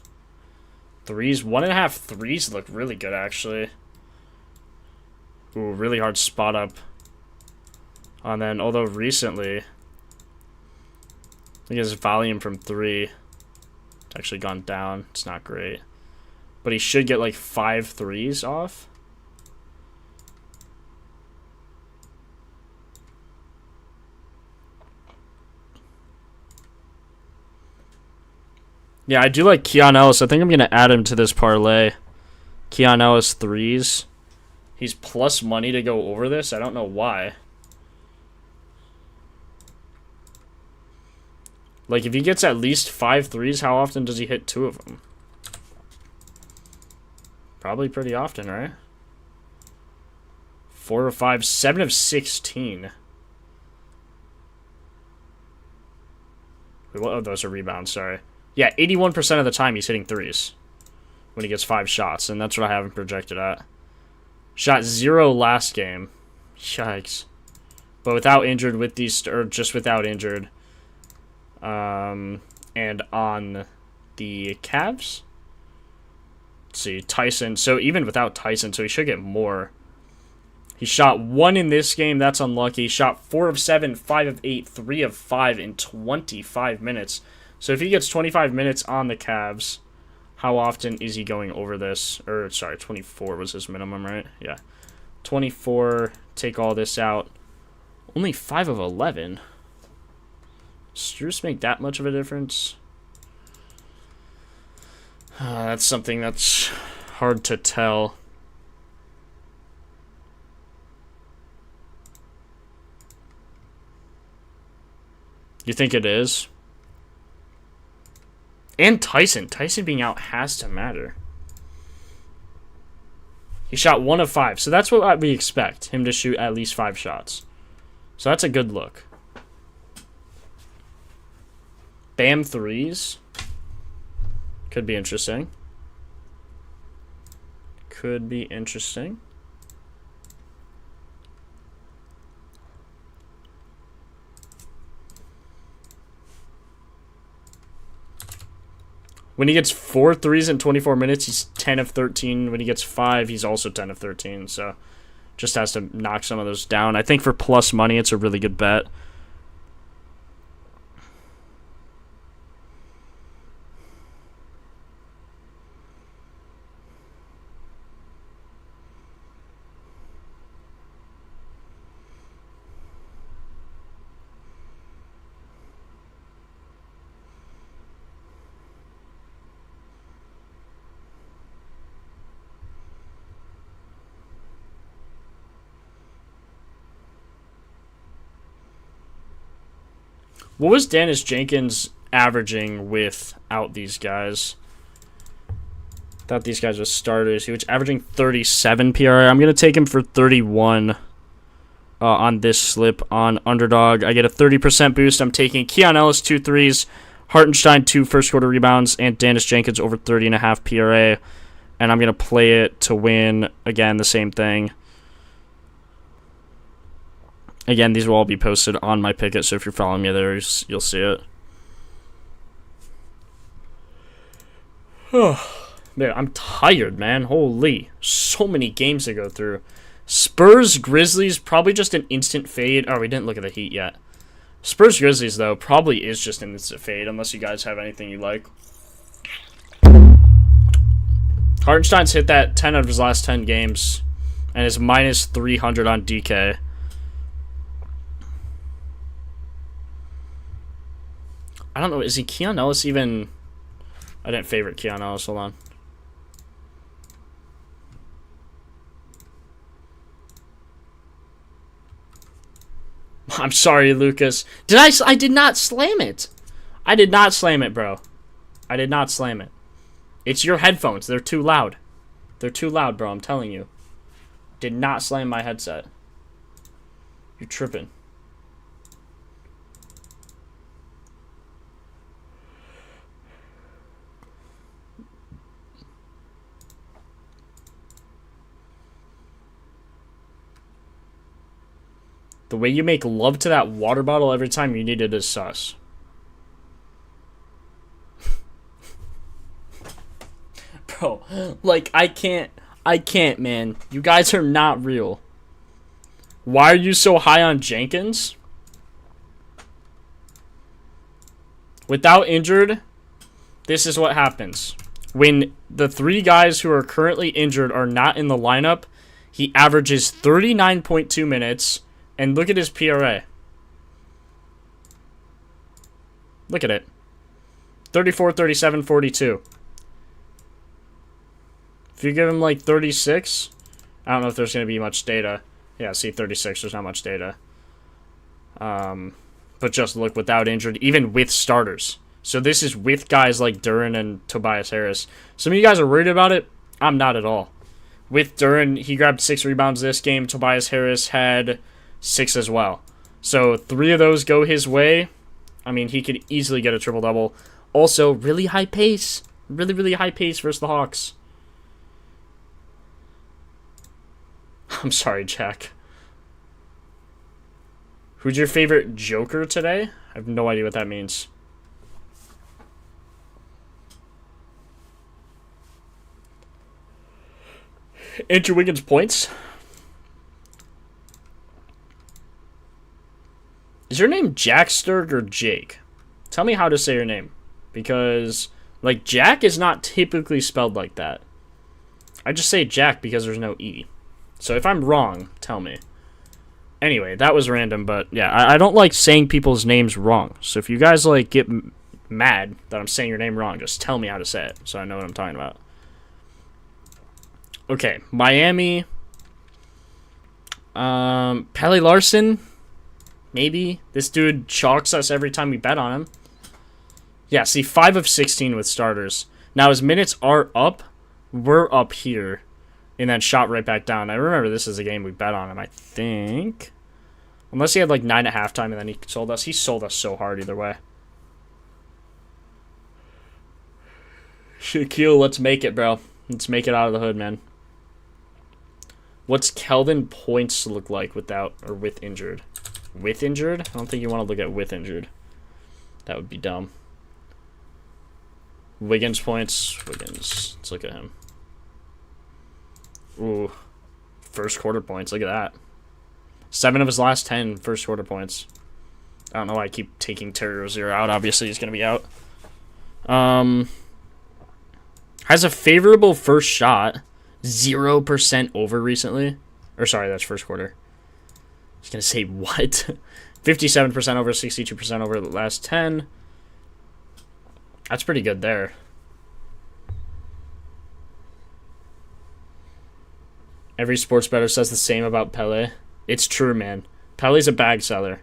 3s, 1.5 threes look really good, actually. Ooh, really hard spot up. And then, although recently, I think his volume from 3, it's actually gone down. It's not great. But he should get like 5 threes off. Yeah, I do like Keon Ellis. I think I'm going to add him to this parlay. Keon Ellis 3s. He's plus money to go over this. I don't know why. Like, if he gets at least 5 threes, how often does he hit 2 of them? Probably pretty often, right? 4 of 5, 7 of 16. Wait, what? Oh, those are rebounds, sorry. Yeah, 81% of the time he's hitting 3s when he gets 5 shots, and that's what I have him projected at. Shot 0 last game. Yikes. But without injured, with these, or just without injured. And on the Cavs. Let's see, Tyson. So even without Tyson, so he should get more. He shot 1 in this game. That's unlucky. He shot 4 of 7, 5 of 8, 3 of 5 in 25 minutes. So if he gets 25 minutes on the Cavs, how often is he going over this? Or, sorry, 24 was his minimum, right? Yeah. 24, take all this out. Only 5 of 11. Does Strus make that much of a difference? That's something that's hard to tell. You think it is? And Tyson. Tyson being out has to matter. He shot 1 of 5. So that's what we expect. Him to shoot at least 5 shots. So that's a good look. Bam 3s. Could be interesting. Could be interesting. When he gets 4 threes in 24 minutes, he's 10 of 13. When he gets 5, he's also 10 of 13. So just has to knock some of those down. I think for plus money, it's a really good bet. What was Dennis Jenkins averaging without these guys? Thought these guys were starters. He was averaging 37 PRA. I'm going to take him for 31 on this slip on Underdog. I get a 30% boost. I'm taking Keon Ellis, 2 threes, Hartenstein, 2 first-quarter rebounds, and Dennis Jenkins over 30.5 PRA. And I'm going to play it to win. Again, the same thing. Again, these will all be posted on my Pick'It, so if you're following me there, you'll see it. Man, I'm tired, man. Holy. So many games to go through. Spurs, Grizzlies, probably just an instant fade. Oh, we didn't look at the Heat yet. Spurs, Grizzlies, though, probably is just an instant fade, unless you guys have anything you like. Hartenstein's hit that 10 out of his last 10 games, and is minus 300 on DK. I don't know, is he Keon Ellis even... I didn't favorite Keon Ellis, hold on. I'm sorry, Lucas. I did not slam it. I did not slam it, bro. I did not slam it. It's your headphones. They're too loud. They're too loud, bro. I'm telling you. Did not slam my headset. You're tripping. The way you make love to that water bottle every time you need it is sus. Bro, like, I can't, man. You guys are not real. Why are you so high on Jenkins? Without injured, this is what happens. When the 3 guys who are currently injured are not in the lineup, he averages 39.2 minutes. And look at his PRA. Look at it. 34, 37, 42. If you give him like 36, I don't know if there's going to be much data. Yeah, see, 36, there's not much data. But just look without injured, even with starters. So this is with guys like Duren and Tobias Harris. Some of you guys are worried about it. I'm not at all. With Duren, he grabbed 6 rebounds this game. Tobias Harris had 6 as well. So 3 of those go his way. I mean, he could easily get a triple-double. Also, really high pace. Really, really high pace versus the Hawks. I'm sorry, Jack. Who's your favorite Joker today? I have no idea what that means. Andrew Wiggins points. Is your name Jacksterg or Jake? Tell me how to say your name. Because, like, Jack is not typically spelled like that. I just say Jack because there's no E. So if I'm wrong, tell me. Anyway, that was random, but yeah, I don't like saying people's names wrong. So if you guys, like, get mad that I'm saying your name wrong, just tell me how to say it so I know what I'm talking about. Okay, Miami. Pelle Larson. Maybe. This dude chalks us every time we bet on him. Yeah, see, 5 of 16 with starters. Now, his minutes are up. We're up here. And then shot right back down. I remember this is a game we bet on him, I think. Unless he had, like, 9 at halftime and then he sold us. He sold us so hard either way. Shaquille, let's make it, bro. Let's make it out of the hood, man. What's Kelvin points look like without or with injured? With injured? I don't think you want to look at with injured. That would be dumb. Wiggins points. Wiggins. Let's look at him. Ooh. First quarter points. Look at that. 7 of his last 10 first quarter points. I don't know why I keep taking Terry Rozier out. Obviously, he's going to be out. Has a favorable first shot. 0% over recently. Or sorry, that's first quarter. I was going to say what? 57% over, 62% over the last 10. That's pretty good there. Every sports bettor says the same about Pele. It's true, man. Pele's a bag seller.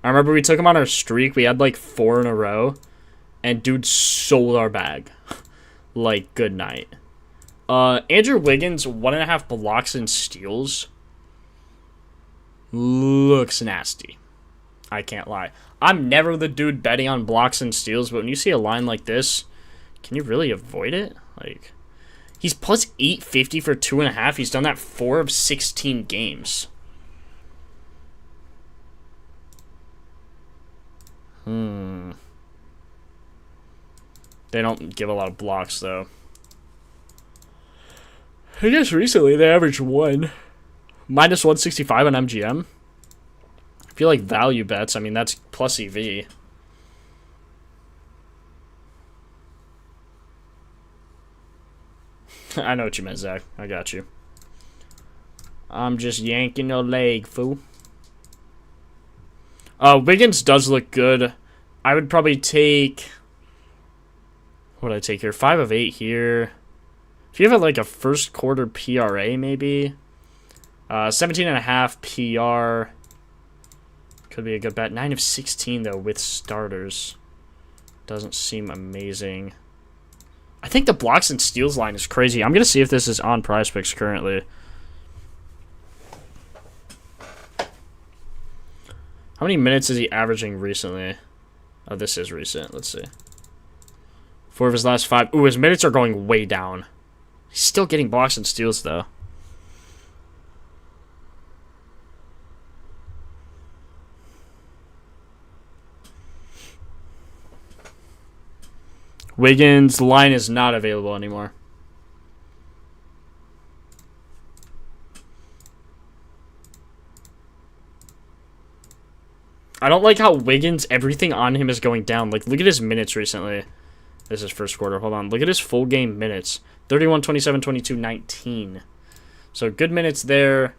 I remember we took him on our streak. We had like 4 in a row. And dude sold our bag. Like, good night. Andrew Wiggins, 1.5 blocks and steals. Looks nasty. I can't lie. I'm never the dude betting on blocks and steals, but when you see a line like this, can you really avoid it? Like, he's plus 850 for 2.5. He's done that 4 of 16 games. They don't give a lot of blocks, though. I guess recently they averaged 1. Minus 165 on MGM. I feel like value bets, I mean, that's plus EV. I know what you meant, Zach. I got you. I'm just yanking your leg, fool. Wiggins does look good. I would probably take... What would I take here? 5 of 8 here. If you have like a first quarter PRA, maybe. 17.5 PR. Could be a good bet. 9 of 16, though, with starters. Doesn't seem amazing. I think the blocks and steals line is crazy. I'm going to see if this is on PrizePicks currently. How many minutes is he averaging recently? Oh, this is recent. Let's see. 4 of his last 5. Ooh, his minutes are going way down. He's still getting blocks and steals, though. Wiggins' line is not available anymore. I don't like how Wiggins, everything on him is going down. Like, look at his minutes recently. This is first quarter. Hold on. Look at his full game minutes. 31, 27, 22, 19. So good minutes there.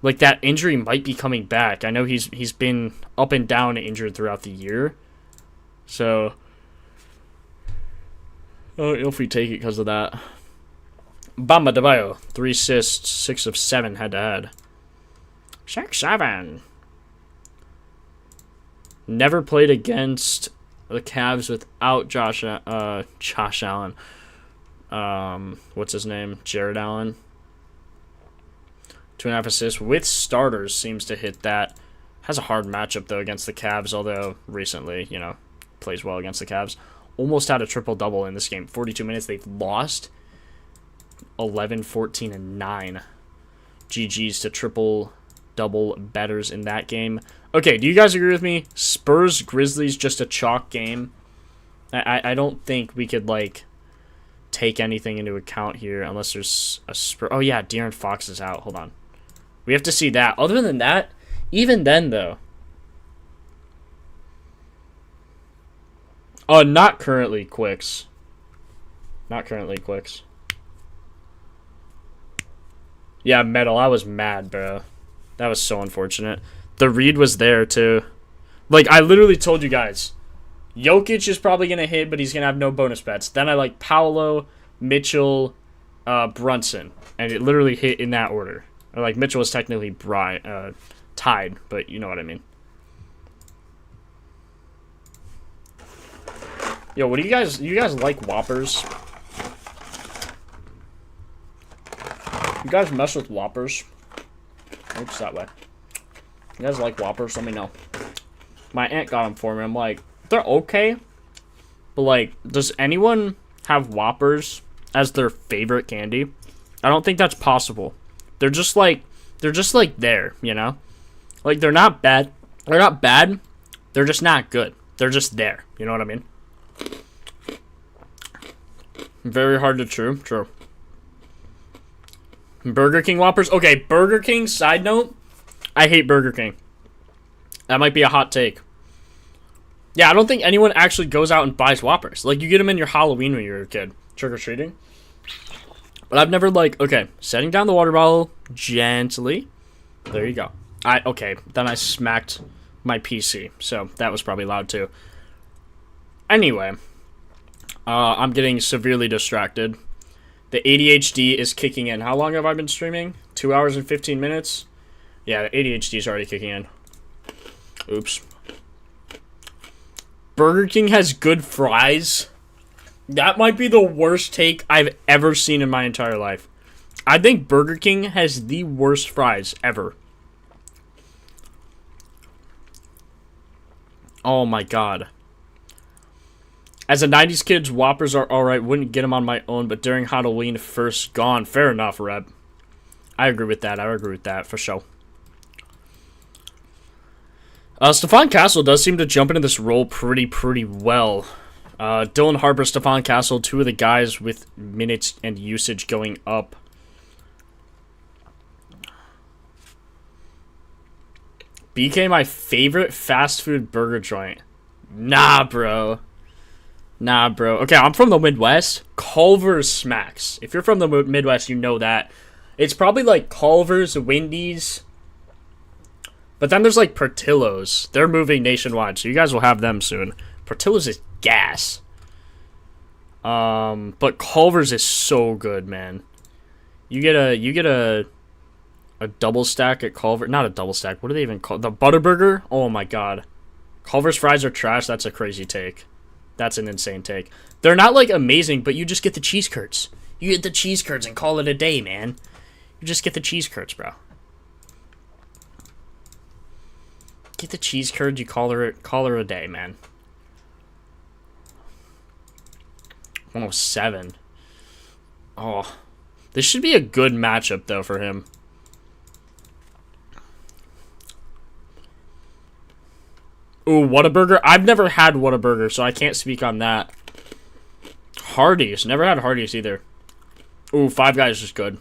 Like, that injury might be coming back. I know he's been up and down injured throughout the year. So, oh, if we take it because of that. Bamba Debayo, 3 assists, 6 of 7 head-to-head. 6-7. Never played against the Cavs without Josh Allen. What's his name? Jared Allen. 2.5 assists with starters seems to hit that. Has a hard matchup, though, against the Cavs, although recently, you know, plays well against the Cavs. Almost had a triple-double in this game. 42 minutes. They've lost 11, 14, and 9. GG's to triple-double bettors in that game. Okay, do you guys agree with me? Spurs, Grizzlies, just a chalk game. I don't think we could, like, take anything into account here unless there's a Spurs. Oh, yeah, De'Aaron Fox is out. Hold on. We have to see that. Other than that, even then, though. Oh, not currently Quicks. Not currently Quicks. Yeah, Metal. I was mad, bro. That was so unfortunate. The read was there, too. Like, I literally told you guys, Jokic is probably going to hit, but he's going to have no bonus bets. Then I like Paolo, Mitchell, Brunson. And it literally hit in that order. Or, like, Mitchell was technically tied, but you know what I mean. Yo, what do you guys like Whoppers? You guys mess with Whoppers? Oops, that way. You guys like Whoppers? Let me know. My aunt got them for me. I'm like, they're okay. But, like, does anyone have Whoppers as their favorite candy? I don't think that's possible. They're just like there, you know? Like, they're not bad. They're not bad. They're just not good. They're just there. You know what I mean? Very hard to true. Burger King Whoppers? Okay, Burger King, side note. I hate Burger King. That might be a hot take. Yeah, I don't think anyone actually goes out and buys Whoppers. Like, you get them in your Halloween when you were a kid. Trick-or-treating. But I've never, like, okay, setting down the water bottle gently. There you go. Okay, then I smacked my PC. So, that was probably loud, too. Anyway. I'm getting severely distracted. The ADHD is kicking in. How long have I been streaming? 2 hours and 15 minutes? Yeah, the ADHD is already kicking in. Oops. Burger King has good fries. That might be the worst take I've ever seen in my entire life. I think Burger King has the worst fries ever. Oh my god. As a 90s kid, Whoppers are alright. Wouldn't get them on my own, but during Halloween, first gone. Fair enough, Reb. I agree with that. For sure. Stephon Castle does seem to jump into this role pretty well. Dylan Harper, Stephon Castle, two of the guys with minutes and usage going up. BK, my favorite fast food burger joint. Nah, bro. Okay, I'm from the Midwest. Culver's smacks. If you're from the Midwest, you know that. It's probably like Culver's, Wendy's. But then there's like Portillo's. They're moving nationwide, so you guys will have them soon. Portillo's is gas. But Culver's is so good, man. You get a double stack at Culver. Not a double stack. What do they even call it? The Butterburger? Oh my god. Culver's fries are trash. That's a crazy take. That's an insane take. They're not like amazing, but you just get the cheese curds. You get the cheese curds and call it a day, man. You just get the cheese curds, bro. Get the cheese curds, you call her a day, man. 107. Oh. This should be a good matchup, though, for him. Ooh, Whataburger. I've never had Whataburger, so I can't speak on that. Hardee's. Never had Hardee's either. Ooh, Five Guys is good.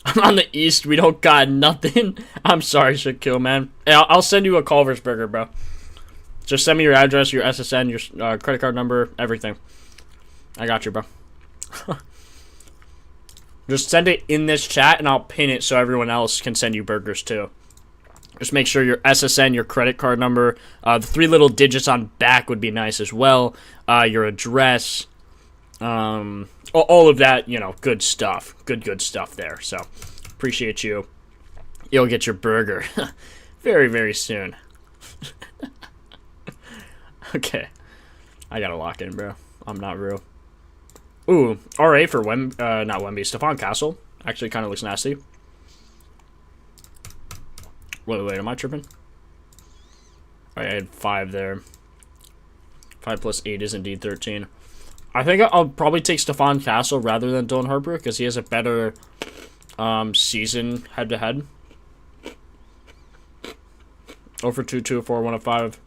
I'm on the East. We don't got nothing. I'm sorry, Shaquille, man. Hey, I'll send you a Culver's burger, bro. Just send me your address, your SSN, your credit card number, everything. I got you, bro. Just send it in this chat, and I'll pin it so everyone else can send you burgers, too. Just make sure your SSN, your credit card number, the 3 little digits on back would be nice as well. Your address, all of that, you know, good stuff. Good stuff there. So, appreciate you. You'll get your burger very, very soon. Okay. I gotta lock in, bro. I'm not real. Ooh, RA for not Wemby. Stephon Castle. Actually kind of looks nasty. Wait, am I tripping? I had 5 there. 5 plus 8 is indeed 13. I think I'll probably take Stephon Castle rather than Dylan Harper because he has a better season head-to-head. 0 for 2, 2 4, 1 of 5.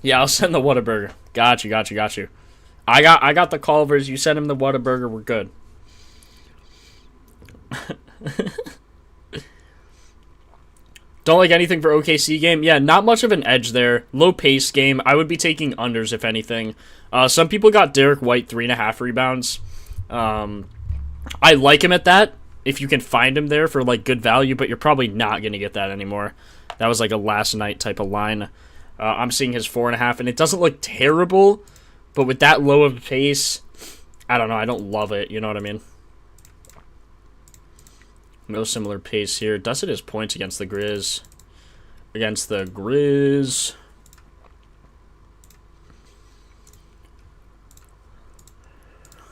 Yeah, I'll send the Whataburger. Got you. I got the Culver's. You send him the Whataburger. We're good. Don't like anything for OKC game. Yeah, not much of an edge there. Low pace game. I would be taking unders if anything. Some people got Derek White 3.5 rebounds. I like him at that if you can find him there for like good value, but you're probably not going to get that anymore. That was like a last night type of line. I'm seeing his 4.5, and it doesn't look terrible, but with that low of a pace, I don't know. I don't love it. You know what I mean? No similar pace here. Does it as points against the Grizz.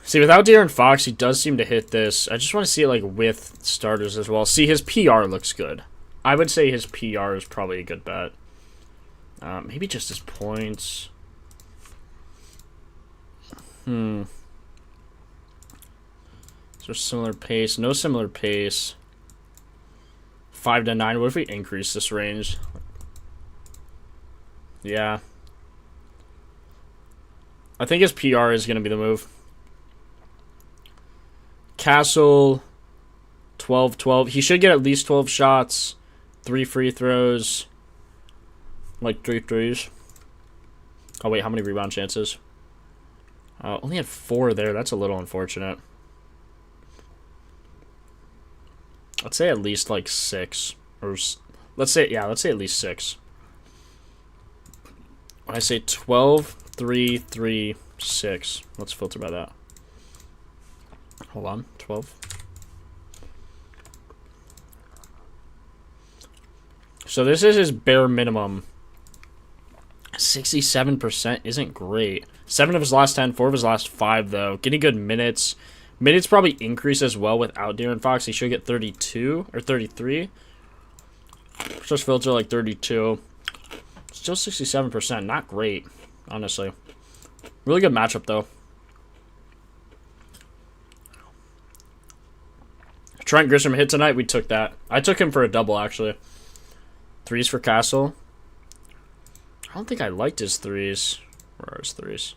See, without De'Aaron Fox, he does seem to hit this. I just want to see it like with starters as well. See, his PR looks good. I would say his PR is probably a good bet. Maybe just his points. Is there similar pace? No similar pace. 5 to 9. What if we increase this range? Yeah. I think his PR is going to be the move. Castle, 12-12. He should get at least 12 shots. 3 free throws. Like 3 threes. Oh, wait. How many rebound chances? Only had 4 there. That's a little unfortunate. Let's say at least like 6. Or let's say at least 6. When I say 12, 3, 3, 6. Let's filter by that. Hold on. 12. So this is his bare minimum. 67% isn't great. 7 of his last 10, 4 of his last 5, though. Getting good minutes. Minutes probably increase as well without De'Aaron Fox. He should get 32 or 33. Just filter like 32. Still 67%. Not great, honestly. Really good matchup, though. Trent Grisham hit tonight. We took that. I took him for a double, actually. 3s for Castle. I don't think I liked his 3s. Where are his 3s?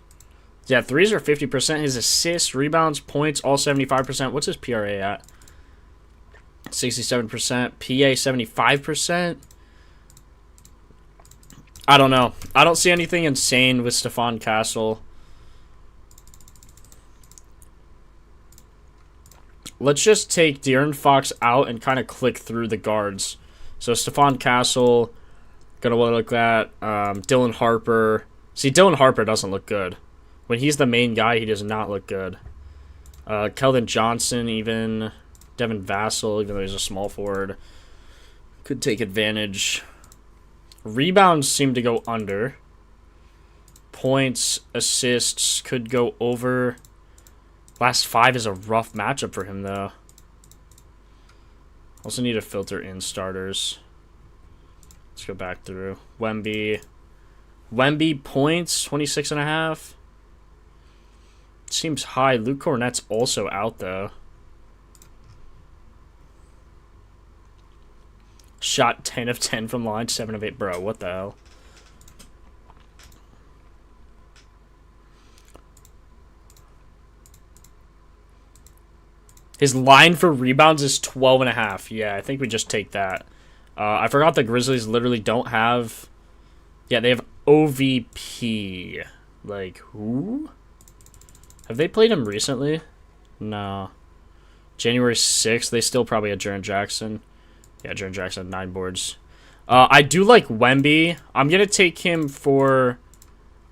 Yeah, 3s are 50%. His assists, rebounds, points, all 75%. What's his PRA at? 67%. PA, 75%. I don't know. I don't see anything insane with Stephon Castle. Let's just take De'Aaron Fox out and kind of click through the guards. So Stephon Castle, gonna want to look at Dylan Harper. See, Dylan Harper doesn't look good. When he's the main guy, he does not look good. Keldon Johnson, even. Devin Vassell, even though he's a small forward, could take advantage. Rebounds seem to go under. Points, assists could go over. Last 5 is a rough matchup for him, though. Also need to filter in starters. Let's go back through. Wemby points, 26.5. Seems high. Luke Cornett's also out, though. Shot 10 of 10 from line, 7 of 8. Bro, what the hell? His line for rebounds is 12.5. Yeah, I think we just take that. I forgot the Grizzlies literally don't have... Yeah, they have OVP. Like, who? Have they played him recently? No. January 6th, they still probably had Jaren Jackson. Yeah, Jaren Jackson, 9 boards. I do like Wemby. I'm going to take him for...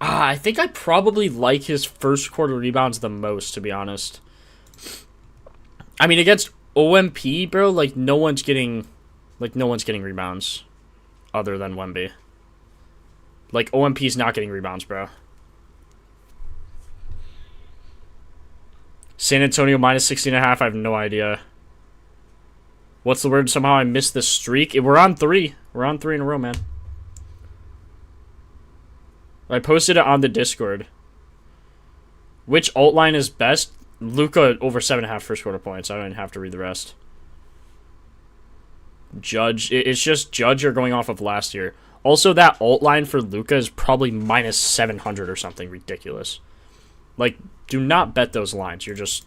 I think I probably like his first quarter rebounds the most, to be honest. I mean, against OMP, bro, like, no one's getting rebounds other than Wemby. Like, OMP's not getting rebounds, bro. San Antonio minus 16.5, I have no idea. What's the word? Somehow I missed the streak. We're on 3. We're on 3 in a row, man. I posted it on the Discord. Which alt line is best? Luka over 7.5 first quarter points. I don't even have to read the rest. Judge. It's just Judge are going off of last year. Also, that alt line for Luka is probably minus 700 or something ridiculous. Like, do not bet those lines. You're just...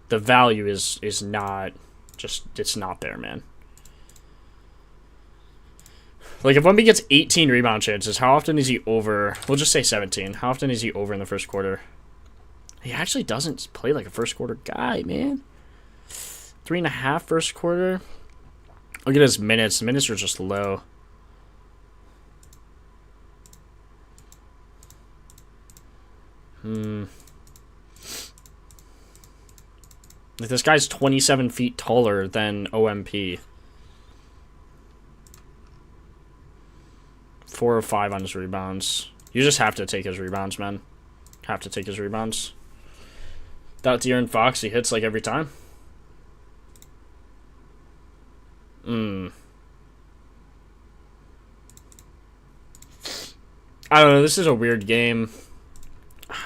The value is not... Just, it's not there, man. Like, if Wemby gets 18 rebound chances, how often is he over? We'll just say 17. How often is he over in the first quarter? He actually doesn't play like a first quarter guy, man. 3.5 first quarter. Look at his minutes. The minutes are just low. Like, this guy's 27 feet taller than OMP. 4 or 5 on his rebounds. You just have to take his rebounds, man. Have to take his rebounds. Without De'Aaron Fox, he hits like every time. I don't know. This is a weird game.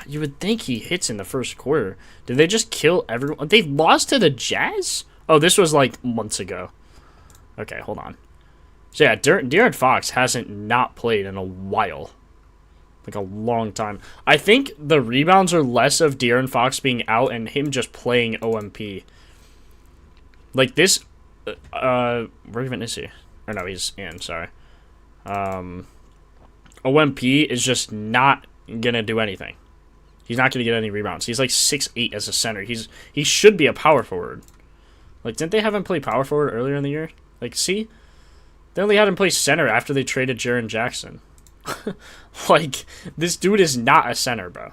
You would think he hits in the first quarter. Did they just kill everyone? They lost to the Jazz? Oh, this was like months ago. Okay, hold on. So yeah, De'Aaron Fox hasn't not played in a while. Like a long time. I think the rebounds are less of De'Aaron Fox being out and him just playing OMP. Like this... where even is he? Or no, he's in, sorry. OMP is just not gonna do anything. He's not gonna get any rebounds. He's like 6'8" as a center. He should be a power forward. Like, didn't they have him play power forward earlier in the year? Like, see? They only had him play center after they traded Jaren Jackson. Like, this dude is not a center, bro.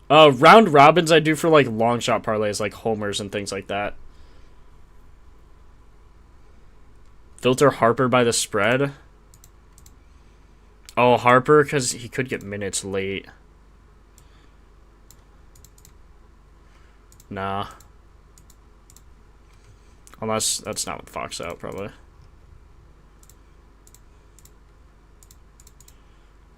Round robins I do for, like, long shot parlays, like homers and things like that. Filter Harper by the spread. Oh, Harper, because he could get minutes late. Nah. Unless that's not what Fox out, probably.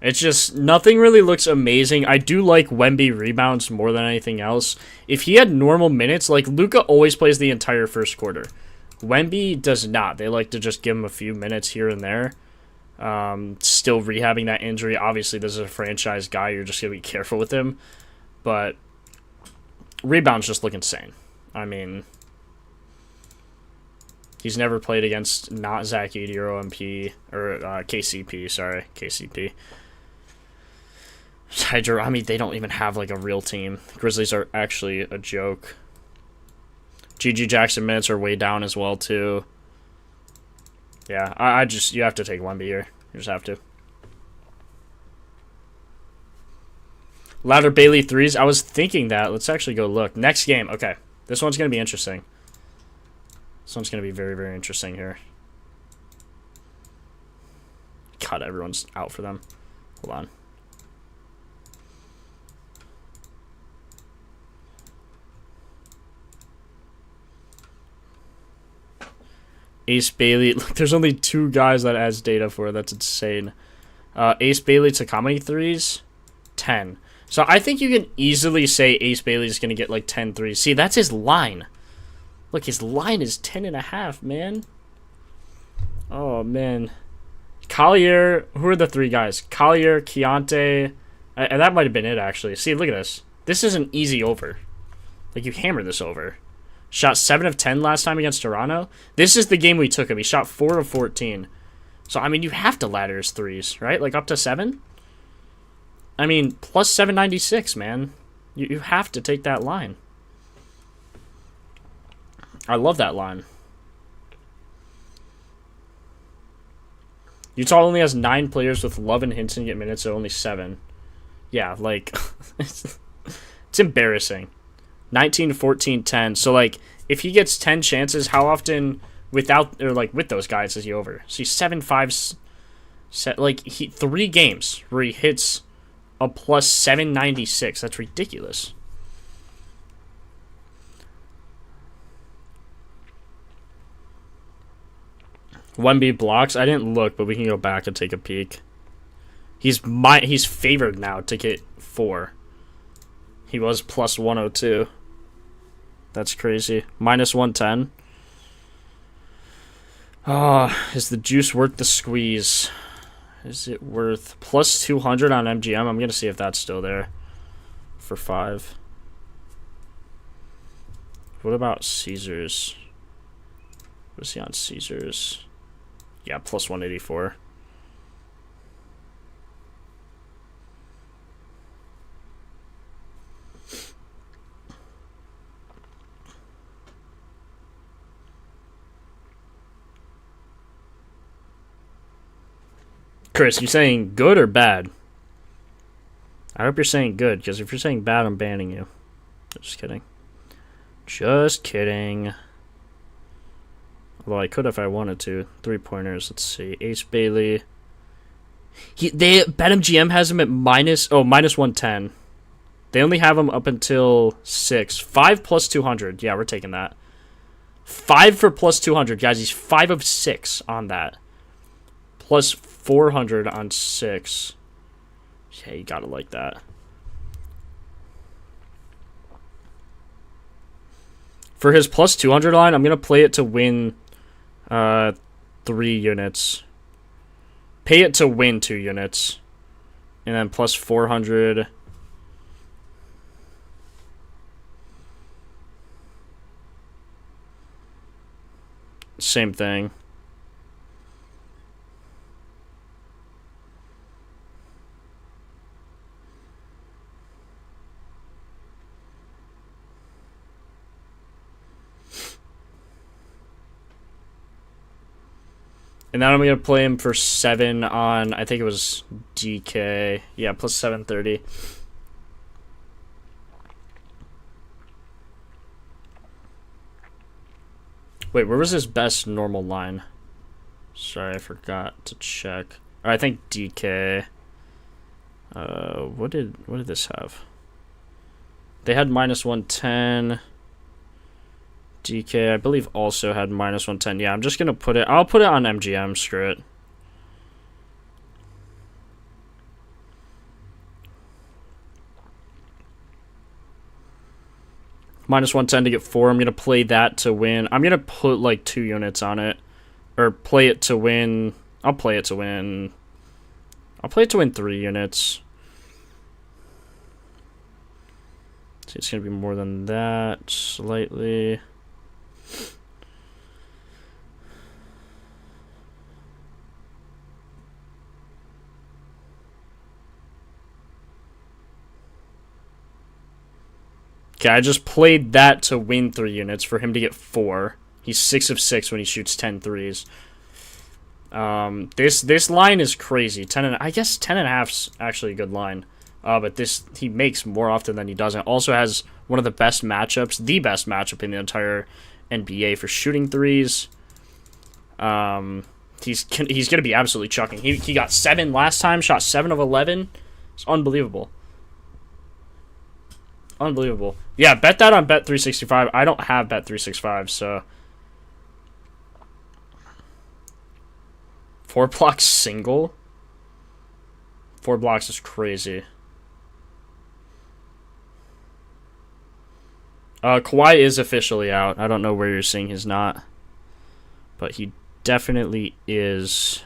It's just, nothing really looks amazing. I do like Wemby rebounds more than anything else. If he had normal minutes, like, Luka always plays the entire first quarter. Wemby does not. They like to just give him a few minutes here and there. Still rehabbing that injury. Obviously, this is a franchise guy. You're just going to be careful with him. But rebounds just look insane. I mean, he's never played against not Zach Edey or OMP, or KCP, sorry, KCP. I mean, they don't even have, like, a real team. Grizzlies are actually a joke. GG Jackson minutes are way down as well, too. Yeah, I just, you have to take Wemby here. You just have to. Ladder Bailey threes. I was thinking that. Let's actually go look. Next game. Okay. This one's going to be interesting. This one's going to be very, very interesting here. God, everyone's out for them. Hold on. Ace Bailey. Look, there's only 2 guys that has data for. That's insane. Ace Bailey took how many threes? 10. So I think you can easily say Ace Bailey's going to get like 10 threes. See, that's his line. Look, his line is 10.5, man. Oh, man. Collier. Who are the 3 guys? Collier, Keontae. And that might have been it, actually. See, look at this. This is an easy over. Like, you hammer this over. Shot 7 of 10 last time against Toronto. This is the game we took him. He shot 4 of 14. So, I mean, you have to ladder his threes, right? Like, up to 7? I mean, plus 796, man. You have to take that line. I love that line. Utah only has 9 players with Love and Hinton get minutes, so only 7. Yeah, like, it's embarrassing. 19, 14, 10. So, like, if he gets 10 chances, how often without, or, like, with those guys is he over? See, 7, 5, like, 3 games where he hits a plus 796. That's ridiculous. Wemby blocks. I didn't look, but we can go back and take a peek. He's favored now to get 4. He was plus 102. That's crazy. Minus 110. Oh, is the juice worth the squeeze? Is it worth plus 200 on MGM? I'm going to see if that's still there for 5. What about Caesars? What is he on Caesars? Yeah, plus 184. Chris, you saying good or bad? I hope you're saying good, because if you're saying bad, I'm banning you. Just kidding. Just kidding. Although I could if I wanted to. 3-pointers. Let's see. Ace Bailey. BetMGM has him at minus 110. They only have him up until 6. 5 plus 200. Yeah, we're taking that. 5 for plus 200. Guys, he's 5 of 6 on that. Plus 400 on 6. Yeah, you gotta like that. For his plus 200 line, I'm gonna play it to win 3 units. Pay it to win 2 units. And then plus 400. Same thing. And then I'm going to play him for 7 on, I think it was DK. Yeah, plus 730. Wait, where was his best normal line? Sorry, I forgot to check. I think DK. What did this have? They had minus 110. DK, I believe, also had minus 110. Yeah, I'm just gonna put it. I'll put it on MGM. Screw it. Minus 110 to get 4. I'm going to play that to win. I'm going to put like 2 units on it. Or play it to win. I'll play it to win. I'll play it to win 3 units. See, it's going to be more than that. Slightly. Okay, I just played that to win 3 units for him to get 4. He's 6 of 6 when he shoots 10 threes. This line is crazy. I guess 10.5's actually a good line. But he makes more often than he doesn't. Also has one of the best matchups, the best matchup in the entire NBA for shooting threes. He's gonna be absolutely chucking. He got 7 last time, shot 7 of 11. It's unbelievable. Unbelievable. Yeah, bet that on Bet365. I don't have Bet365, so 4 blocks single. 4 blocks is crazy. Kawhi is officially out. I don't know where you're seeing he's not, but he definitely is.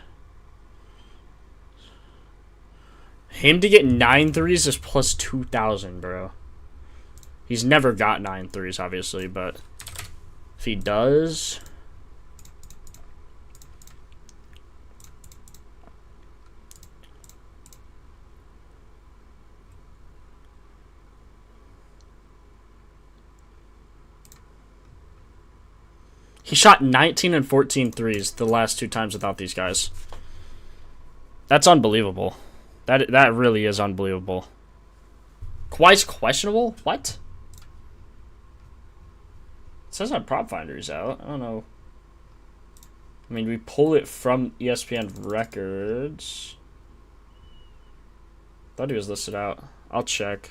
Him to get 9 threes is plus 2,000, bro. He's never got 9 threes, obviously, but if he does... He shot 19 and 14 threes the last 2 times without these guys. That's unbelievable. That really is unbelievable. Kawhi's questionable? What? It says on Propfinder he's out. I don't know. I mean, we pull it from ESPN records. Thought he was listed out. I'll check.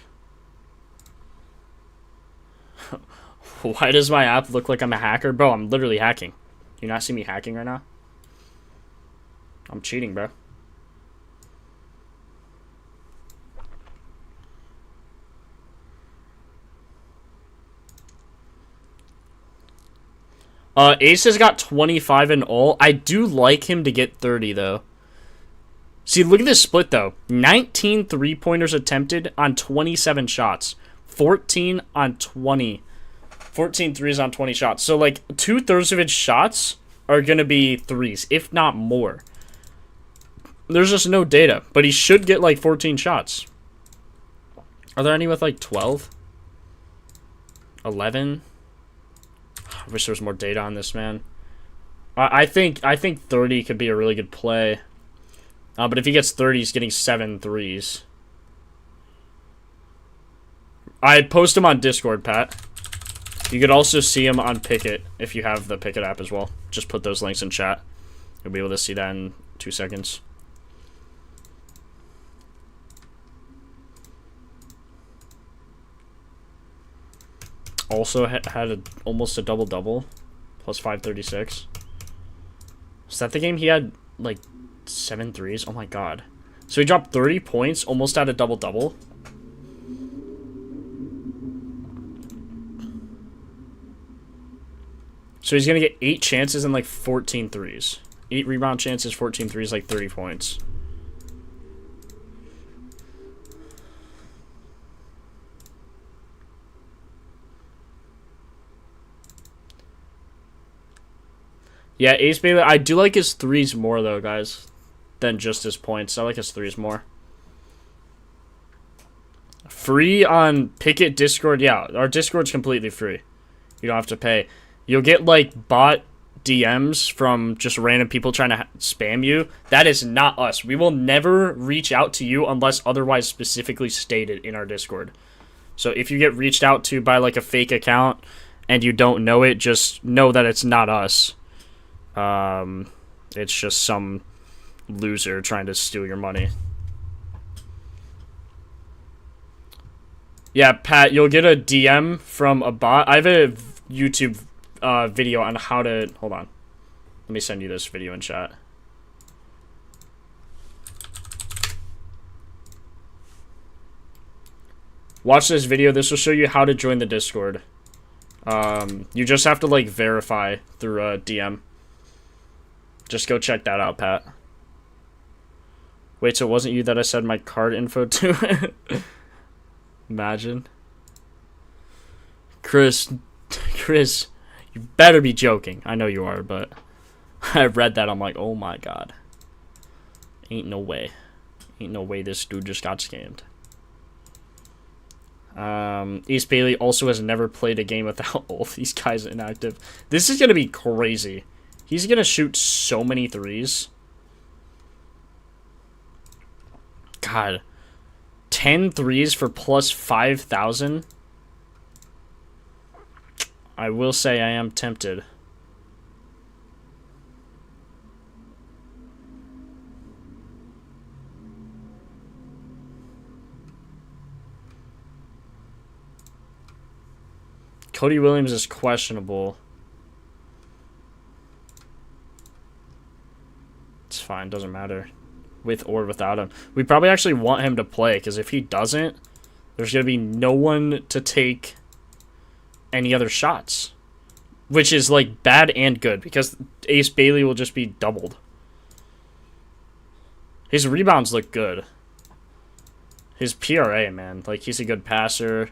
Why does my app look like I'm a hacker? Bro, I'm literally hacking. Do you not see me hacking right now? I'm cheating, bro. Ace has got 25 in all. I do like him to get 30, though. See, look at this split, though. 19 three-pointers attempted on 27 shots. 14 on 20. 14 threes on 20 shots. So, like, 2/3 of his shots are going to be threes, if not more. There's just no data. But he should get, like, 14 shots. Are there any with, like, 12? 11? I wish there was more data on this, man. I think 30 could be a really good play. But if he gets 30, he's getting 7 threes. I post him on Discord, Pat. You could also see him on Picket if you have the Picket app as well. Just put those links in chat. You'll be able to see that in 2 seconds. Also had almost a double-double. Plus 536. Was that the game he had, like, 7 threes? Oh my god. So he dropped 30 points, almost had a double-double. So he's going to get 8 chances and, like, 14 threes. 8 rebound chances, 14 threes, like, 30 points. Yeah, Ace Bailey, I do like his threes more, though, guys, than just his points. I like his threes more. Free on Picket Discord. Yeah, our Discord's completely free. You don't have to pay. You'll get, like, bot DMs from just random people trying to spam you. That is not us. We will never reach out to you unless otherwise specifically stated in our Discord. So if you get reached out to by, like, a fake account and you don't know it, just know that it's not us. It's just some loser trying to steal your money. Yeah, Pat, you'll get a DM from a bot. I have a YouTube video on how to... Hold on. Let me send you this video in chat. Watch this video. This will show you how to join the Discord. You just have to, like, verify through a DM. Just go check that out, Pat. Wait, so it wasn't you that I said my card info to? Imagine. Chris, you better be joking. I know you are, but I read that. I'm like, oh my god. Ain't no way. Ain't no way this dude just got scammed. East Bailey also has never played a game without all of these guys inactive. This is going to be crazy. He's going to shoot so many threes. God. 10 threes for plus 5,000. I will say I am tempted. Cody Williams is questionable. It's fine, doesn't matter. With or without him. We probably actually want him to play, because if he doesn't, there's going to be no one to take any other shots. Which is, like, bad and good, because Ace Bailey will just be doubled. His rebounds look good. His PRA, man. Like, he's a good passer,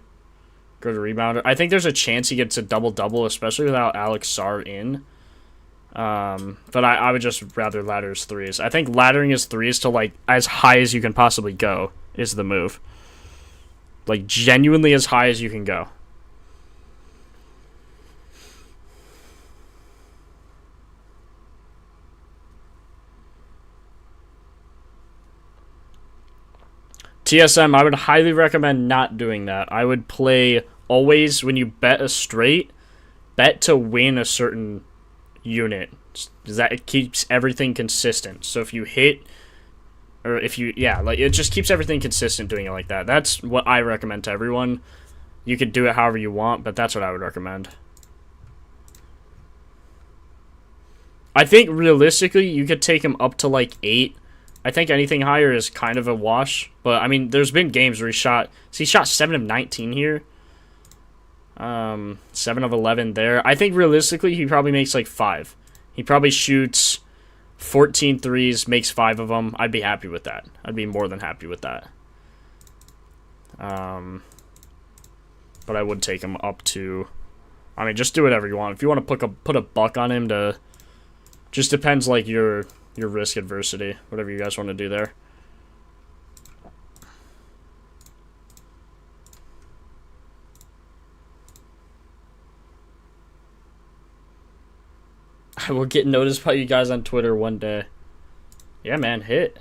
good rebounder. I think there's a chance he gets a double-double, especially without Alex Sarr in. But I would just rather ladder his threes. I think laddering his threes to, like, as high as you can possibly go is the move. Like, genuinely as high as you can go. TSM, I would highly recommend not doing that. I would play always, when you bet a straight, bet to win a certain unit, because that it keeps everything consistent. So if you hit, or if you, yeah, like, it just keeps everything consistent doing it like that. That's what I recommend to everyone. You could do it however you want, but that's what I would recommend. I think realistically you could take him up to like 8. I think anything higher is kind of a wash, but I mean, there's been games where he shot 7 of 19 here. 7 of 11 there. I think realistically he probably makes like 5. He probably shoots 14 threes, makes 5 of them. I'd be happy with that. I'd be more than happy with that. But I would take him up to, I mean, just do whatever you want. If you want to put a buck on him to, just depends like your risk adversity, whatever you guys want to do there. I will get noticed by you guys on Twitter one day. Yeah, man, hit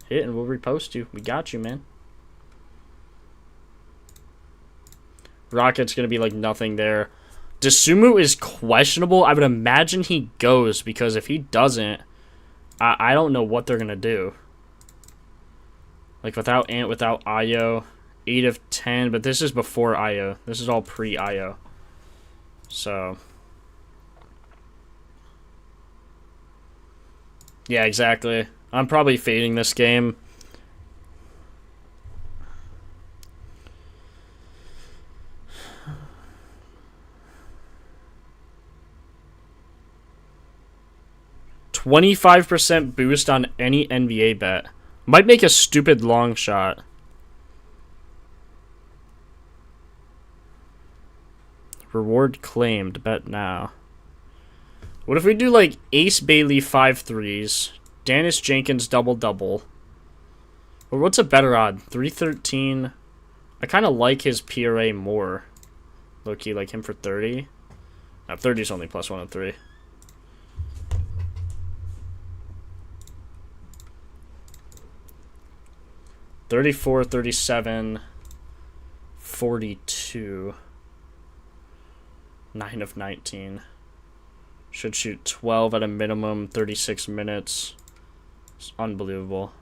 and we'll repost you. We got you, man. Rocket's gonna be like nothing there. Desumu is questionable. I would imagine he goes, because if he doesn't, I don't know what they're gonna do. Like, without Ant, without Io, 8 of 10, but this is before Io. This is all pre-Io. So, yeah, exactly. I'm probably fading this game. $25% boost on any NBA bet. Might make a stupid long shot. Reward claimed. Bet now. What if we do like Ace Bailey 5 threes, Dennis Jenkins double-double? Or what's a better odd? 313. I kind of like his PRA more. Low-key, like him for 30. Now 30 is only plus 103. $34, $37, $42, 9 of 19. Should shoot 12 at a minimum, 36 minutes. It's unbelievable.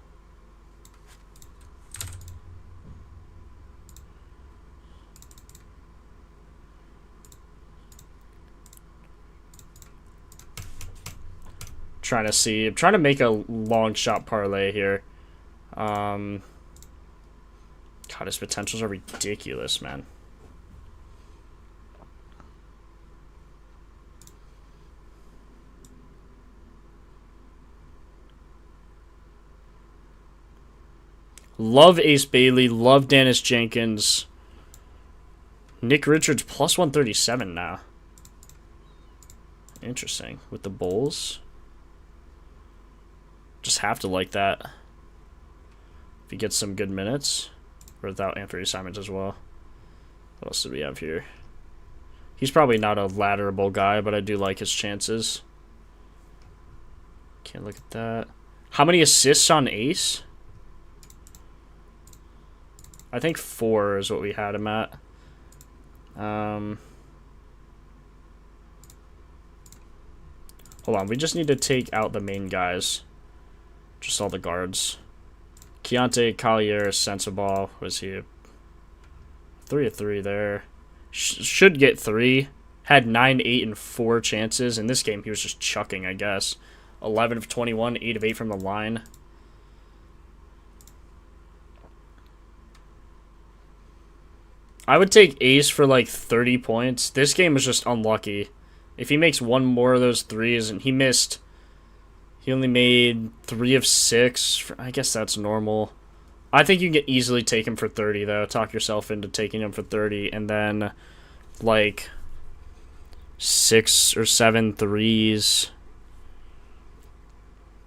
I'm trying to make a long shot parlay here. God, his potentials are ridiculous, man. Love Ace Bailey. Love Dennis Jenkins. Nick Richards plus 137 now. Interesting. With the Bulls. Just have to like that. If he gets some good minutes. Without Anthony Simons as well. What else do we have here? He's probably not a ladderable guy, but I do like his chances. Can't look at that. How many assists on Ace? I think 4 is what we had him at. Hold on, we just need to take out the main guys. Just all the guards. Keontae, Collier, Sensabaugh. Was he 3 of 3 there? Should get 3. Had 9, 8, and 4 chances. In this game, he was just chucking, I guess. 11 of 21, 8 of 8 from the line. I would take Ace for like 30 points. This game was just unlucky. If he makes one more of those threes, and he only made 3 of 6. I guess that's normal. I think you can easily take him for 30, though. Talk yourself into taking him for 30, and then like 6 or 7 threes.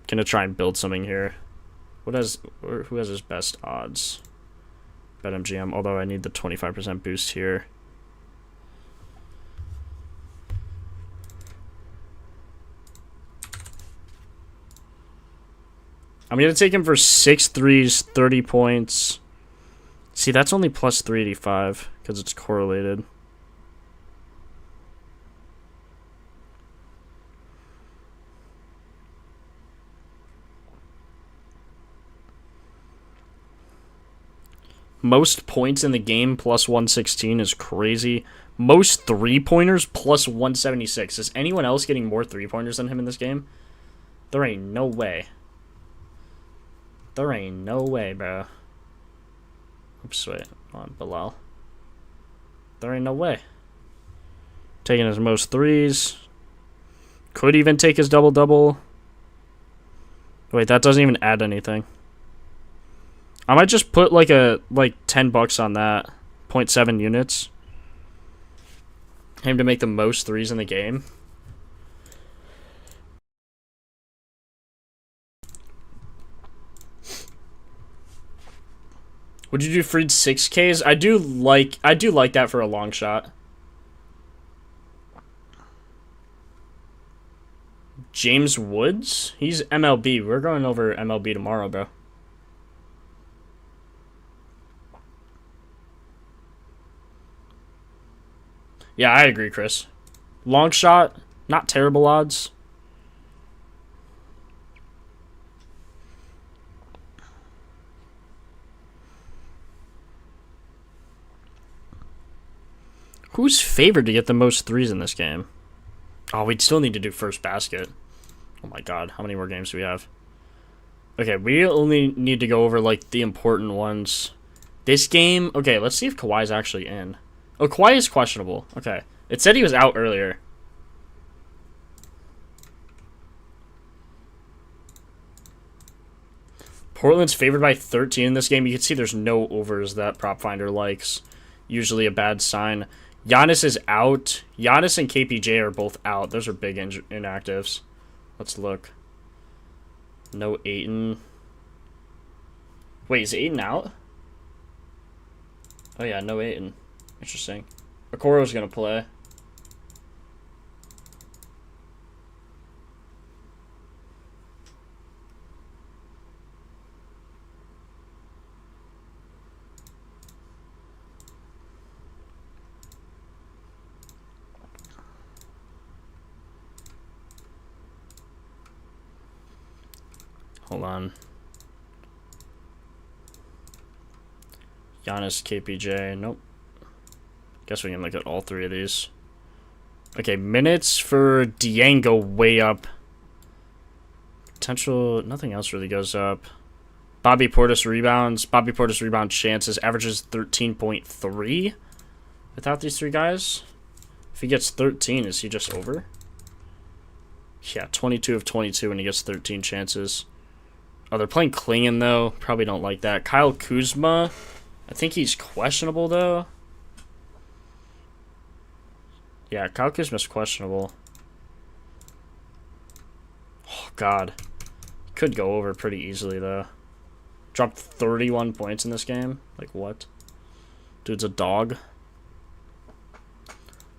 Gonna try and build something here. Who has his best odds? BetMGM, although I need the 25% boost here. I'm going to take him for 6 threes, 30 points. See, that's only plus 385 because it's correlated. Most points in the game plus 116 is crazy. Most three-pointers plus 176. Is anyone else getting more three-pointers than him in this game? There ain't no way. There ain't no way, bro. Oops, wait. Hold on, Bilal. There ain't no way. Taking his most threes. Could even take his double-double. Wait, that doesn't even add anything. I might just put like $10 on that. 0.7 units. Him to make the most threes in the game. Would you do freed 6Ks? I do like that for a long shot. James Woods? He's MLB. We're going over MLB tomorrow, bro. Yeah, I agree, Chris. Long shot, not terrible odds. Who's favored to get the most threes in this game? Oh, we'd still need to do first basket. Oh my god, how many more games do we have? Okay, we only need to go over like the important ones. This game, okay, let's see if Kawhi's actually in. Oh, Kawhi is questionable. Okay. It said he was out earlier. Portland's favored by 13 in this game. You can see there's no overs that Propfinder likes. Usually a bad sign. Giannis is out. Giannis and KPJ are both out. Those are big inactives. Let's look. No Ayton. Wait, is Ayton out? Oh yeah, no Ayton. Interesting. Okoro's gonna play. Hold on. Giannis, KPJ. Nope. Guess we can look at all three of these. Okay, minutes for Diango way up. Potential, nothing else really goes up. Bobby Portis rebounds. Bobby Portis rebound chances averages 13.3 without these three guys. If he gets 13, is he just over? Yeah, 22 of 22 and he gets 13 chances. Oh, they're playing Klingon, though. Probably don't like that. Kyle Kuzma. I think he's questionable, though. Yeah, Kyle Kuzma's questionable. Oh, God. Could go over pretty easily, though. Dropped 31 points in this game. Like, what? Dude's a dog.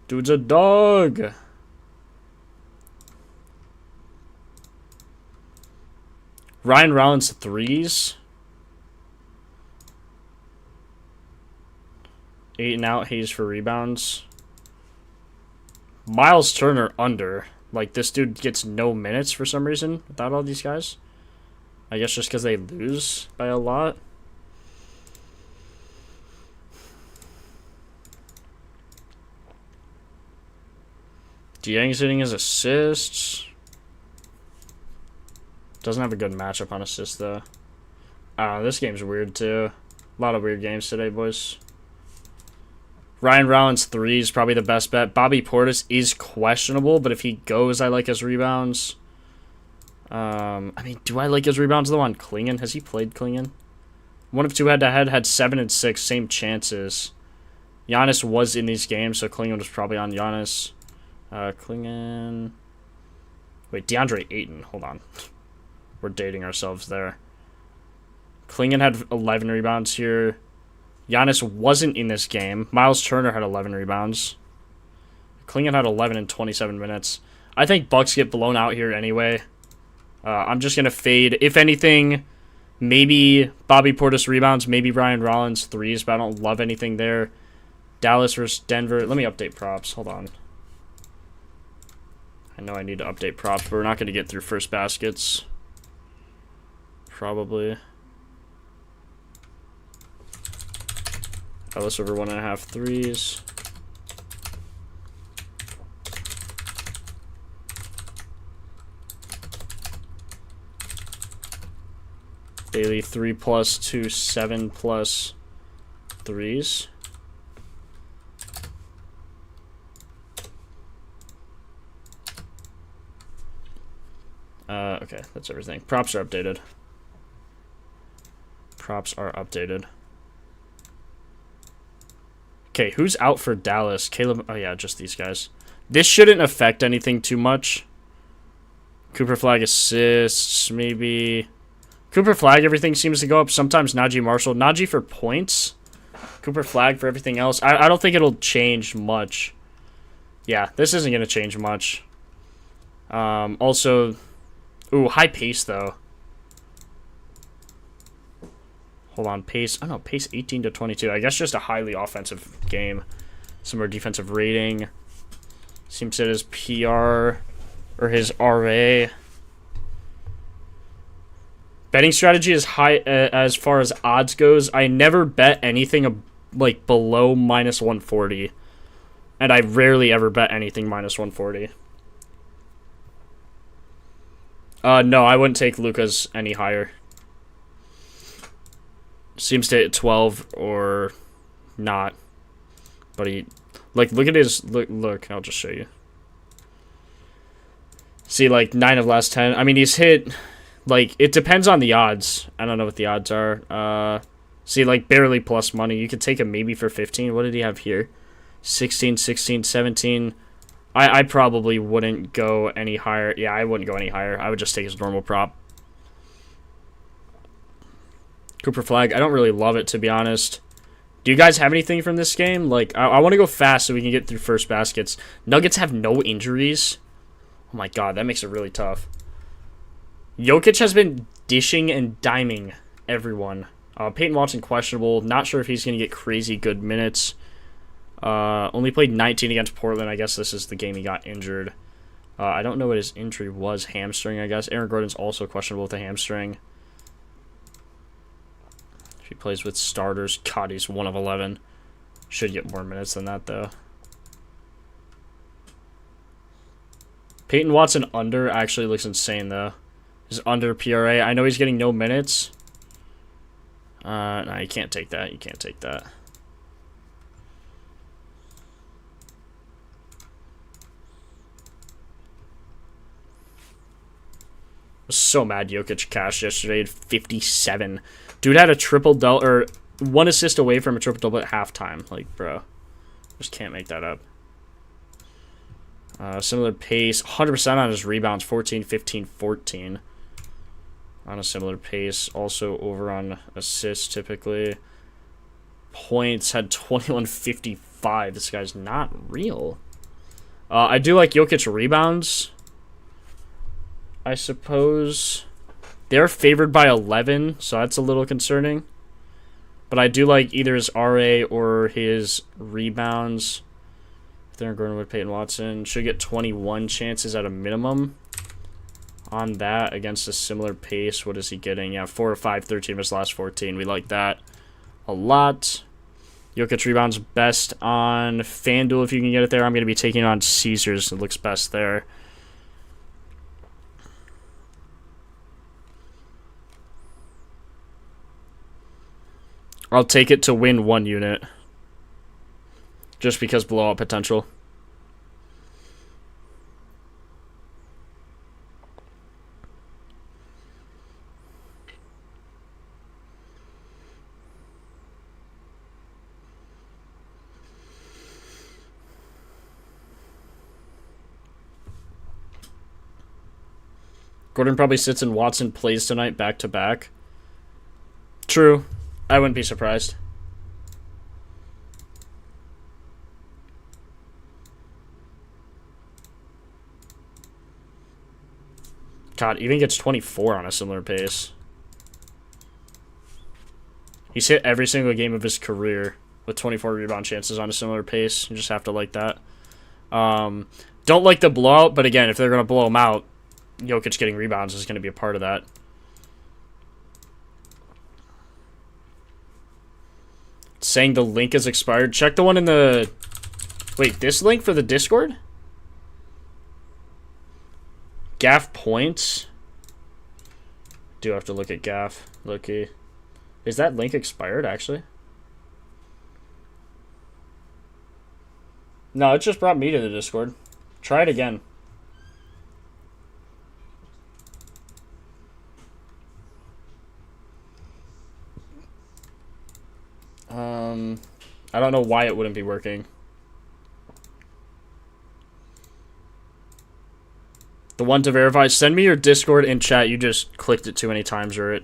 Dude's a dog! Ryan Rollins threes. 8 and out. Hayes for rebounds. Miles Turner under. Like, this dude gets no minutes for some reason without all these guys. I guess just because they lose by a lot. Diang's hitting his assists. Doesn't have a good matchup on assists, though. This game's weird, too. A lot of weird games today, boys. Ryan Rollins 3 is probably the best bet. Bobby Portis is questionable, but if he goes, I like his rebounds. I mean, do I like his rebounds, though, on Klingon? Has he played Klingon? 1 of 2 head-to-head, had 7 and 6, same chances. Giannis was in these games, so Klingon was probably on Giannis. Klingon... Wait, DeAndre Ayton. Hold on. We're dating ourselves there. Klingon had 11 rebounds here. Giannis wasn't in this game. Miles Turner had 11 rebounds. Klingon had 11 in 27 minutes. I think Bucks get blown out here anyway. I'm just going to fade. If anything, maybe Bobby Portis rebounds, maybe Ryan Rollins threes, but I don't love anything there. Dallas versus Denver. Let me update props. Hold on. I know I need to update props, but we're not going to get through first baskets. Probably. Dallas over 1.5 threes. Bailey 3+ to 7+ threes. Okay, that's everything. Props are updated. Props are updated. Okay, who's out for Dallas? Caleb. Oh, yeah, just these guys. This shouldn't affect anything too much. Cooper Flag assists, maybe. Cooper Flag, everything seems to go up. Sometimes Najee Marshall. Najee for points. Cooper Flag for everything else. I don't think it'll change much. Yeah, this isn't going to change much. Also, ooh, high pace, though. Hold on, pace. Oh, no, pace 18 to 22. I guess just a highly offensive game. Some more defensive rating. Seems that his PR or his RA. Betting strategy is high as far as odds goes. I never bet anything like below -140. And I rarely ever bet anything -140. No, I wouldn't take Luka's any higher. Seems to hit 12 or not. But he... Like, look at his... Look, I'll just show you. See, like, 9 of last 10. I mean, he's hit... Like, it depends on the odds. I don't know what the odds are. See, like, barely plus money. You could take him maybe for 15. What did he have here? 16, 16, 17. I probably wouldn't go any higher. Yeah, I wouldn't go any higher. I would just take his normal prop. Cooper Flag, I don't really love it, to be honest. Do you guys have anything from this game? Like, I want to go fast so we can get through first baskets. Nuggets have no injuries. Oh my god, that makes it really tough. Jokic has been dishing and diming everyone. Peyton Watson questionable. Not sure if he's going to get crazy good minutes. Only played 19 against Portland. I guess this is the game he got injured. I don't know what his injury was. Hamstring, I guess. Aaron Gordon's also questionable with a hamstring. If he plays with starters, God, he's 1 of 11. Should get more minutes than that, though. Peyton Watson under actually looks insane, though. His under PRA. I know he's getting no minutes. No, you can't take that. You can't take that. I was so mad Jokic cashed yesterday at 57. Dude had a triple-double, or 1 assist away from a triple-double at halftime. Like, bro. Just can't make that up. Similar pace. 100% on his rebounds. 14, 15, 14. On a similar pace. Also over on assists, typically. Points had 21, 55. This guy's not real. I do like Jokic rebounds, I suppose. They're favored by 11, so that's a little concerning. But I do like either his RA or his rebounds. If they're going with Peyton Watson, should get 21 chances at a minimum on that against a similar pace. What is he getting? Yeah, 4 or 5, 13 of his last 14. We like that a lot. Jokic rebounds best on FanDuel if you can get it there. I'm going to be taking on Caesars. It looks best there. I'll take it to win 1 unit. Just because blowout potential. Gordon probably sits and Watson plays tonight back to back. True. I wouldn't be surprised. God, even gets 24 on a similar pace. He's hit every single game of his career with 24 rebound chances on a similar pace. You just have to like that. Don't like the blowout, but again, if they're going to blow him out, Jokic getting rebounds is going to be a part of that. Saying the link has expired. Check the one in the... Wait, this link for the Discord? Gaff points. Do have to look at Gaff. Looky. Is that link expired, actually? No, it just brought me to the Discord. Try it again. I don't know why it wouldn't be working. The one to verify, send me your Discord in chat. You just clicked it too many times or it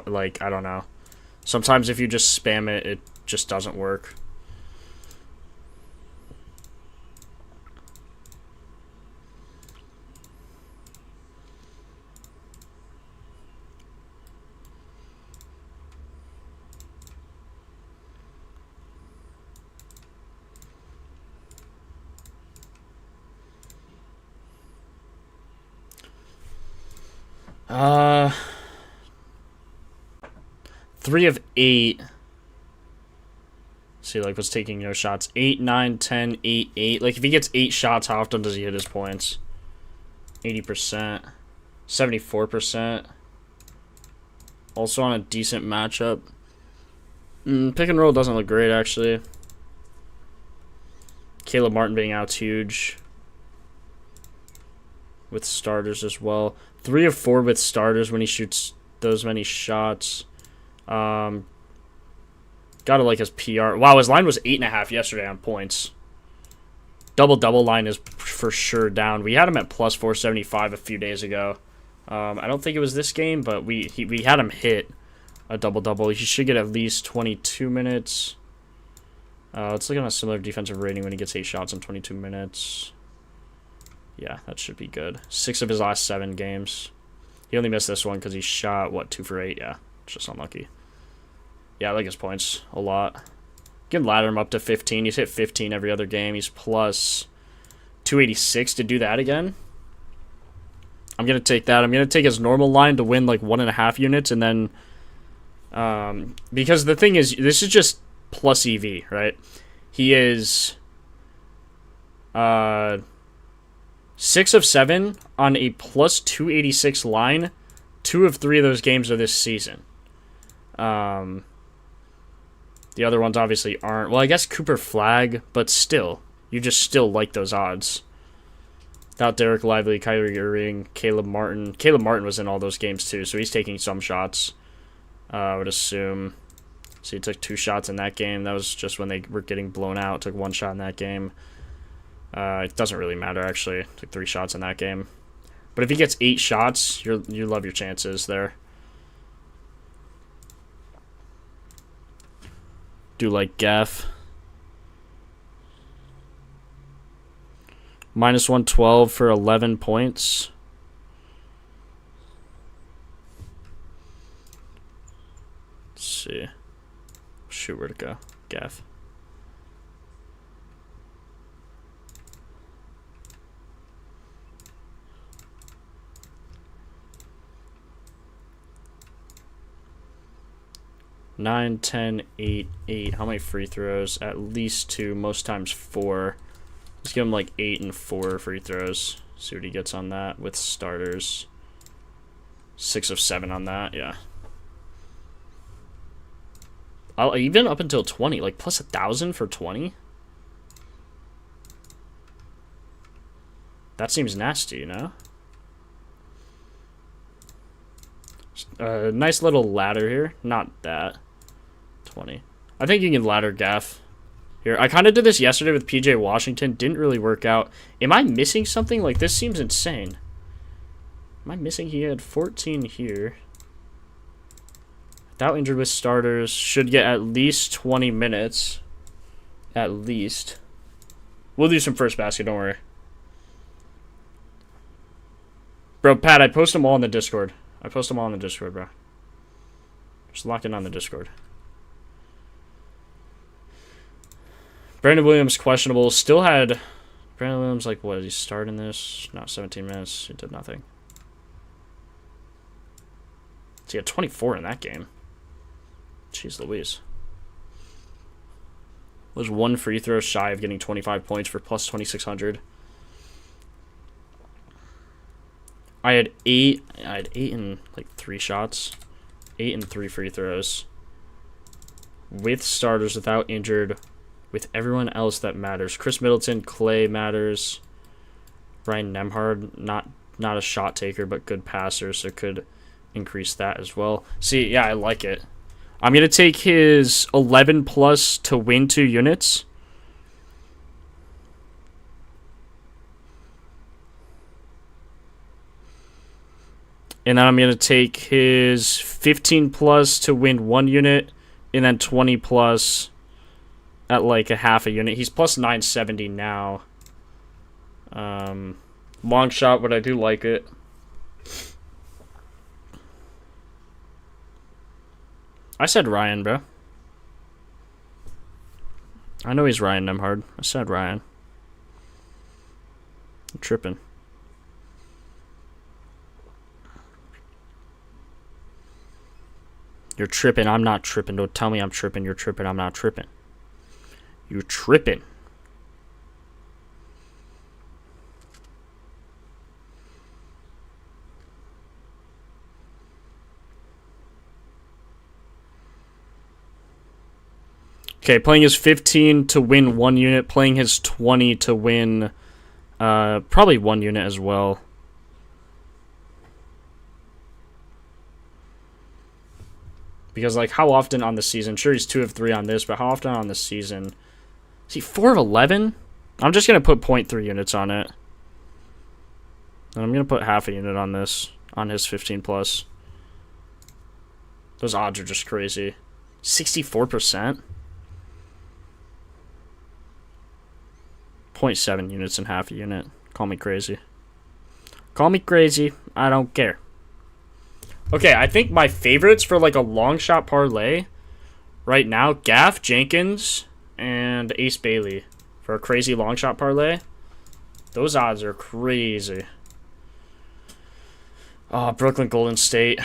like, I don't know. Sometimes if you just spam it, it just doesn't work. Three of 8. See, like, what's taking no shots? 8, 9, 10, 8, 8. Like, if he gets 8 shots, how often does he hit his points? 80%. 74%. Also on a decent matchup. Pick and roll doesn't look great, actually. Caleb Martin being out's huge. With starters as well. 3 of 4 with starters when he shoots those many shots. Gotta like his PR. Wow, his line was 8.5 yesterday on points. Double-double line is for sure down. We had him at plus 475 a few days ago. I don't think it was this game, but we had him hit a double-double. He should get at least 22 minutes. Let's look at a similar defensive rating when he gets 8 shots in 22 minutes. Yeah, that should be good. 6 of his last 7 games. He only missed this one because he shot, what, 2 for 8? Yeah, it's just unlucky. Yeah, I like his points a lot. You can ladder him up to 15. He's hit 15 every other game. He's plus 286 to do that again. I'm going to take that. I'm going to take his normal line to win like 1.5 units. And then, because the thing is, this is just plus EV, right? He is 6 of 7 on a plus 286 line. 2 of 3 of those games are this season. The other ones obviously aren't. Well, I guess Cooper Flag, but still. You just still like those odds. Without Derek Lively, Kyrie Irving, Caleb Martin. Caleb Martin was in all those games too, so he's taking some shots, I would assume. So he took 2 shots in that game. That was just when they were getting blown out. Took 1 shot in that game. It doesn't really matter, actually. Took 3 shots in that game. But if he gets 8 shots, you love your chances there. Do like Gaff. Minus 112 for 11 points. Let's see. Shoot, where'd it go? Gaff. Nine, 10, 8, 8. How many free throws? At least 2, most times 4. Let's give him like 8 and 4 free throws. See what he gets on that with starters. 6 of 7 on that, yeah. I'll even up until 20, like plus 1,000 for 20. That seems nasty, you know? Nice little ladder here. Not that. 20. I think you can ladder Gaff. Here, I kind of did this yesterday with PJ Washington. Didn't really work out. Am I missing something? Like, this seems insane. Am I missing? He had 14 here. Without injured with starters. Should get at least 20 minutes. At least. We'll do some first basket, don't worry. Bro, Pat, I post them all in the Discord. Bro. Just lock in on the Discord. Brandon Williams, questionable. Still had... Brandon Williams, like, what? Is he starting this? No, 17 minutes. He did nothing. So he had 24 in that game. Jeez Louise. Was 1 free throw shy of getting 25 points for plus 2,600. I had 8 in, like, 3 shots. 8 and 3 free throws. With starters, without injured... With everyone else that matters. Chris Middleton, Clay matters. Ryan Nembhard, not a shot taker, but good passer, so could increase that as well. See, yeah, I like it. I'm going to take his 11 plus to win 2 units. And then I'm going to take his 15 plus to win 1 unit, and then 20 plus... at like a half a unit. He's plus 970 now. Long shot, but I do like it. I said Ryan, bro. I know he's Ryan Nembhard. I said Ryan. I'm tripping. You're tripping. I'm not tripping. Don't tell me I'm tripping. You're tripping. I'm not tripping. You're tripping. Okay, playing his 15 to win 1 unit. Playing his 20 to win probably 1 unit as well. Because, like, how often on the season... Sure, he's 2 of 3 on this, but how often on the season... Is he 4 of 11? I'm just going to put 0.3 units on it. And I'm going to put half a unit on this. On his 15 plus. Those odds are just crazy. 64%? 0.7 units and half a unit. Call me crazy. Call me crazy. I don't care. Okay, I think my favorites for like a long shot parlay right now, Gaff, Jenkins, and Ace Bailey for a crazy long shot parlay. Those odds are crazy. Oh, Brooklyn, Golden State.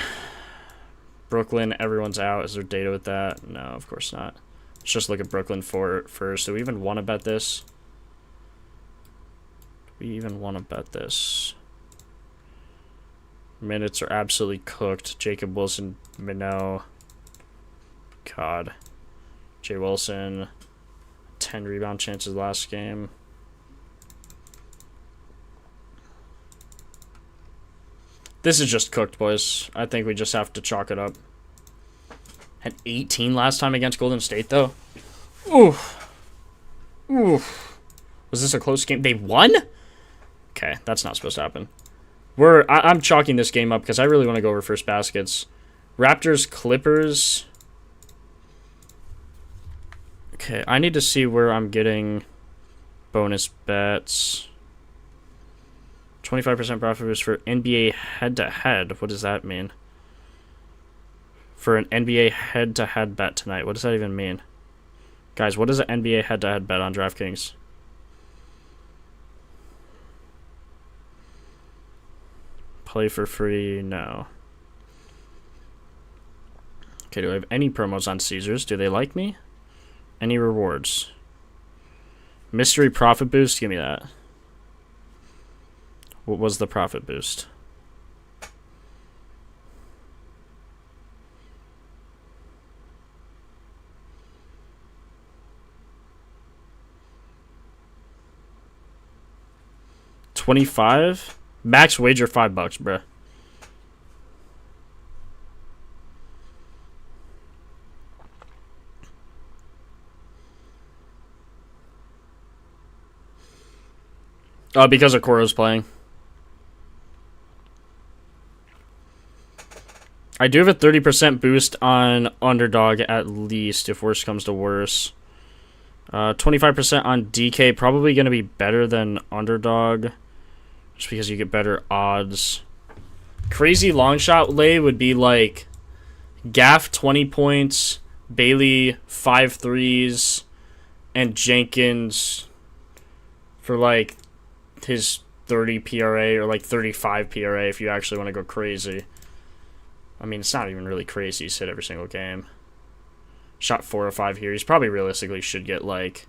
Brooklyn, everyone's out. Is there data with that? No, of course not. Let's just look at Brooklyn first. Do we even want to bet this? Minutes are absolutely cooked. Jacob Wilson, Minot. God. Jay Wilson. 10 rebound chances last game. This is just cooked, boys. I think we just have to chalk it up. Had 18 last time against Golden State, though. Oof. Oof. Was this a close game? They won? Okay, that's not supposed to happen. I'm chalking this game up because I really want to go over first baskets. Raptors, Clippers. Okay, I need to see where I'm getting bonus bets. 25% profit boost for NBA head-to-head. What does that mean? For an NBA head-to-head bet tonight. What does that even mean? Guys, what is an NBA head-to-head bet on DraftKings? Play for free? No. Okay, do I have any promos on Caesars? Do they like me? Any rewards? Mystery profit boost? Give me that. What was the profit boost? $25? Max wager $5, bruh. Because Okoro's playing. I do have a 30% boost on underdog at least, if worse comes to worse. 25% on DK, probably going to be better than underdog, just because you get better odds. Crazy long shot lay would be like Gaff 20 points, Bailey 5 threes, and Jenkins for like his 30 PRA or like 35 PRA if you actually want to go crazy. I mean, it's not even really crazy. He's hit every single game. Shot 4 or 5 here. He's probably realistically should get like,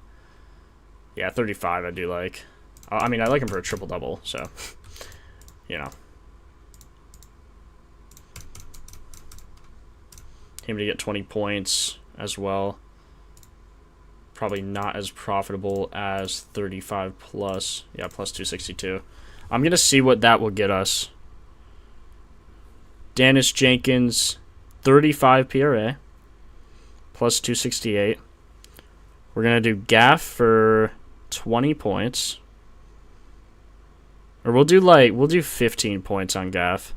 yeah, 35 I do like. I mean, I like him for a triple-double, so, you know. Him to get 20 points as well. Probably not as profitable as 35 plus. Yeah, plus 262. I'm going to see what that will get us. Dennis Jenkins, 35 PRA, plus 268. We're going to do Gaff for 20 points. Or we'll do 15 points on Gaff.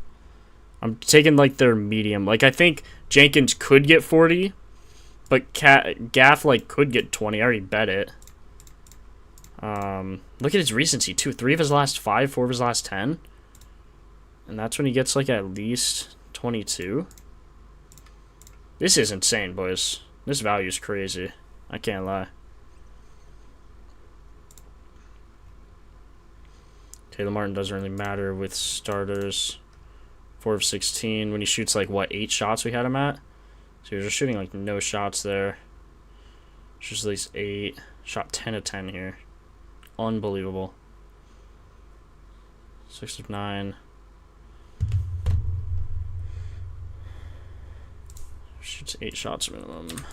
I'm taking like their medium. Like I think Jenkins could get 40, but Gaff like could get 20. I already bet it. Look at his recency too. 3 of his last 5, 4 of his last 10. And that's when he gets like at least 22. This is insane, boys. This value is crazy. I can't lie. Taylor Martin doesn't really matter with starters. 4 of 16. When he shoots like, what, 8 shots we had him at? So he was just shooting like no shots there. Just at least 8. Shot 10 of 10 here. Unbelievable. 6 of 9. Shoots 8 shots minimum.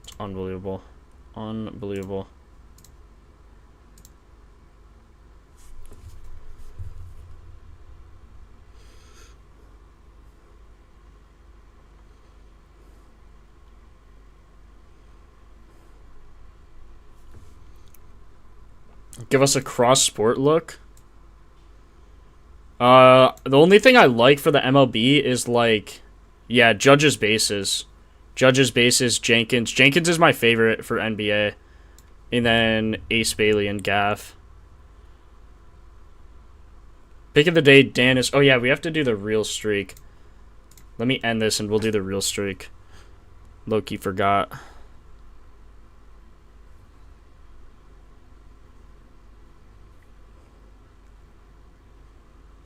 It's unbelievable. Unbelievable. Give us a cross-sport look. The only thing I like for the MLB is like, yeah, Judge's bases. Judge's bases, Jenkins. Jenkins is my favorite for NBA. And then Ace Bailey and Gaff. Pick of the day, Dan is... Oh, yeah, we have to do the real streak. Let me end this and we'll do the real streak. Loki forgot.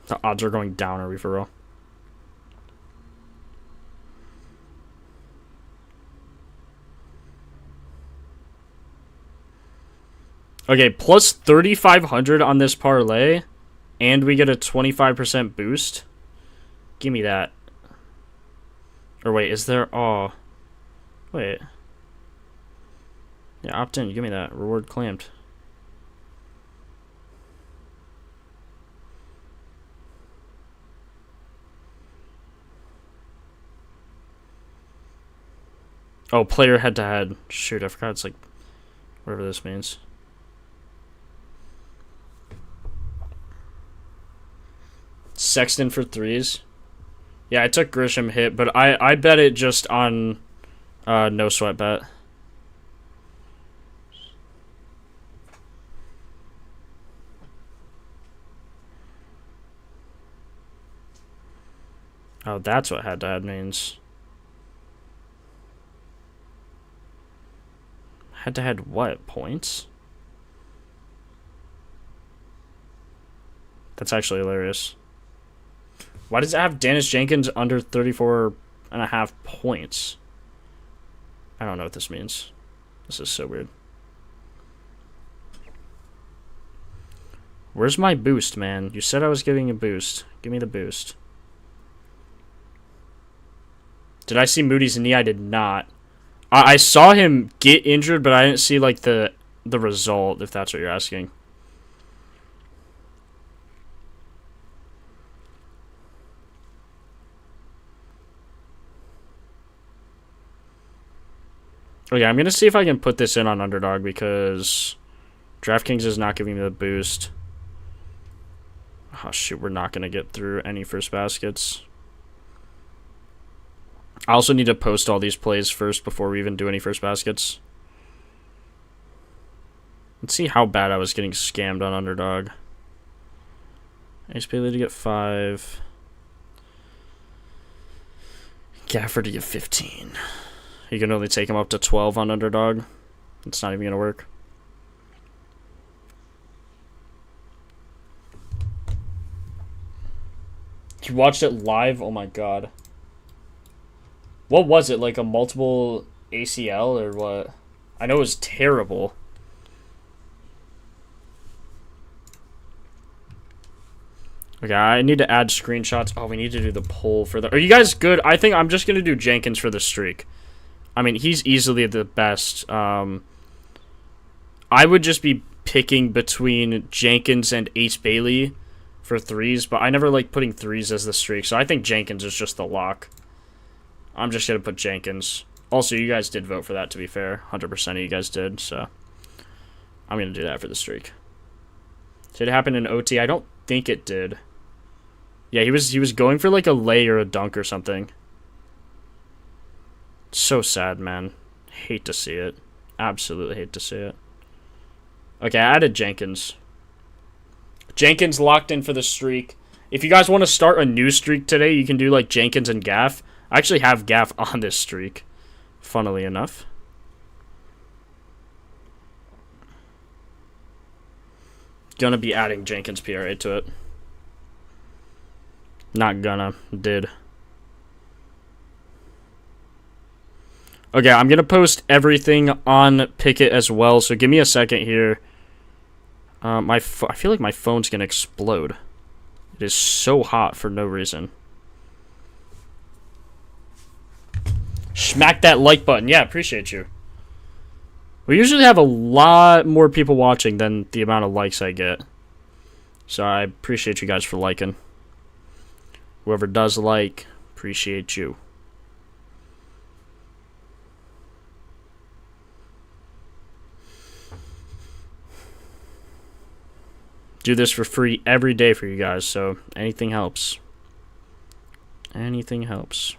The odds are going down, are we for real? Okay, plus 3,500 on this parlay, and we get a 25% boost. Give me that. Or wait, is there... Oh. Wait. Yeah, opt in. Give me that. Reward claimed. Oh, player head-to-head. Shoot, I forgot it's like... Whatever this means. Sexton for threes. Yeah, I took Grisham hit, but I bet it just on no sweat bet. Oh, that's what head-to-head means. Head-to-head what? Points? That's actually hilarious. Why does it have Dennis Jenkins under 34.5 points? I don't know what this means. This is so weird. Where's my boost, man? You said I was giving a boost. Give me the boost. Did I see Moody's knee? I did not. I saw him get injured, but I didn't see like the result, if that's what you're asking. Okay, I'm going to see if I can put this in on Underdog because DraftKings is not giving me the boost. Oh, shoot, we're not going to get through any first baskets. I also need to post all these plays first before we even do any first baskets. Let's see how bad I was getting scammed on Underdog. Ace Bailey to get 5. Gafford to get 15. You can only take him up to 12 on Underdog. It's not even going to work. You watched it live? Oh my god. What was it? Like a multiple ACL or what? I know it was terrible. Okay, I need to add screenshots. Oh, we need to do the poll for the... Are you guys good? I think I'm just going to do Jenkins for the streak. I mean, he's easily the best. I would just be picking between Jenkins and Ace Bailey for threes, but I never like putting threes as the streak, so I think Jenkins is just the lock. I'm just going to put Jenkins. Also, you guys did vote for that, to be fair. 100% of you guys did, so I'm going to do that for the streak. Did it happen in OT? I don't think it did. Yeah, he was going for like a lay or a dunk or something. So sad, man. Hate to see it. Absolutely hate to see it. Okay, I added Jenkins. Jenkins locked in for the streak. If you guys want to start a new streak today, you can do like Jenkins and Gaff. I actually have Gaff on this streak, funnily enough. Gonna be adding Jenkins PRA to it. Not gonna. Did. Okay, I'm going to post everything on Pickett as well, so give me a second here. I feel like my phone's going to explode. It is so hot for no reason. Smack that like button. Yeah, appreciate you. We usually have a lot more people watching than the amount of likes I get. So I appreciate you guys for liking. Whoever does like, appreciate you. Do this for free every day for you guys, so anything helps. Anything helps.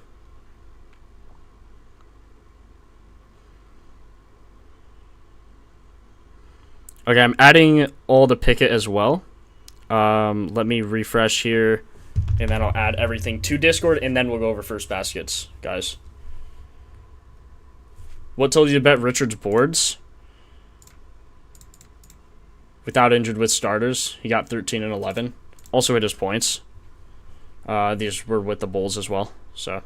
Okay, I'm adding all the Pickett as well. Let me refresh here, and then I'll add everything to Discord, and then we'll go over first baskets, guys. What told you to bet Richard's boards? Without injured with starters, he got 13 and 11. Also hit his points. These were with the Bulls as well. So.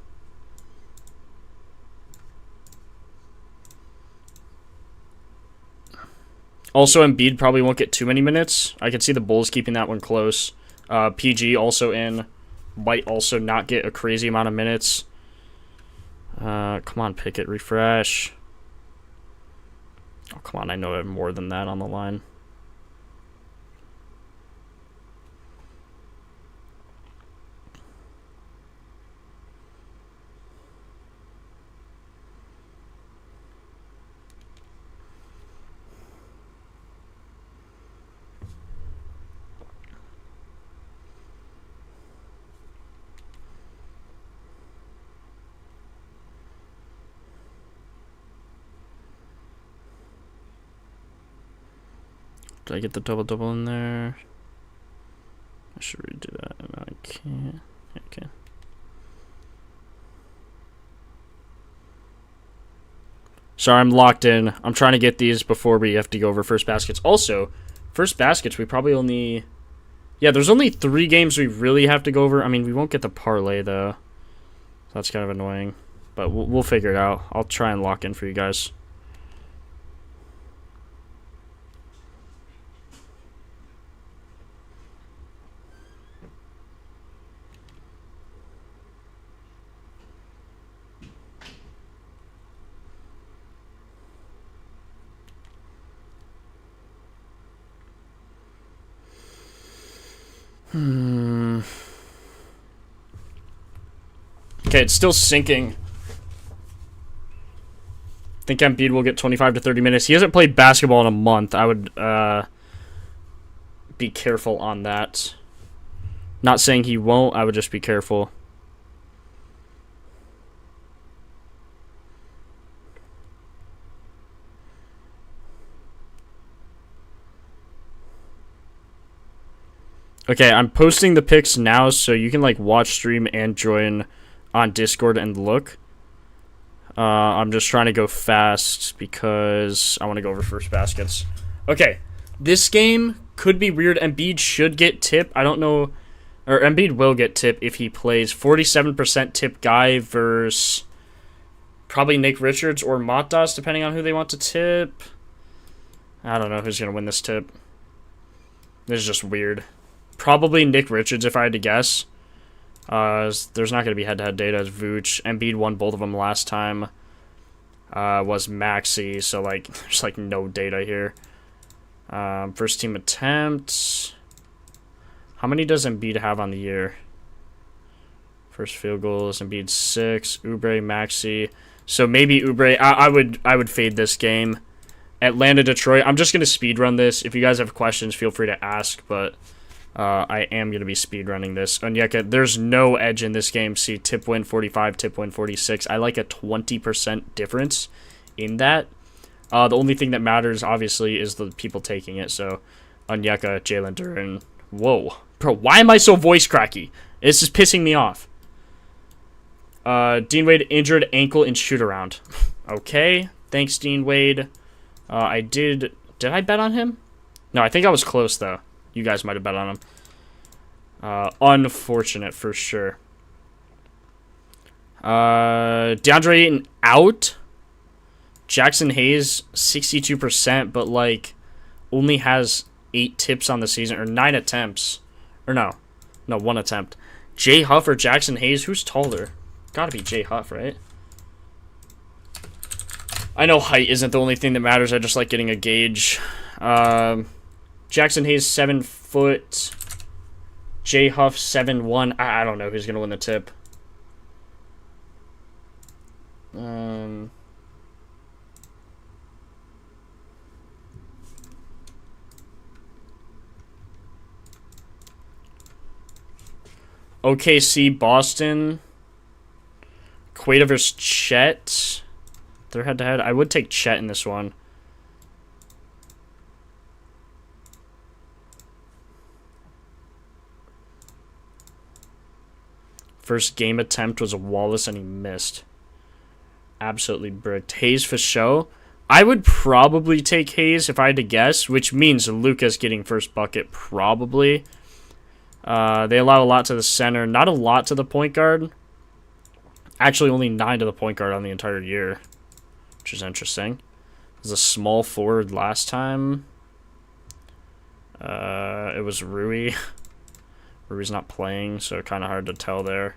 Also, Embiid probably won't get too many minutes. I can see the Bulls keeping that one close. PG also in. Might also not get a crazy amount of minutes. Come on, Pickett, refresh. Oh, come on, I know I have more than that on the line. Did I get the double-double in there? I should redo that. No, I can't. Okay. Sorry, I'm locked in. I'm trying to get these before we have to go over first baskets. Also, first baskets, we probably only... Yeah, there's only 3 games we really have to go over. I mean, we won't get the parlay, though. That's kind of annoying. But we'll figure it out. I'll try and lock in for you guys. Okay, it's still sinking. I think Embiid will get 25 to 30 minutes. He hasn't played basketball in a month. I would be careful on that. Not saying he won't. I would just be careful. Okay, I'm posting the picks now, so you can like watch stream and join on Discord and look. I'm just trying to go fast because I want to go over first baskets. Okay, this game could be weird. Embiid should get tip. I don't know, or Embiid will get tip if he plays. 47% tip guy versus probably Nick Richards or Matas, depending on who they want to tip. I don't know who's going to win this tip. This is just weird. Probably Nick Richards, if I had to guess. There's not going to be head-to-head data as Vooch. Embiid won both of them last time. Was Maxey, so like there's like no data here. First team attempts. How many does Embiid have on the year? First field goals, Embiid 6. Oubre, Maxey. So maybe Oubre. I would fade this game. Atlanta, Detroit. I'm just gonna speed run this. If you guys have questions, feel free to ask. But I am going to be speedrunning this. Onyeka, there's no edge in this game. See, tip win 45, tip win 46. I like a 20% difference in that. The only thing that matters, obviously, is the people taking it. So, Onyeka, Jalen Duren. Whoa. Bro, why am I so voice cracky? This is pissing me off. Dean Wade, injured ankle in shoot-around. Okay. Thanks, Dean Wade. Did I bet on him? No, I think I was close, though. You guys might have bet on him. Unfortunate for sure. DeAndre Ayton out. Jackson Hayes, 62%, but like only has 8 tips on the season, or 9 attempts. Or no, 1 attempt. Jay Huff or Jackson Hayes, who's taller? Gotta be Jay Huff, right? I know height isn't the only thing that matters. I just like getting a gauge. Jackson Hayes, 7 foot. Jay Huff, 7'1". I don't know who's going to win the tip. OKC, Boston. Quaid versus Chet. They're head-to-head. I would take Chet in this one. First game attempt was a Wallace, and he missed. Absolutely bricked. Hayes for show. I would probably take Hayes if I had to guess, which means Luka's getting first bucket, probably. They allow a lot to the center, not a lot to the point guard. Actually, only 9 to the point guard on the entire year, which is interesting. It was a small forward last time. It was Rui. Rui's not playing, so kind of hard to tell there.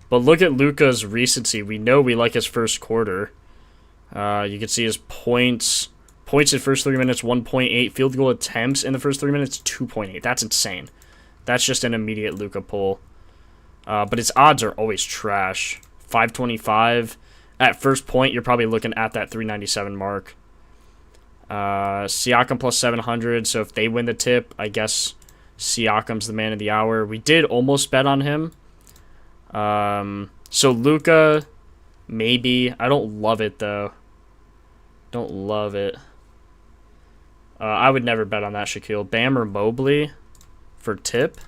But look at Luka's recency. We know we like his first quarter. You can see his points. Points in first 3 minutes, 1.8. Field goal attempts in the first 3 minutes, 2.8. That's insane. That's just an immediate Luka pull. But his odds are always trash. 525. At first point, you're probably looking at that 397 mark. Siakam plus 700. So if they win the tip, I guess Siakam's the man of the hour. We did almost bet on him. So Luka, maybe. I don't love it, though. Don't love it. I would never bet on that, Shaquille. Bam or Mobley for tip.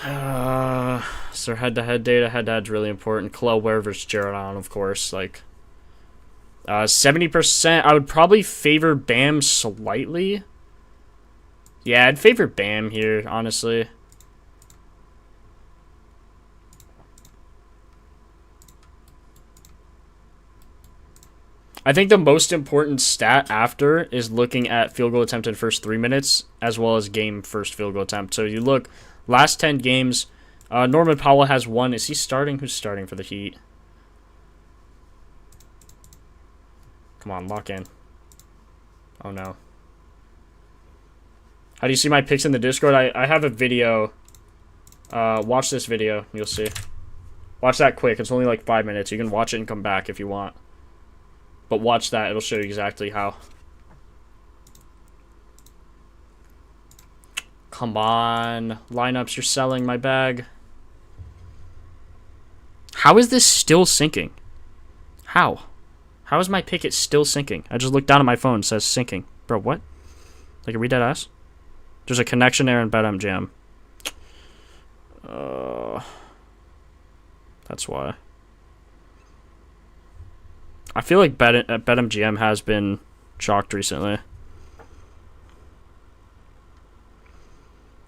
So head-to-head data. Head-to-head's really important. Kel'el Ware versus Jared Allen, of course. 70%. I would probably favor Bam slightly. Yeah, I'd favor Bam here, honestly. I think the most important stat after is looking at field goal attempt in first 3 minutes, as well as game first field goal attempt. So you look, last 10 games, Norman Powell has 1. Is he starting? Who's starting for the Heat? Come on, lock in. Oh, no. How do you see my picks in the Discord? I have a video. Watch this video. You'll see. Watch that quick. It's only like 5 minutes. You can watch it and come back if you want. But watch that. It'll show you exactly how. Come on. Lineups, you're selling my bag. How is this still sinking? How? How is my picket still sinking? I just looked down at my phone. It says sinking. Bro, what? Like, are we dead ass? There's a connection error in BetMGM. That's why. I feel like BetMGM has been shocked recently.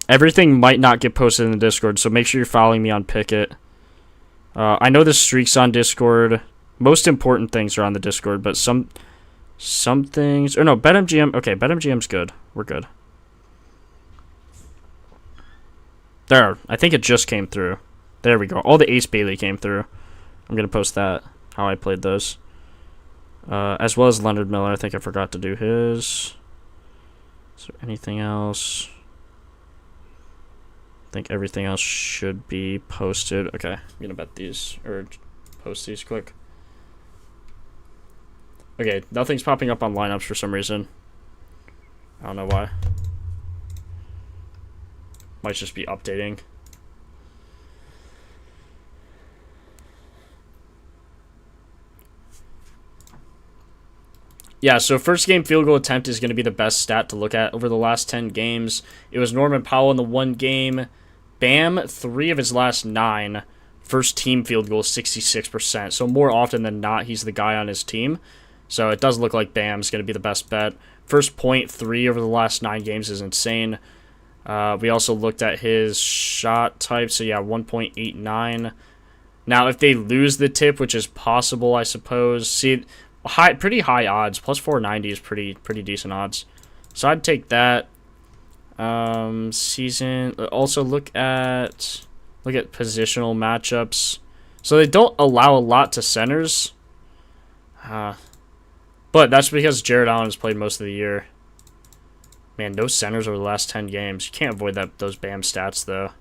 Everything might not get posted in the Discord, so make sure you're following me on Picket. I know the streaks on Discord. Most important things are on the Discord, but some things... Or no, BetMGM... Okay, BetMGM's good. We're good. There. I think it just came through. There we go. All the Ace Bailey came through. I'm going to post that, how I played those. As well as Leonard Miller. I think I forgot to do his. Is there anything else? I think everything else should be posted. Okay, I'm going to bet these, or post these quick. Okay, nothing's popping up on lineups for some reason. I don't know why. Might just be updating. Yeah, so first game field goal attempt is going to be the best stat to look at over the last 10 games. It was Norman Powell in the one game. Bam, 3 of his last 9. First team field goal, 66%. So more often than not, he's the guy on his team. So it does look like Bam's going to be the best bet. First point, 3 over the last 9 games is insane. We also looked at his shot type. So yeah, 1.89. Now, if they lose the tip, which is possible, I suppose. See... pretty high odds. Plus 490 is pretty decent odds. So I'd take that. Season. Also look at positional matchups. So they don't allow a lot to centers. But that's because Jared Allen has played most of the year. Man, no centers over the last 10 games. You can't avoid those Bam stats though.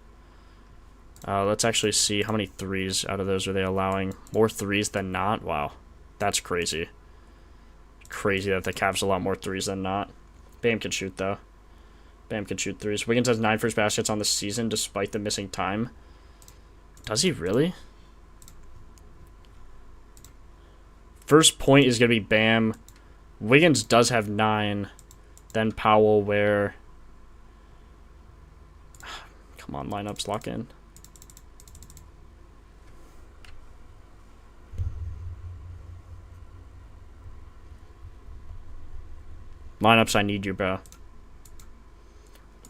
Let's actually see how many threes out of those are they allowing. More threes than not. Wow. That's crazy. Crazy that the Cavs a lot more threes than not. Bam can shoot, though. Bam can shoot threes. Wiggins has 9 first baskets on the season despite the missing time. Does he really? First point is going to be Bam. Wiggins does have 9. Then Powell, Ware. Come on, lineups, lock in. Lineups, I need you, bro.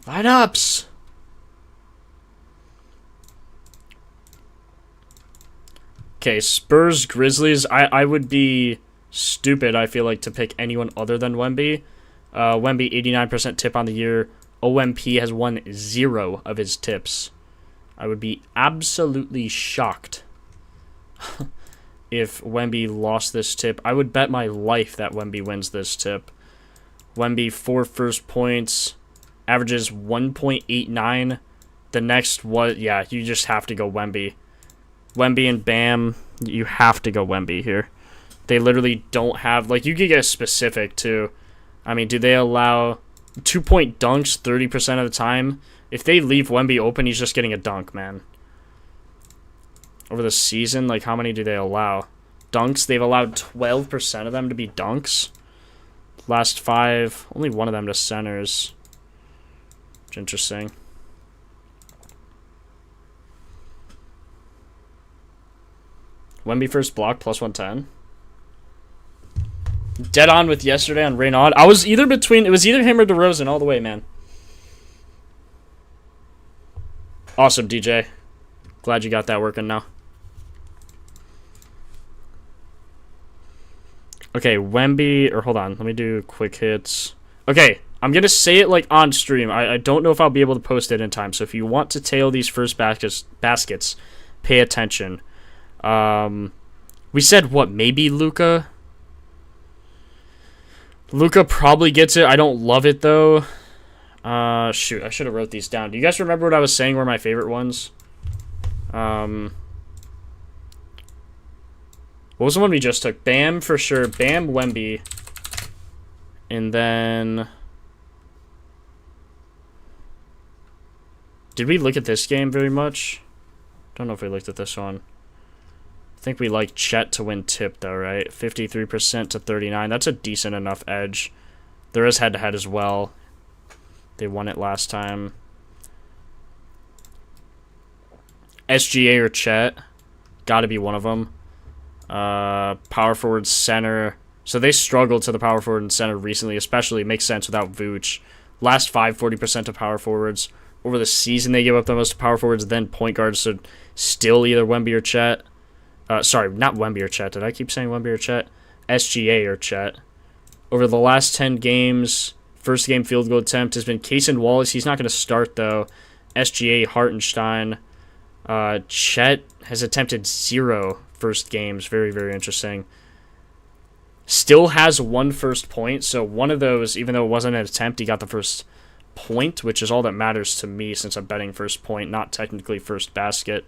Lineups. Okay, Spurs, Grizzlies. I would be stupid, I feel like, to pick anyone other than Wemby. Wemby, 89% tip on the year. OMP has won 0 of his tips. I would be absolutely shocked if Wemby lost this tip. I would bet my life that Wemby wins this tip. Wemby, 4 first points, averages 1.89. The next was, yeah, you just have to go Wemby. Wemby and Bam, you have to go Wemby here. They literally don't have, like, you could get specific too. I mean, do they allow 2-point dunks 30% of the time? If they leave Wemby open, he's just getting a dunk, man. Over the season, like, how many do they allow? Dunks, they've allowed 12% of them to be dunks. Last 5, only one of them to centers. Which is interesting. Wemby first block, plus 110. Dead on with yesterday on Rain On. I was either between, it was either him or DeRozan all the way, man. Awesome, DJ. Glad you got that working now. Okay, Wemby, or hold on, let me do quick hits. Okay, I'm going to say it like on stream. I don't know if I'll be able to post it in time, so if you want to tail these first baskets, pay attention. We said, what, maybe Luka? Luka probably gets it. I don't love it, though. Shoot, I should have wrote these down. Do you guys remember what I was saying were my favorite ones? What was the one we just took? Bam, for sure. Bam, Wemby. And then... Did we look at this game very much? Don't know if we looked at this one. I think we like Chet to win tip, though, right? 53% to 39. That's a decent enough edge. There is head-to-head as well. They won it last time. SGA or Chet. Gotta be one of them. Power forward, center. So they struggled to the power forward and center recently, especially. It makes sense without Vooch. Last 5, 40% to power forwards. Over the season, they give up the most to power forwards, then point guards. So still either Wemby or Chet. Sorry, not Wemby or Chet. Did I keep saying Wemby or Chet? SGA or Chet. Over the last 10 games, first game field goal attempt has been Kaysen Wallace. He's not going to start, though. SGA, Hartenstein. Chet has attempted 0 first games. Very, very interesting. Still has 1 first point. So one of those, even though it wasn't an attempt, he got the first point, which is all that matters to me since I'm betting first point, not technically first basket.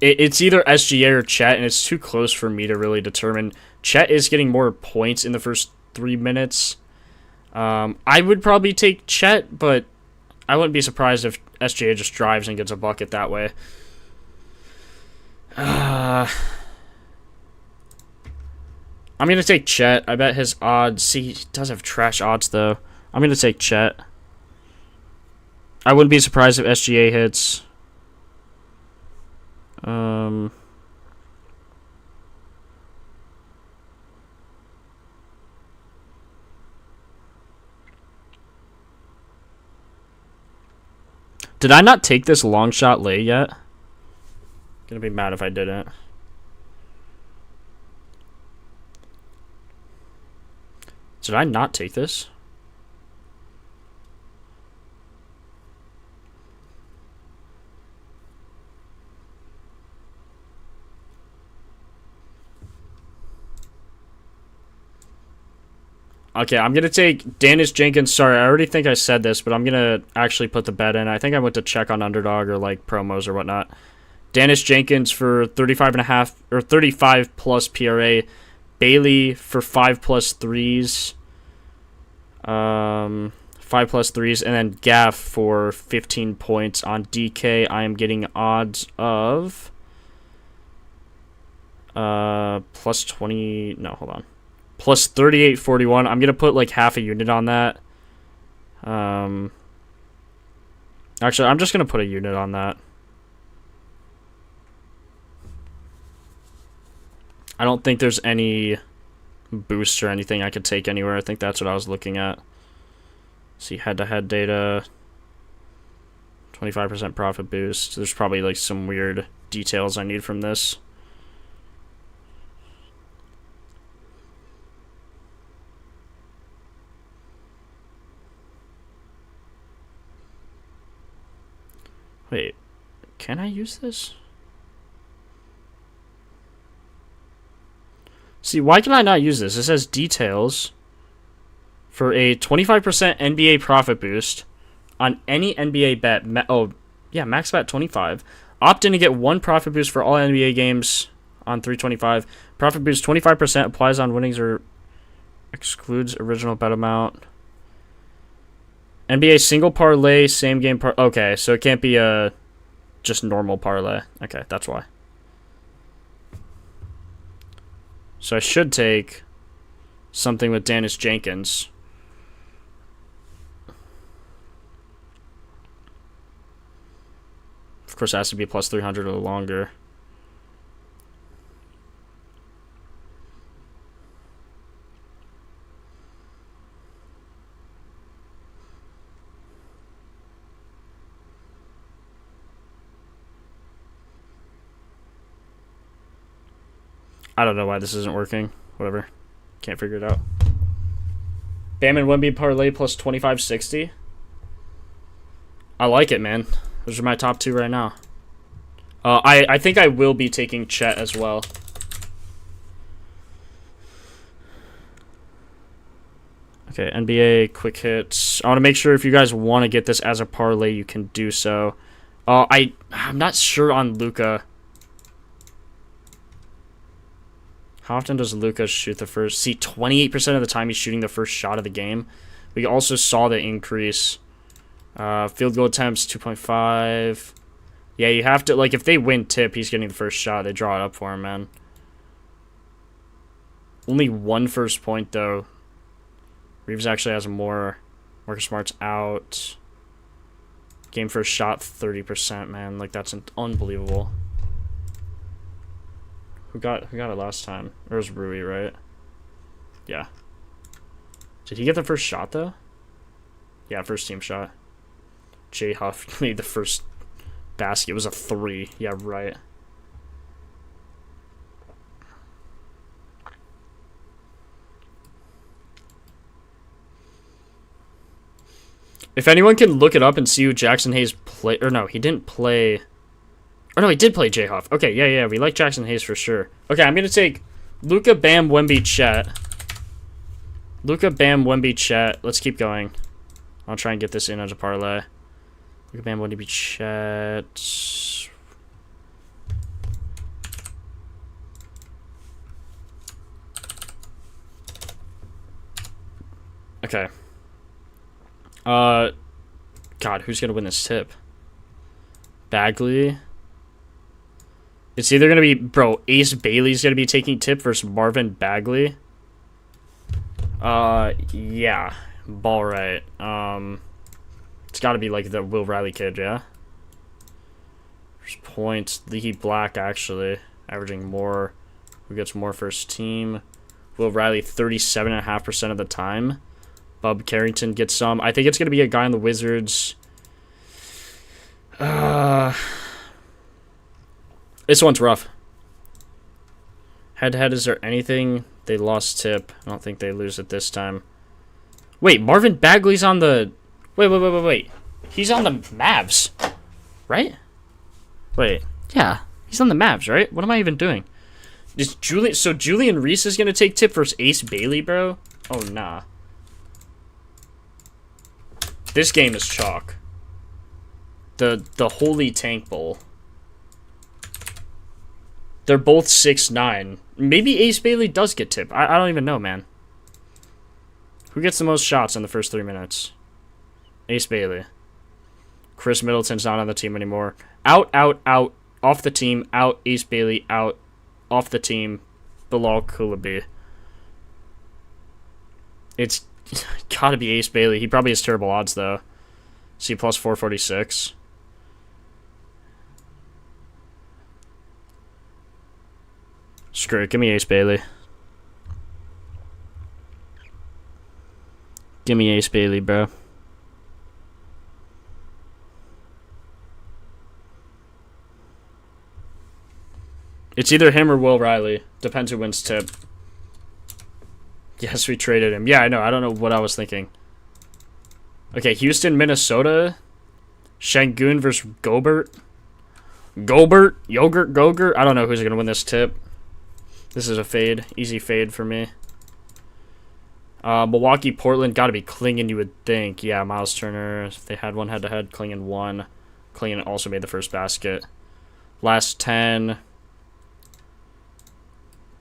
It's either SGA or Chet, and it's too close for me to really determine. Chet is getting more points in the first 3 minutes. I would probably take Chet, but I wouldn't be surprised if SGA just drives and gets a bucket that way. I'm going to take Chet. I bet his odds... See, he does have trash odds, though. I'm going to take Chet. I wouldn't be surprised if SGA hits. Did I not take this long shot lay yet? Gonna be mad if I didn't. Did I not take this? Okay, I'm going to take Dennis Jenkins. Sorry, I already think I said this, but I'm going to actually put the bet in. I think I went to check on Underdog or like promos or whatnot. Dennis Jenkins for 35.5 or 35 plus PRA. Bailey for 5 plus threes. 5 plus threes. And then Gaff for 15 points on DK. I am getting odds of plus 20. No, hold on. Plus 38.41. I'm going to put like half a unit on that. Actually, I'm just going to put a unit on that. I don't think there's any boosts or anything I could take anywhere. I think that's what I was looking at. See, head-to-head data. 25% profit boost. There's probably like some weird details I need from this. Wait, can I use this? See, why can I not use this? It says details for a 25% NBA profit boost on any NBA bet. Max bet 25. Opt in to get 1 profit boost for all NBA games on 325. Profit boost 25% applies on winnings or excludes original bet amount. NBA single parlay, same game parlay. Okay, so it can't be a just normal parlay. Okay, that's why. So I should take something with Dennis Jenkins. Of course, it has to be plus 300 or longer. I don't know why this isn't working. Whatever. Can't figure it out. Bam and Wemby parlay plus 2560. I like it, man. Those are my top 2 right now. I think I will be taking Chet as well. Okay, NBA quick hits. I want to make sure if you guys want to get this as a parlay, you can do so. I'm not sure on Luka. How often does Luka shoot the first? See, 28% of the time he's shooting the first shot of the game. We also saw the increase. Field goal attempts, 2.5. Yeah, you have to, like, if they win tip, he's getting the first shot. They draw it up for him, man. Only 1 first point, though. Reeves actually has more. Marcus Smart's out. Game first shot, 30%, man. Like, that's unbelievable. Who got it last time? It was Rui, right? Yeah. Did he get the first shot, though? Yeah, first team shot. J. Huff made the first basket. It was a 3. Yeah, right. If anyone can look it up and see who Jackson Hayes played... Or no, he didn't play... Or no, he did play J. Huff. Okay, yeah, we like Jackson Hayes for sure. Okay, I'm going to take Luka, Bam, Wemby, Chet. Luka, Bam, Wemby, Chet. Let's keep going. I'll try and get this in as a parlay. Luka, Bam, Wemby, Chet. Okay. God, who's going to win this tip? Bagley. It's either going to be, bro, Ace Bailey's going to be taking tip versus Marvin Bagley. Yeah. Ball right. It's got to be like the Will Riley kid, yeah? First points. Leaky Black, actually. Averaging more. Who gets more first team? Will Riley, 37.5% of the time. Bub Carrington gets some. I think it's going to be a guy on the Wizards. This one's rough. Head-to-head, is there anything? They lost tip. I don't think they lose it this time. Wait, Marvin Bagley's on the... Wait. He's on the Mavs, right? Wait. Yeah, he's on the Mavs, right? What am I even doing? So Julian Reese is going to take tip versus Ace Bailey, bro? Oh, nah. This game is chalk. The Holy Tank Bowl. They're both 6'9". Maybe Ace Bailey does get tip. I don't even know, man. Who gets the most shots in the first 3 minutes? Ace Bailey. Chris Middleton's not on the team anymore. Out. Off the team. Out. Ace Bailey. Out. Off the team. Bilal Coulibaly. It's gotta be Ace Bailey. He probably has terrible odds, though. C plus 446. Screw it. Give me Ace Bailey. Give me Ace Bailey, bro. It's either him or Will Riley. Depends who wins tip. Yes, we traded him. Yeah, I know. I don't know what I was thinking. Okay, Houston, Minnesota. Şengün versus Gobert. Gogurt. I don't know who's going to win this tip. This is a fade. Easy fade for me. Milwaukee, Portland. Got to be Klingon, you would think. Yeah, Miles Turner. If they had one head-to-head, Klingon won. Klingon also made the first basket. Last 10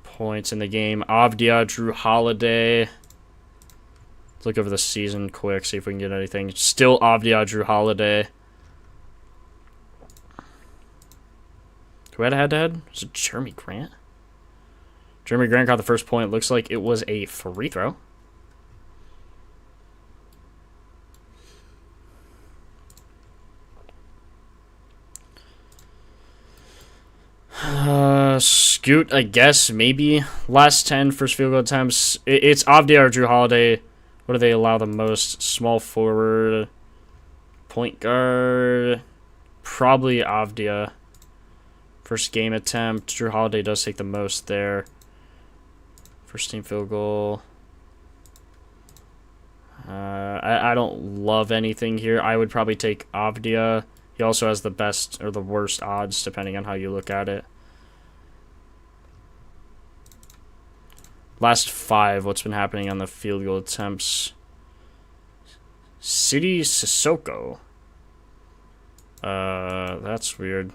points in the game. Avdia, Drew Holiday. Let's look over the season quick, see if we can get anything. Still Avdia, Drew Holiday. Who had a head-to-head? Was it Jeremy Grant? Jeremy Grant got the first point. Looks like it was a free throw. Scoot, I guess, maybe. Last 10 first field goal attempts. It's Avdia or Drew Holiday. What do they allow the most? Small forward. Point guard. Probably Avdia. First game attempt. Drew Holiday does take the most there. First team field goal. I don't love anything here. I would probably take Avdia. He also has the best or the worst odds, depending on how you look at it. Last 5, what's been happening on the field goal attempts? City Sissoko. That's weird.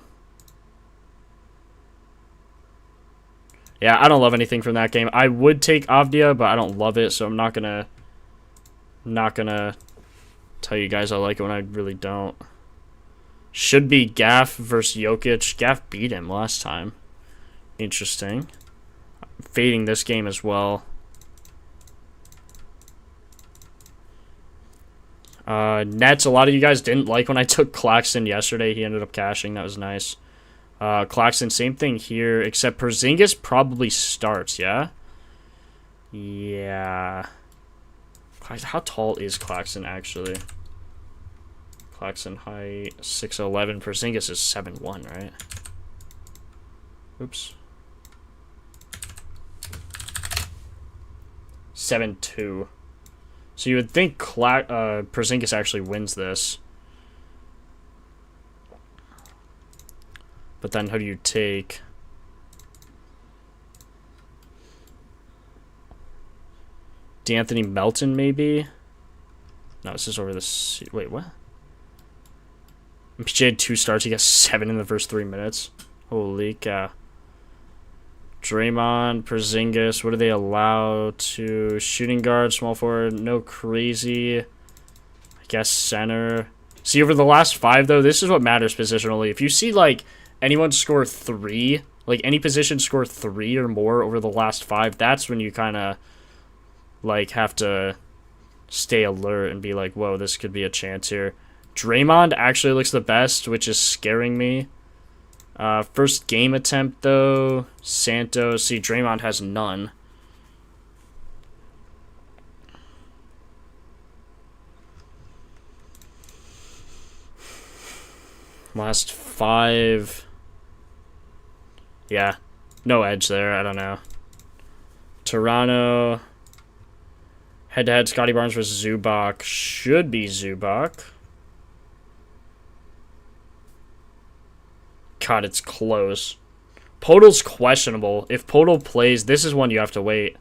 Yeah, I don't love anything from that game. I would take Avdia, but I don't love it, so I'm not gonna tell you guys I like it when I really don't. Should be Gaff versus Jokic. Gaff beat him last time. Interesting. I'm fading this game as well. Nets, a lot of you guys didn't like when I took Claxton yesterday. He ended up cashing. That was nice. Claxton, same thing here, except Porzingis probably starts, yeah? Yeah. How tall is Claxton, actually? Claxton height, 6'11". Porzingis is 7'1", right? Oops. 7'2". So you would think Porzingis actually wins this. But then who do you take? D'Anthony Melton, maybe? No, this is over the... Wait, what? MPJ had 2 starts. He got 7 in the first 3 minutes. Holy cow. Draymond, Porzingis. What do they allow to... Shooting guard, small forward. No crazy. I guess center. See, over the last 5, though, this is what matters positionally. If you see, like... anyone score 3, like any position score 3 or more over the last 5, that's when you kind of like have to stay alert and be like, whoa, this could be a chance here. Draymond actually looks the best, which is scaring me. First game attempt though, Santos. See, Draymond has none. Last 5. Yeah, no edge there. I don't know. Toronto. Head-to-head, Scotty Barnes versus Zubac. Should be Zubac. God, it's close. Podol's questionable. If Podol plays, this is one you have to wait.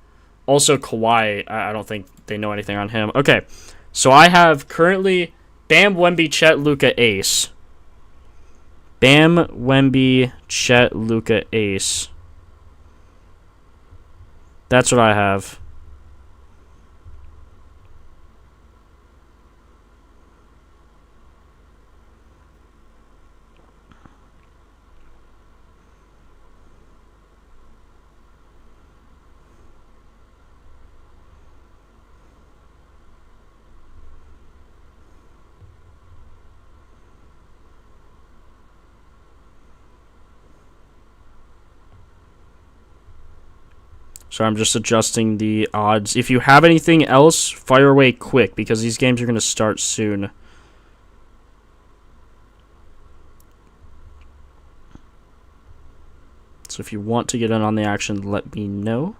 Also, Kawhi, I don't think they know anything on him. Okay, so I have currently Bam, Wemby, Chet, Luka, Ace. Bam, Wemby, Chet, Luka, Ace. That's what I have. So I'm just adjusting the odds. If you have anything else, fire away quick because these games are going to start soon. So if you want to get in on the action, let me know.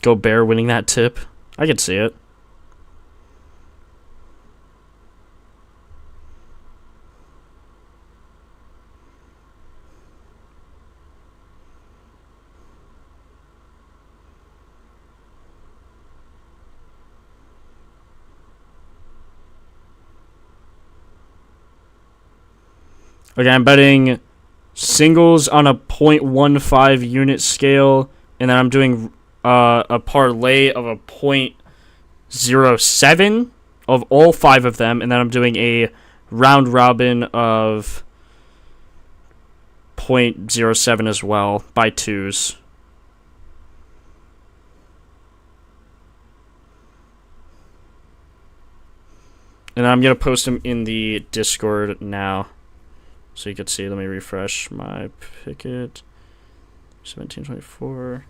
Gobert winning that tip. I could see it. Okay, I'm betting singles on a 0.15 unit scale, and then I'm doing a parlay of a 0.07 of all 5 of them, and then I'm doing a round robin of 0.07 as well by 2s. And I'm going to post them in the Discord now. So you can see, let me refresh my picket. 1724.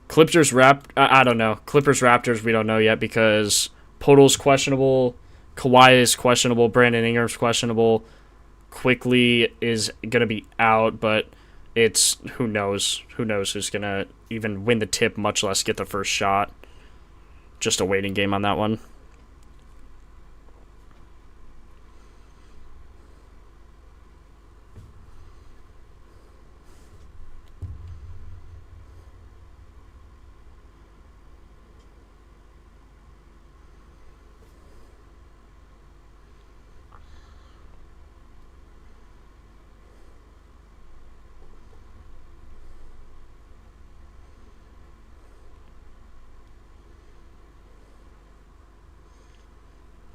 Clippers I don't know. Clippers Raptors we don't know yet because Podol's questionable, Kawhi is questionable, Brandon Ingram's questionable. Quickly is gonna be out, but it's who knows who's gonna even win the tip, much less get the first shot. Just a waiting game on that one.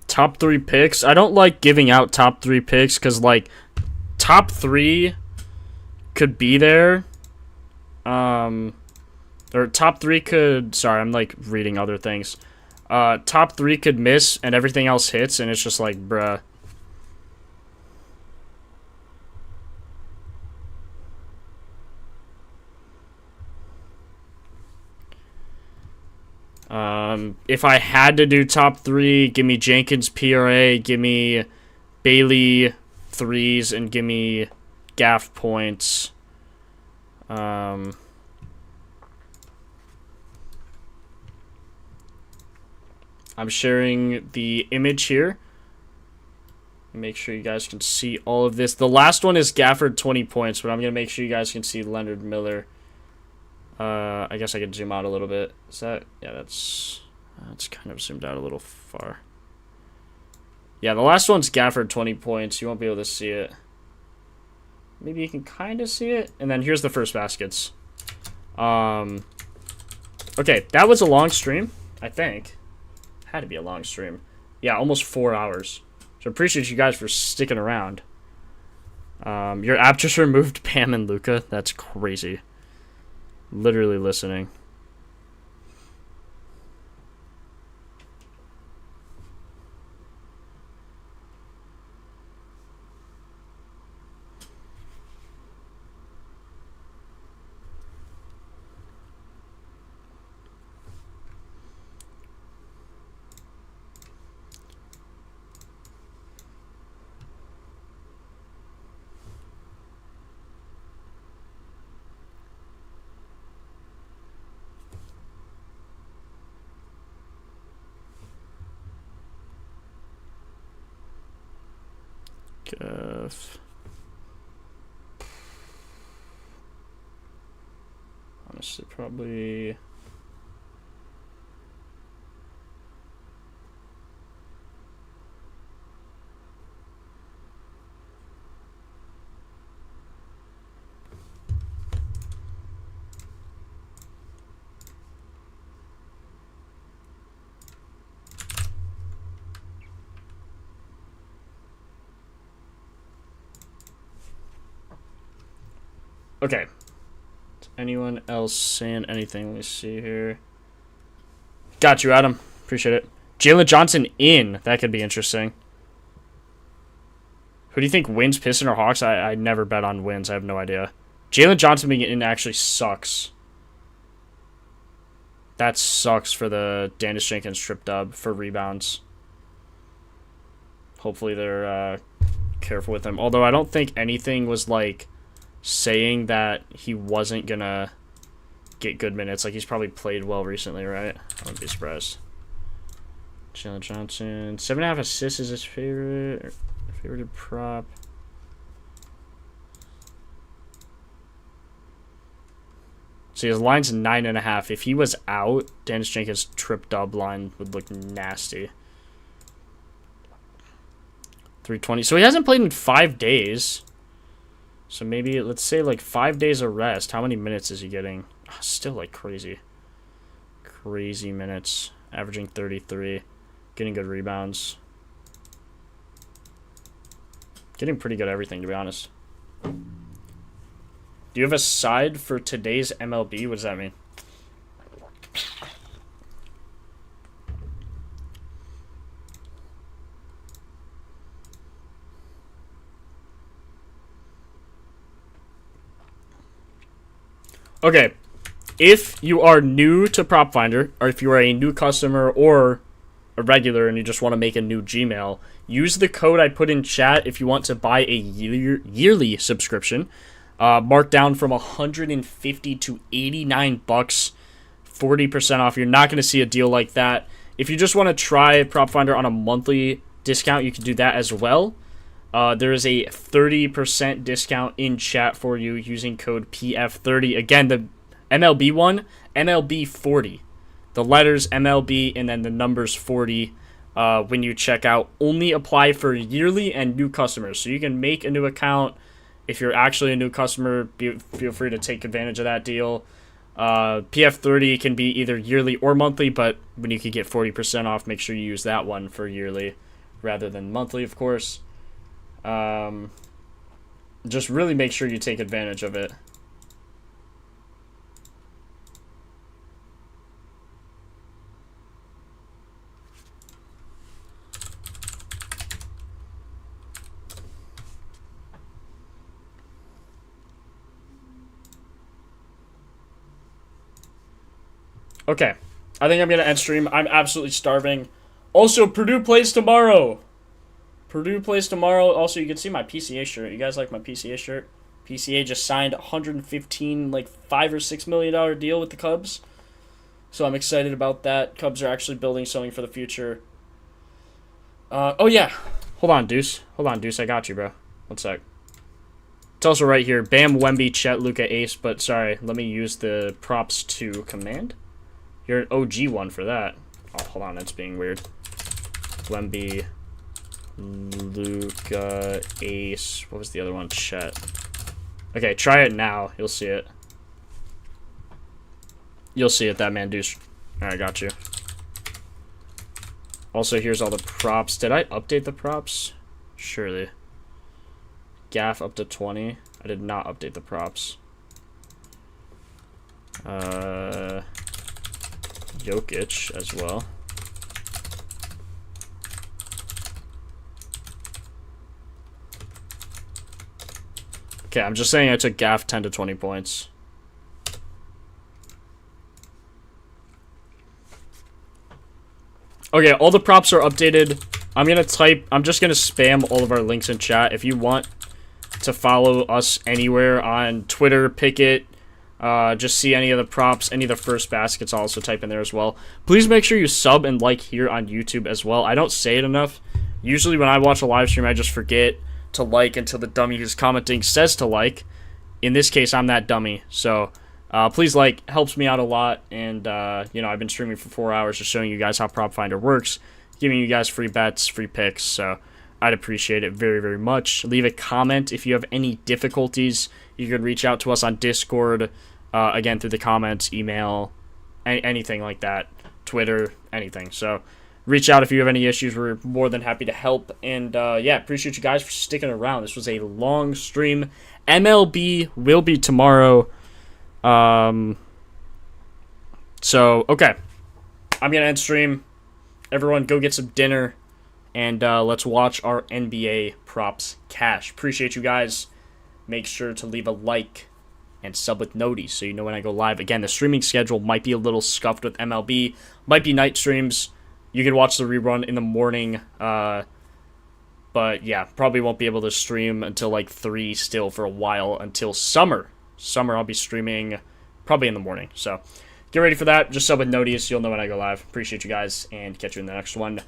Top 3 picks. I don't like giving out top 3 picks because, like, top 3 could be there. Or top 3 could... Sorry, I'm, like, reading other things. Top 3 could miss and everything else hits, and it's just like, bruh. If I had to do top 3, give me Jenkins PRA, give me Bailey 3s, and give me Gaff points. I'm sharing the image here. Make sure you guys can see all of this. The last one is Gafford 20 points, but I'm going to make sure you guys can see Leonard Miller. I guess I could zoom out a little bit. Is that... Yeah, that's kind of zoomed out a little far. Yeah, the last one's Gafford 20 points. You won't be able to see it. Maybe you can kind of see it. And then here's the first baskets. Okay, that was a long stream, I think. Had to be a long stream. Yeah, almost 4 hours. So appreciate you guys for sticking around. Your app just removed Pam and Luca. That's crazy. Literally listening. Honestly, probably... Okay. Is anyone else saying anything? Let me see here. Got you, Adam. Appreciate it. Jalen Johnson in. That could be interesting. Who do you think wins, Pistons or Hawks? I never bet on wins. I have no idea. Jalen Johnson being in actually sucks. That sucks for the Dennis Jenkins trip dub for rebounds. Hopefully they're careful with him. Although I don't think anything was like saying that he wasn't going to get good minutes. Like he's probably played well recently, right? I wouldn't be surprised. Jalen Johnson. 7.5 assists is his favorite prop. See, his line's 9.5. If he was out, Dennis Jenkins' trip dub line would look nasty. 320. So he hasn't played in 5 days. So maybe, let's say, like 5 days of rest. How many minutes is he getting? Oh, still, like, crazy. Crazy minutes. Averaging 33. Getting good rebounds. Getting pretty good at everything, to be honest. Do you have a side for today's MLB? What does that mean? Okay, if you are new to Propfinder, or if you are a new customer or a regular and you just want to make a new Gmail, use the code I put in chat if you want to buy a yearly subscription. Marked down from $150 to $89, 40% off. You're not going to see a deal like that. If you just want to try Propfinder on a monthly discount, you can do that as well. There is a 30% discount in chat for you using code PF30. Again, the MLB one, MLB40. The letters MLB and then the numbers 40 when you check out. Only apply for yearly and new customers. So you can make a new account. If you're actually a new customer, feel free to take advantage of that deal. PF30 can be either yearly or monthly, but when you can get 40% off, make sure you use that one for yearly rather than monthly, of course. Just really make sure you take advantage of it. Okay, I think I'm going to end stream. I'm absolutely starving. Also, Purdue plays tomorrow. Purdue plays tomorrow. Also, you can see my PCA shirt. You guys like my PCA shirt? PCA just signed a $115, like $5 or $6 million deal with the Cubs. So I'm excited about that. Cubs are actually building something for the future. Oh, yeah. Hold on, Deuce. I got you, bro. One sec. It's also right here. Bam, Wemby, Chet, Luka, Ace. But sorry, let me use the props to command. You're an OG one for that. Oh, hold on, that's being weird. Wemby, Luka, Ace. What was the other one? Chet. Okay, try it now. You'll see it. You'll see it, that man, Deuce. Alright, got you. Also, here's all the props. Did I update the props? Surely. Gaff up to 20. I did not update the props. Jokic as well. Okay, I'm just saying I took Gaff 10 to 20 points. Okay, all the props are updated. I'm just gonna spam all of our links in chat. If you want to follow us anywhere on Twitter, Picket, just see any of the props, any of the first baskets, I'll also type in there as well. Please make sure you sub and like here on YouTube as well. I don't say it enough. Usually when I watch a live stream, I just forget to like until the dummy who's commenting says to like. In this case, I'm that dummy. So please like, helps me out a lot. And, you know, I've been streaming for 4 hours just showing you guys how Propfinder works, giving you guys free bets, free picks. So I'd appreciate it very, very much. Leave a comment if you have any difficulties. You can reach out to us on Discord, again, through the comments, email, anything like that, Twitter, anything. So reach out if you have any issues. We're more than happy to help. And, yeah, appreciate you guys for sticking around. This was a long stream. MLB will be tomorrow. So, okay. I'm going to end stream. Everyone, go get some dinner. and let's watch our NBA props cash. Appreciate you guys. Make sure to leave a like and sub with noties so you know when I go live. Again, the streaming schedule might be a little scuffed with MLB. Might be night streams. You can watch the rerun in the morning. But yeah, probably won't be able to stream until like 3 still for a while until summer. Summer I'll be streaming probably in the morning. So get ready for that. Just sub with noties. You'll know when I go live. Appreciate you guys and catch you in the next one.